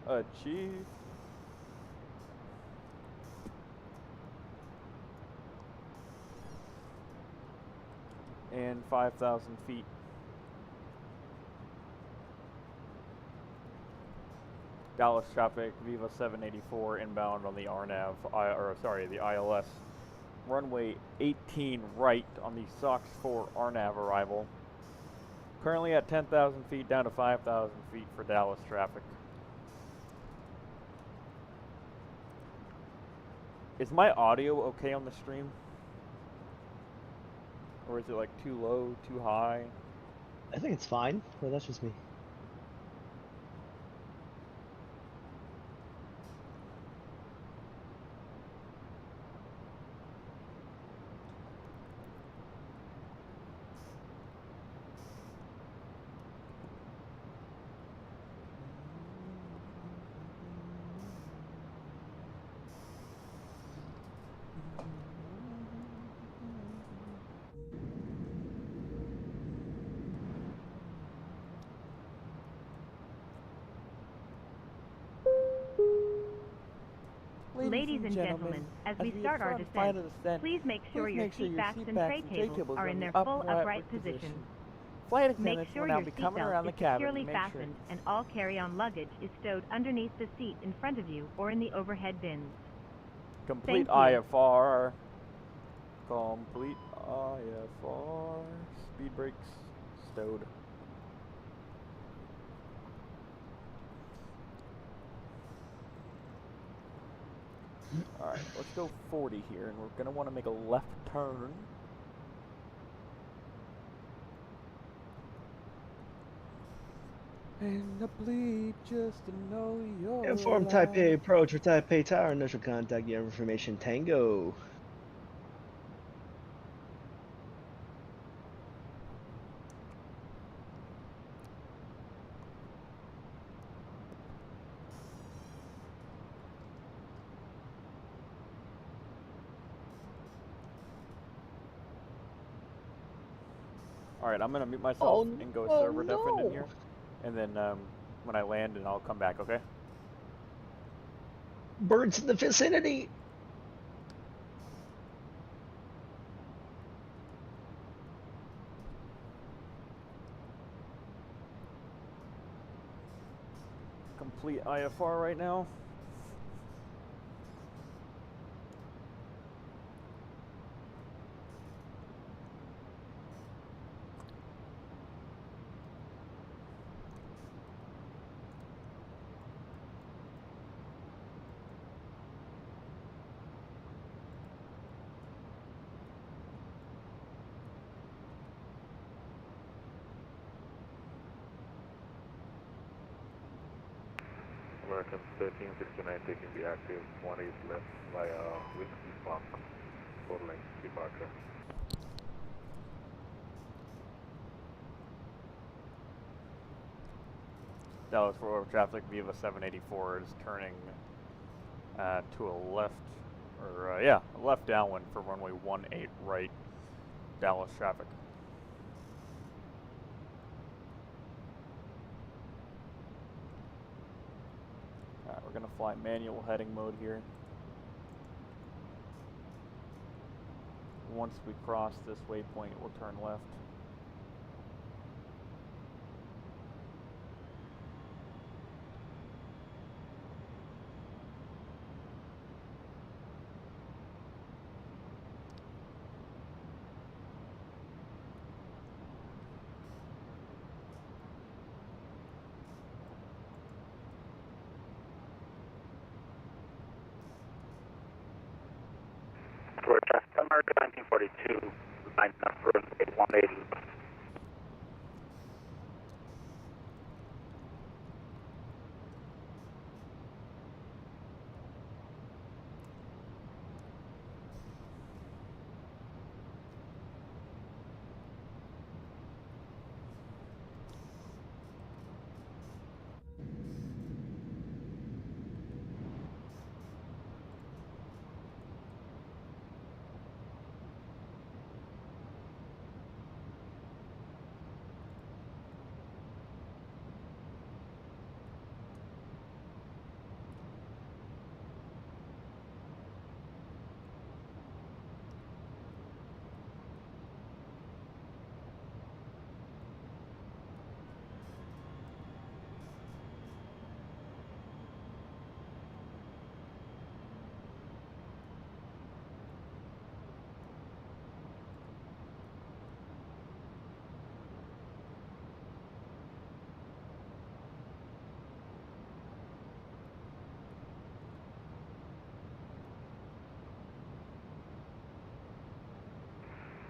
Achieve. And 5,000 feet. Dallas traffic, Viva 784 inbound on the RNAV, the ILS. Runway 18 right on the SOX 4 RNAV arrival. Currently at 10,000 feet down to 5,000 feet for Dallas traffic. Is my audio okay on the stream? Or is it like too low, too high? I think it's fine, but that's just me. Ladies and gentlemen, as we start our descent, please make sure your seat backs and tray tables are in their full upright position. Flight Make attendants sure will now your be coming seatbelt around the is cabin securely to make sure. fastened and all carry-on luggage is stowed underneath the seat in front of you or in the overhead bins. Complete Thank you. IFR. Complete IFR. Speed brakes stowed. Alright, let's go 40 here, and we're going to want to make a left turn. And I bleed just to know you're Inform alive. Taipei approach for Taipei Tower. Initial contact. Your information. Tango. Alright, I'm gonna mute myself and go server deafen in no. here. And then when I land, and I'll come back, okay? Birds in the vicinity. Complete IFR right now. American 1369 taking the active 18 left via Whiskey Park, full length departure. Dallas Fort Worth traffic, Viva 784 is turning to a left, or yeah, a left downwind for runway 18 right, Dallas traffic. Alright, we're gonna fly manual heading mode here. Once we cross this waypoint, we'll turn left. For traffic, American 1942, line number 180.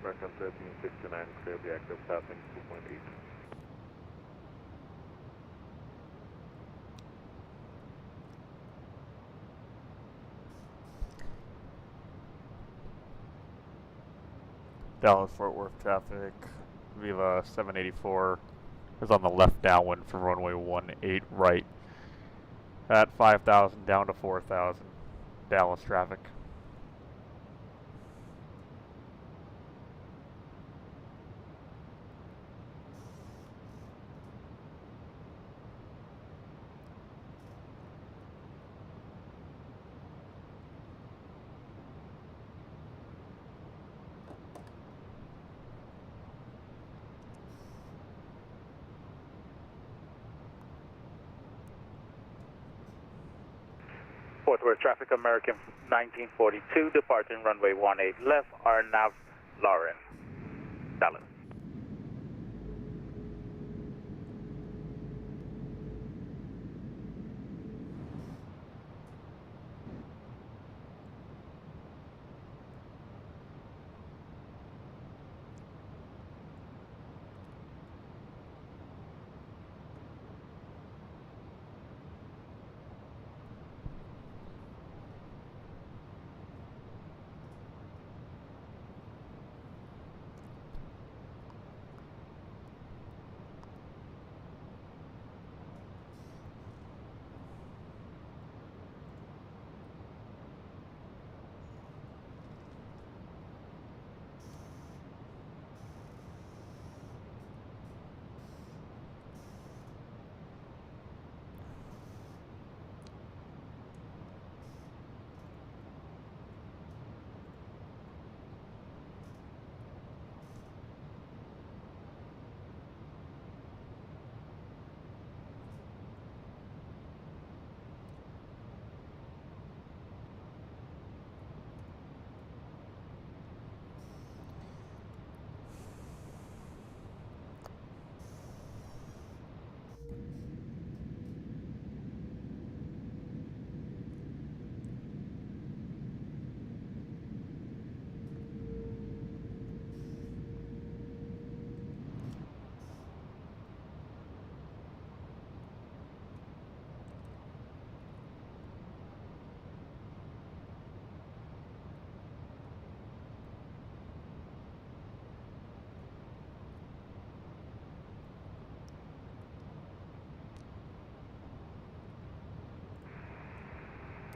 American 1369, clear the active passing 2.8. Dallas Fort Worth traffic, Viva 784 is on the left downwind for runway 18 right. At 5,000 down to 4,000, Dallas traffic. Fort Worth traffic, American 1942, departing runway 18 left, RNAV Lauren, Dallas.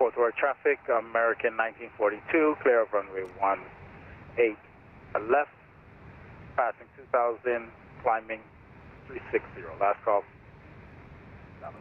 report to our traffic, American 1942, clear of runway 18 left, passing 2000, climbing 360. Last call. Dallas.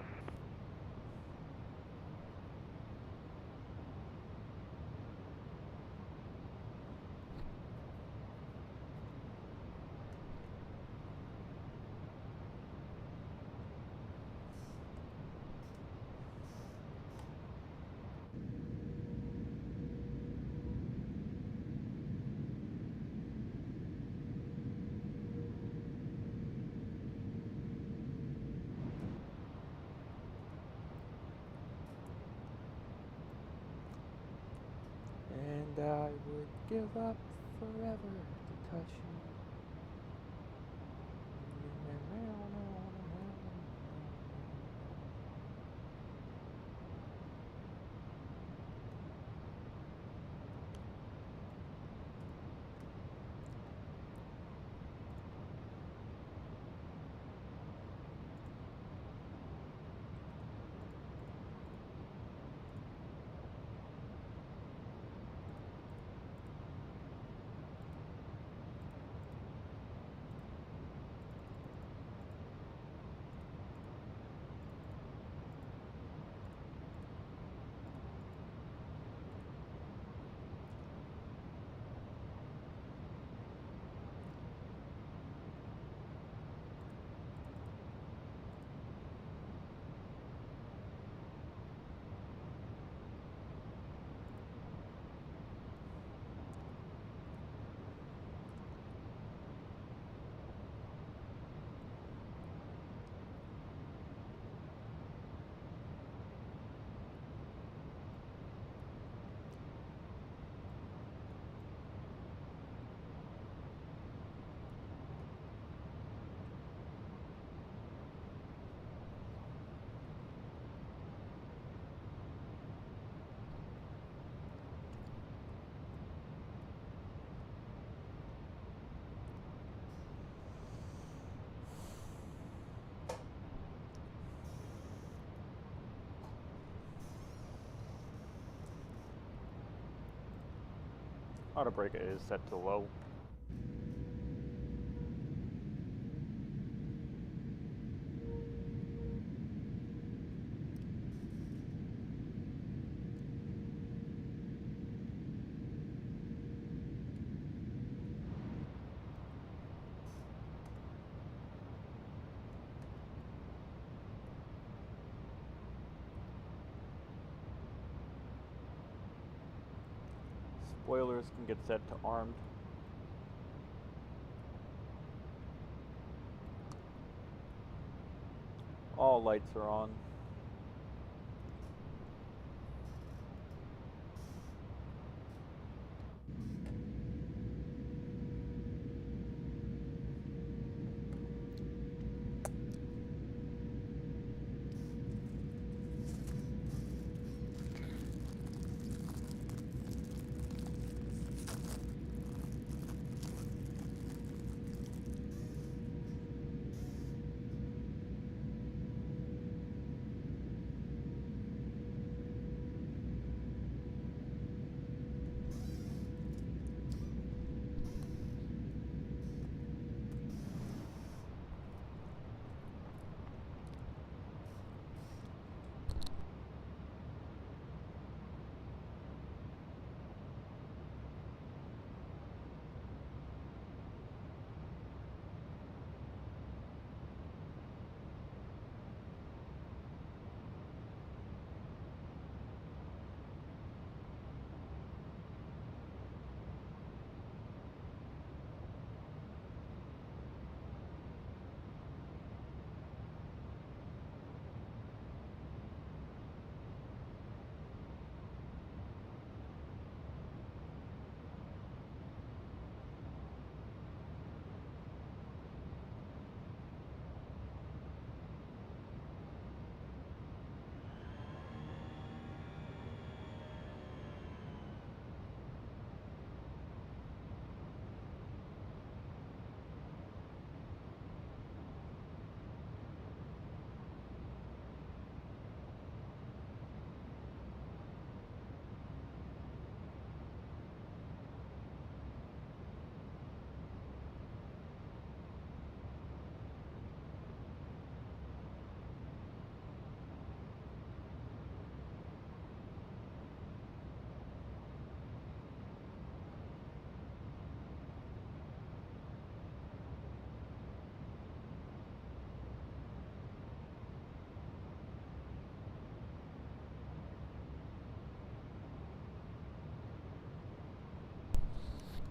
And I would give up forever to touch you. Auto brake is set to low. Spoilers can get set to armed. All lights are on.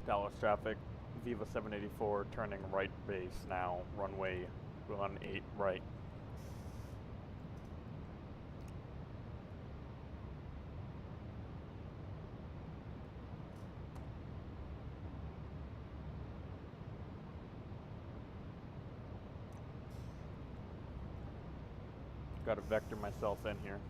Dallas traffic, Viva 784 turning right base now, runway 18 right. Got to vector myself in here.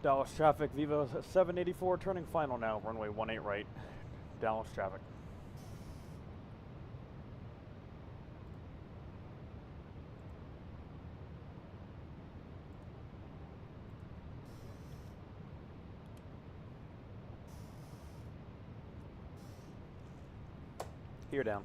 Dallas traffic, Viva 784 turning final now, runway 18 right. Dallas traffic. Here down.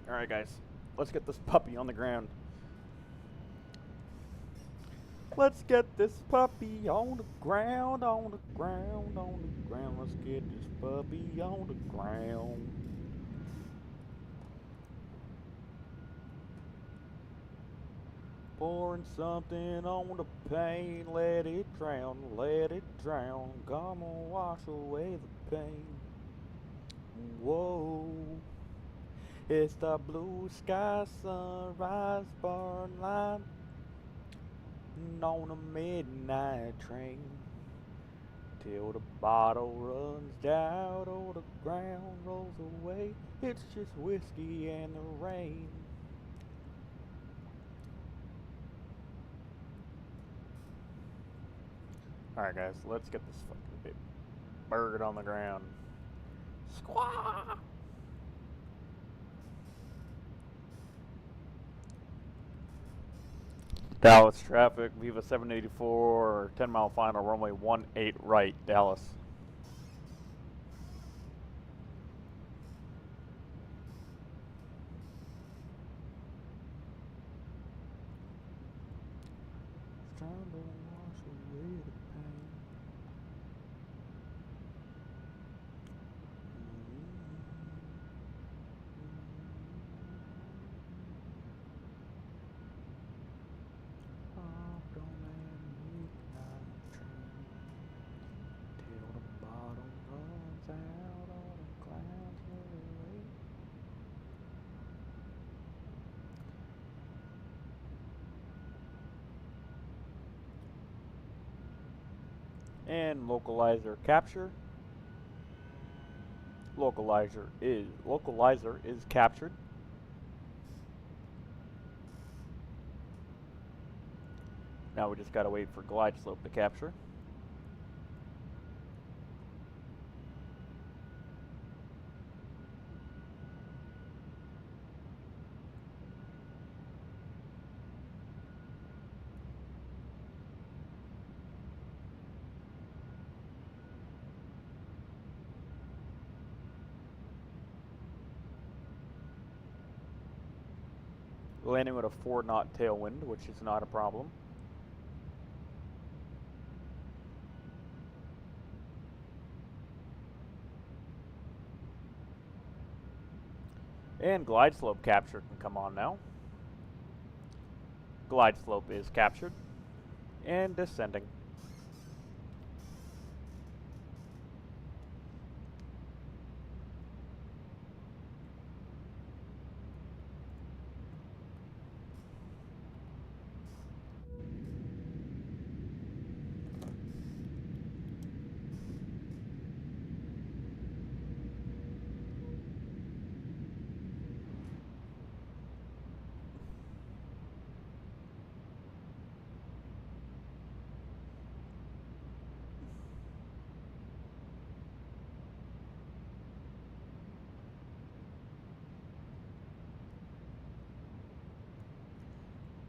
Alright guys, let's get this puppy on the ground. Let's get this puppy on the ground, on the ground, on the ground. Let's get this puppy on the ground. Pouring something on the pain, let it drown, let it drown. Come on, wash away the pain. Whoa. It's the blue sky sunrise burn line on a midnight train till the bottle runs down or the ground rolls away. It's just whiskey and the rain. Alright guys, let's get this fucking big bird on the ground. Squaw! Dallas traffic, Viva 784, 10 mile final, runway 18 right, Dallas. Trying to wash away the pain. And localizer capture. Localizer is captured. Now we just gotta wait for glide slope to capture. Landing with a 4 knot tailwind, which is not a problem. And glide slope capture can come on now. Glide slope is captured. And descending.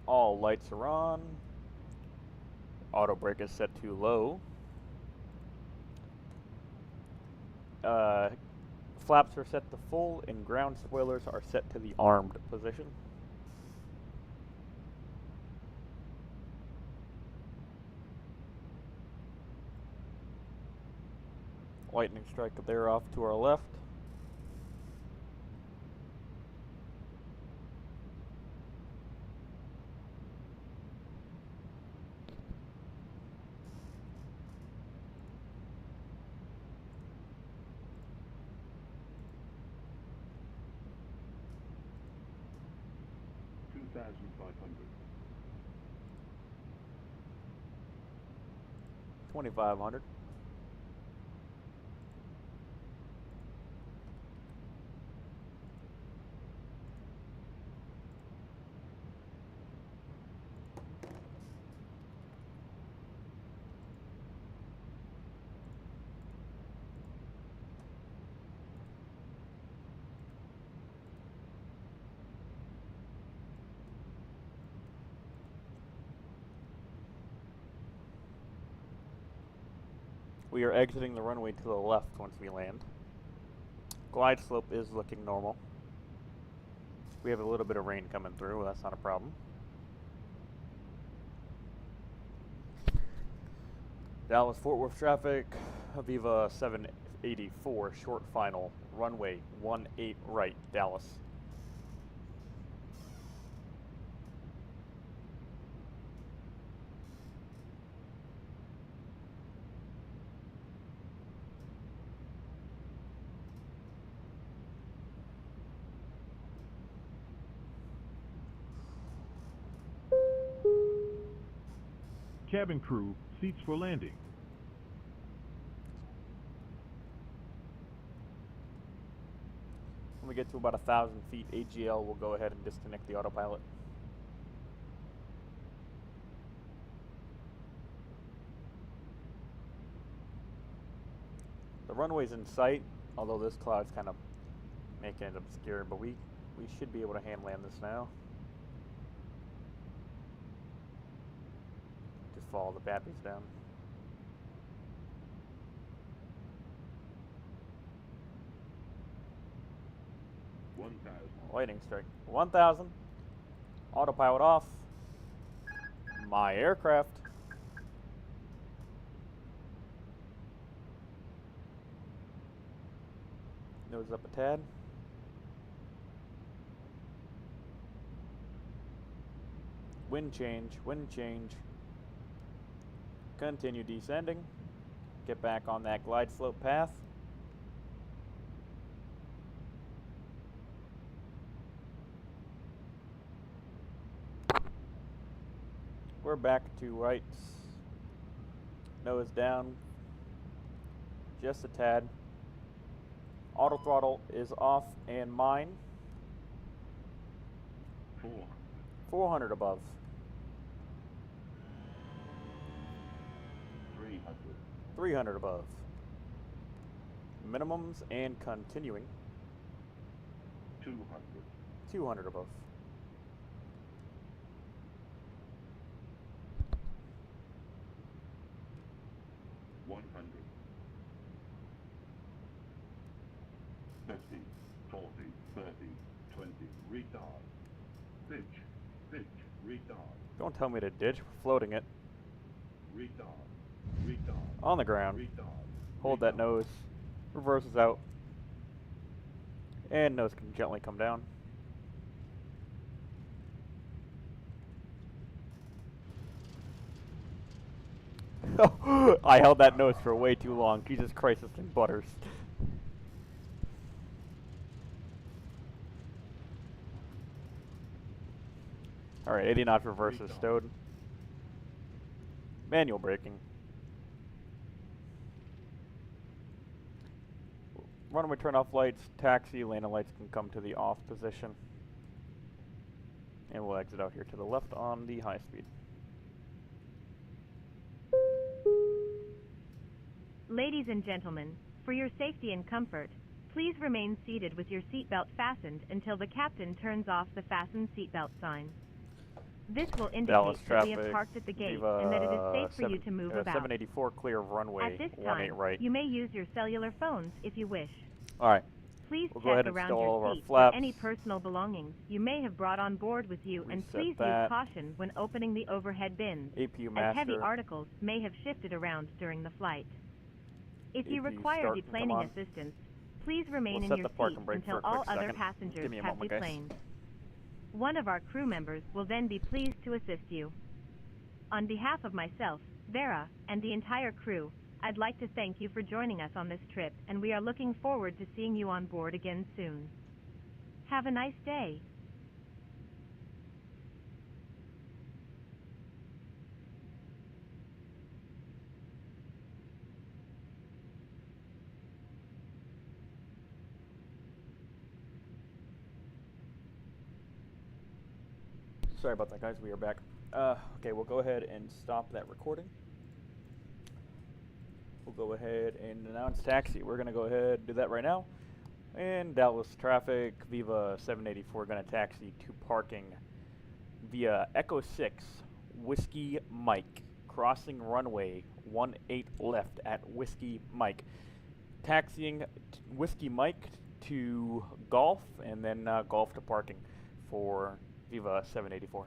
All lights are on. Auto brake is set to low. Flaps are set to full and ground spoilers are set to the armed position. Lightning strike there off to our left. $2,500. We are exiting the runway to the left once we land. Glide slope is looking normal. We have a little bit of rain coming through, that's not a problem. Dallas Fort Worth traffic, Viva 784, short final, runway 18 right, Dallas. Cabin crew, seats for landing. When we get to about 1,000 feet, AGL will go ahead and disconnect the autopilot. The runway's in sight, although this cloud's kind of making it obscure, but we should be able to hand land this now. Just follow the Pappies down. Lightning strike. 1,000. Autopilot off. My aircraft. Nose up a tad. Wind change, wind change. Continue descending. Get back on that glide slope path. We're back to rights. Nose down. Just a tad. Auto throttle is off and mine. 400 above. 300 above. Minimums and continuing. 200 above. Don't tell me to ditch, we're floating it. On the ground. Hold that nose. Reverses out. And nose can gently come down. I held that nose for way too long. Jesus Christ, this thing butters. Alright, 80 knots reverse is stowed. Manual braking. Runway turn off lights, taxi, lane of lights can come to the off position. And we'll exit out here to the left on the high speed. Ladies and gentlemen, for your safety and comfort, please remain seated with your seatbelt fastened until the captain turns off the fasten seatbelt sign. This will indicate that we have parked at the gate Viva, and that it is safe for you to move about. 784 clear of runway At this 18 time, right. you may use your cellular phones if you wish. Alright. Please We'll go check ahead and around stow all of your our seat for flaps. any personal belongings you may have brought on board with you, and Reset please that. use caution when opening the overhead bins, APU as heavy master. articles may have shifted around during the flight. If you APU require start and come deplaning on. assistance, please remain We'll in set your the park seat and brake for until a quick all other second. passengers Give me a have moment, guys. deplaned. One of our crew members will then be pleased to assist you. On behalf of myself, Vera, and the entire crew, I'd like to thank you for joining us on this trip, and we are looking forward to seeing you on board again soon. Have a nice day. Sorry about that, guys. We are back. Okay, we'll go ahead and stop that recording. We'll go ahead and announce taxi. We're going to go ahead and do that right now. And Dallas traffic, Viva 784 going to taxi to parking via Echo 6, Whiskey Mike, crossing runway 18 left at Whiskey Mike. Taxiing Whiskey Mike to Golf, and then Golf to parking for Viva 784.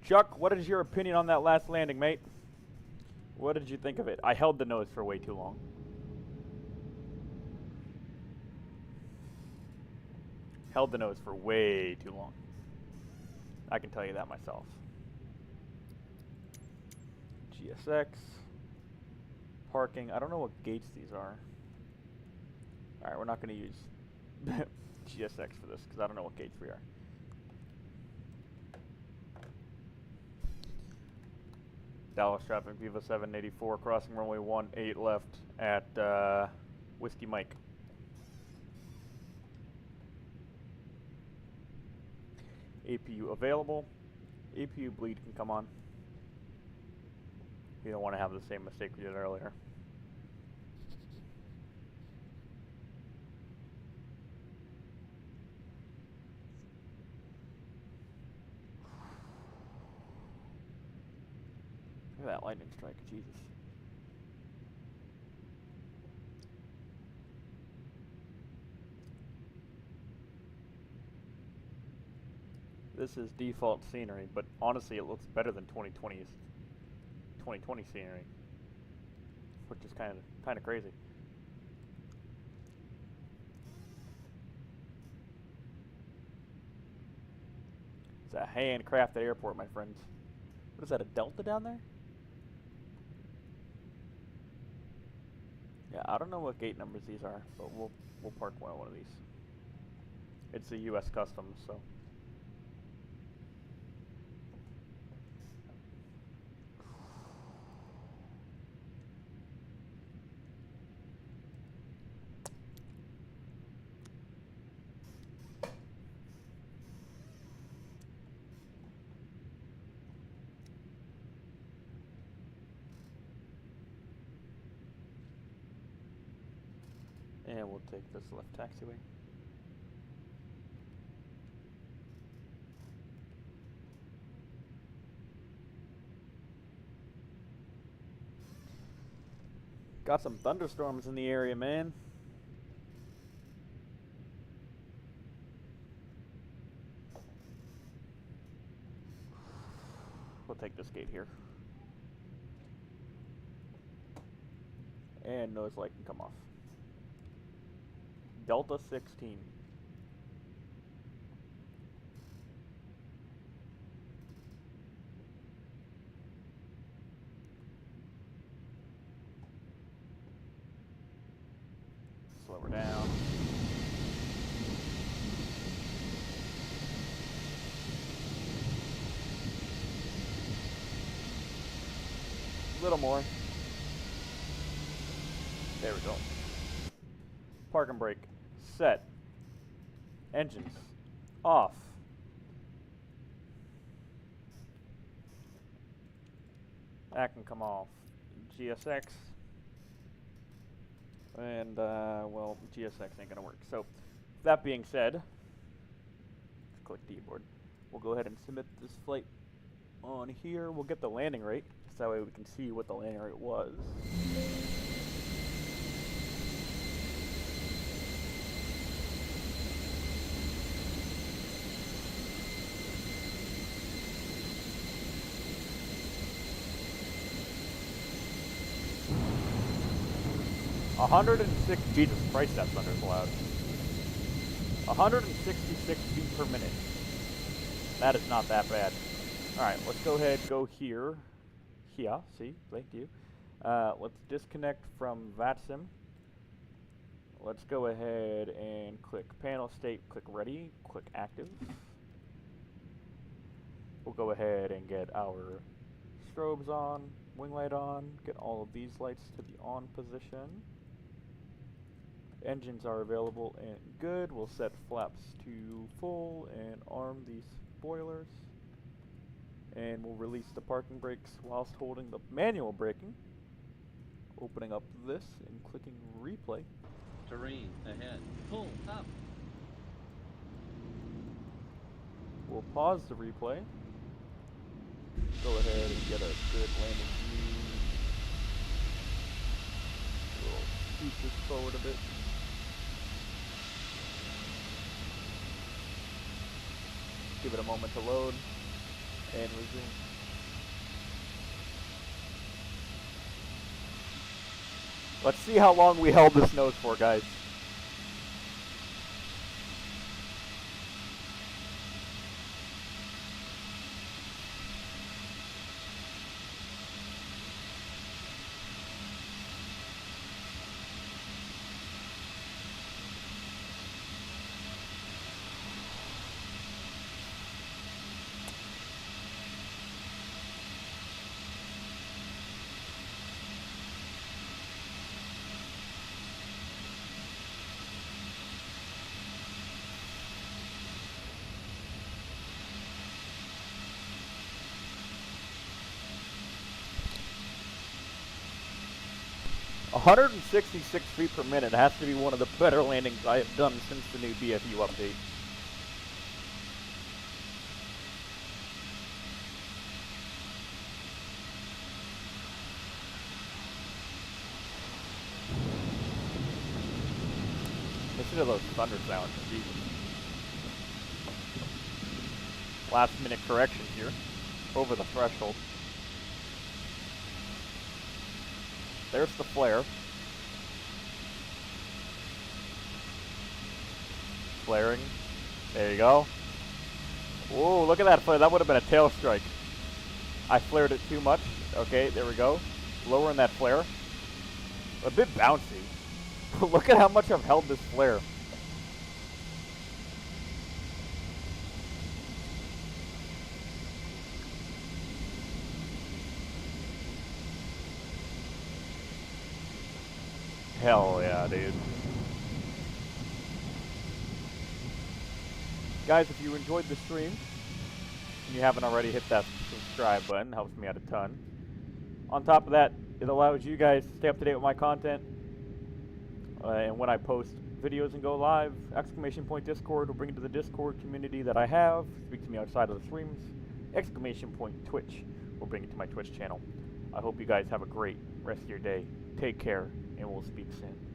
Chuck, what is your opinion on that last landing, mate? What did you think of it? I held the nose for way too long. Held the nose for way too long. I can tell you that myself. GSX. Parking. I don't know what gates these are. Alright, we're not going to use GSX for this because I don't know what gates we are. Dallas traffic, Viva 784, crossing runway 18 left at Whiskey Mike. APU available. APU bleed can come on. You don't want to have the same mistake we did earlier. Look at that lightning strike, Jesus. This is default scenery, but honestly it looks better than 2020's 2020 scenery, which is kind of crazy. It's a handcrafted airport, my friends. What is that, a Delta down there? Yeah, I don't know what gate numbers these are, but we'll park one of these. It's a U.S. Customs, so. And we'll take this left taxiway. Got some thunderstorms in the area, man. We'll take this gate here. And nose light can come off. Delta 16. Slow her down. A little more. There we go. Park and brake. Set. Engines. Off. That can come off. GSX. And, well, GSX ain't gonna work. So, that being said, let's click D-board. We'll go ahead and submit this flight on here. We'll get the landing rate, so that way we can see what the landing rate was. 106, Jesus Christ, that thunder's loud. 166 feet per minute. That is not that bad. Alright, let's go ahead, go here. Here, see, thank you. Let's disconnect from VATSIM. Let's go ahead and click panel state, click ready, click active. We'll go ahead and get our strobes on, wing light on, get all of these lights to the on position. Engines are available and good. We'll set flaps to full and arm these spoilers. And we'll release the parking brakes whilst holding the manual braking. Opening up this and clicking replay. Terrain ahead. Pull up. We'll pause the replay. Go ahead and get a good landing view. We'll scoot this forward a bit. Give it a moment to load and resume. Let's see how long we held this nose for, guys. .166 feet per minute has to be one of the better landings I have done since the new BFU update. Listen to those thunder sounds, Jesus. Last minute correction here, over the threshold. There's the flare. Flaring. There you go. Whoa, look at that flare. That would have been a tail strike. I flared it too much. Okay, there we go. Lowering that flare. A bit bouncy. But look at how much I've held this flare. Hell yeah, dude. Guys, if you enjoyed the stream, and you haven't already, hit that subscribe button. Helps me out a ton. On top of that, it allows you guys to stay up to date with my content. And when I post videos and go live, exclamation point Discord will bring you to the Discord community that I have. Speak to me outside of the streams. Exclamation point Twitch will bring you to my Twitch channel. I hope you guys have a great rest of your day. Take care, and we'll speak soon.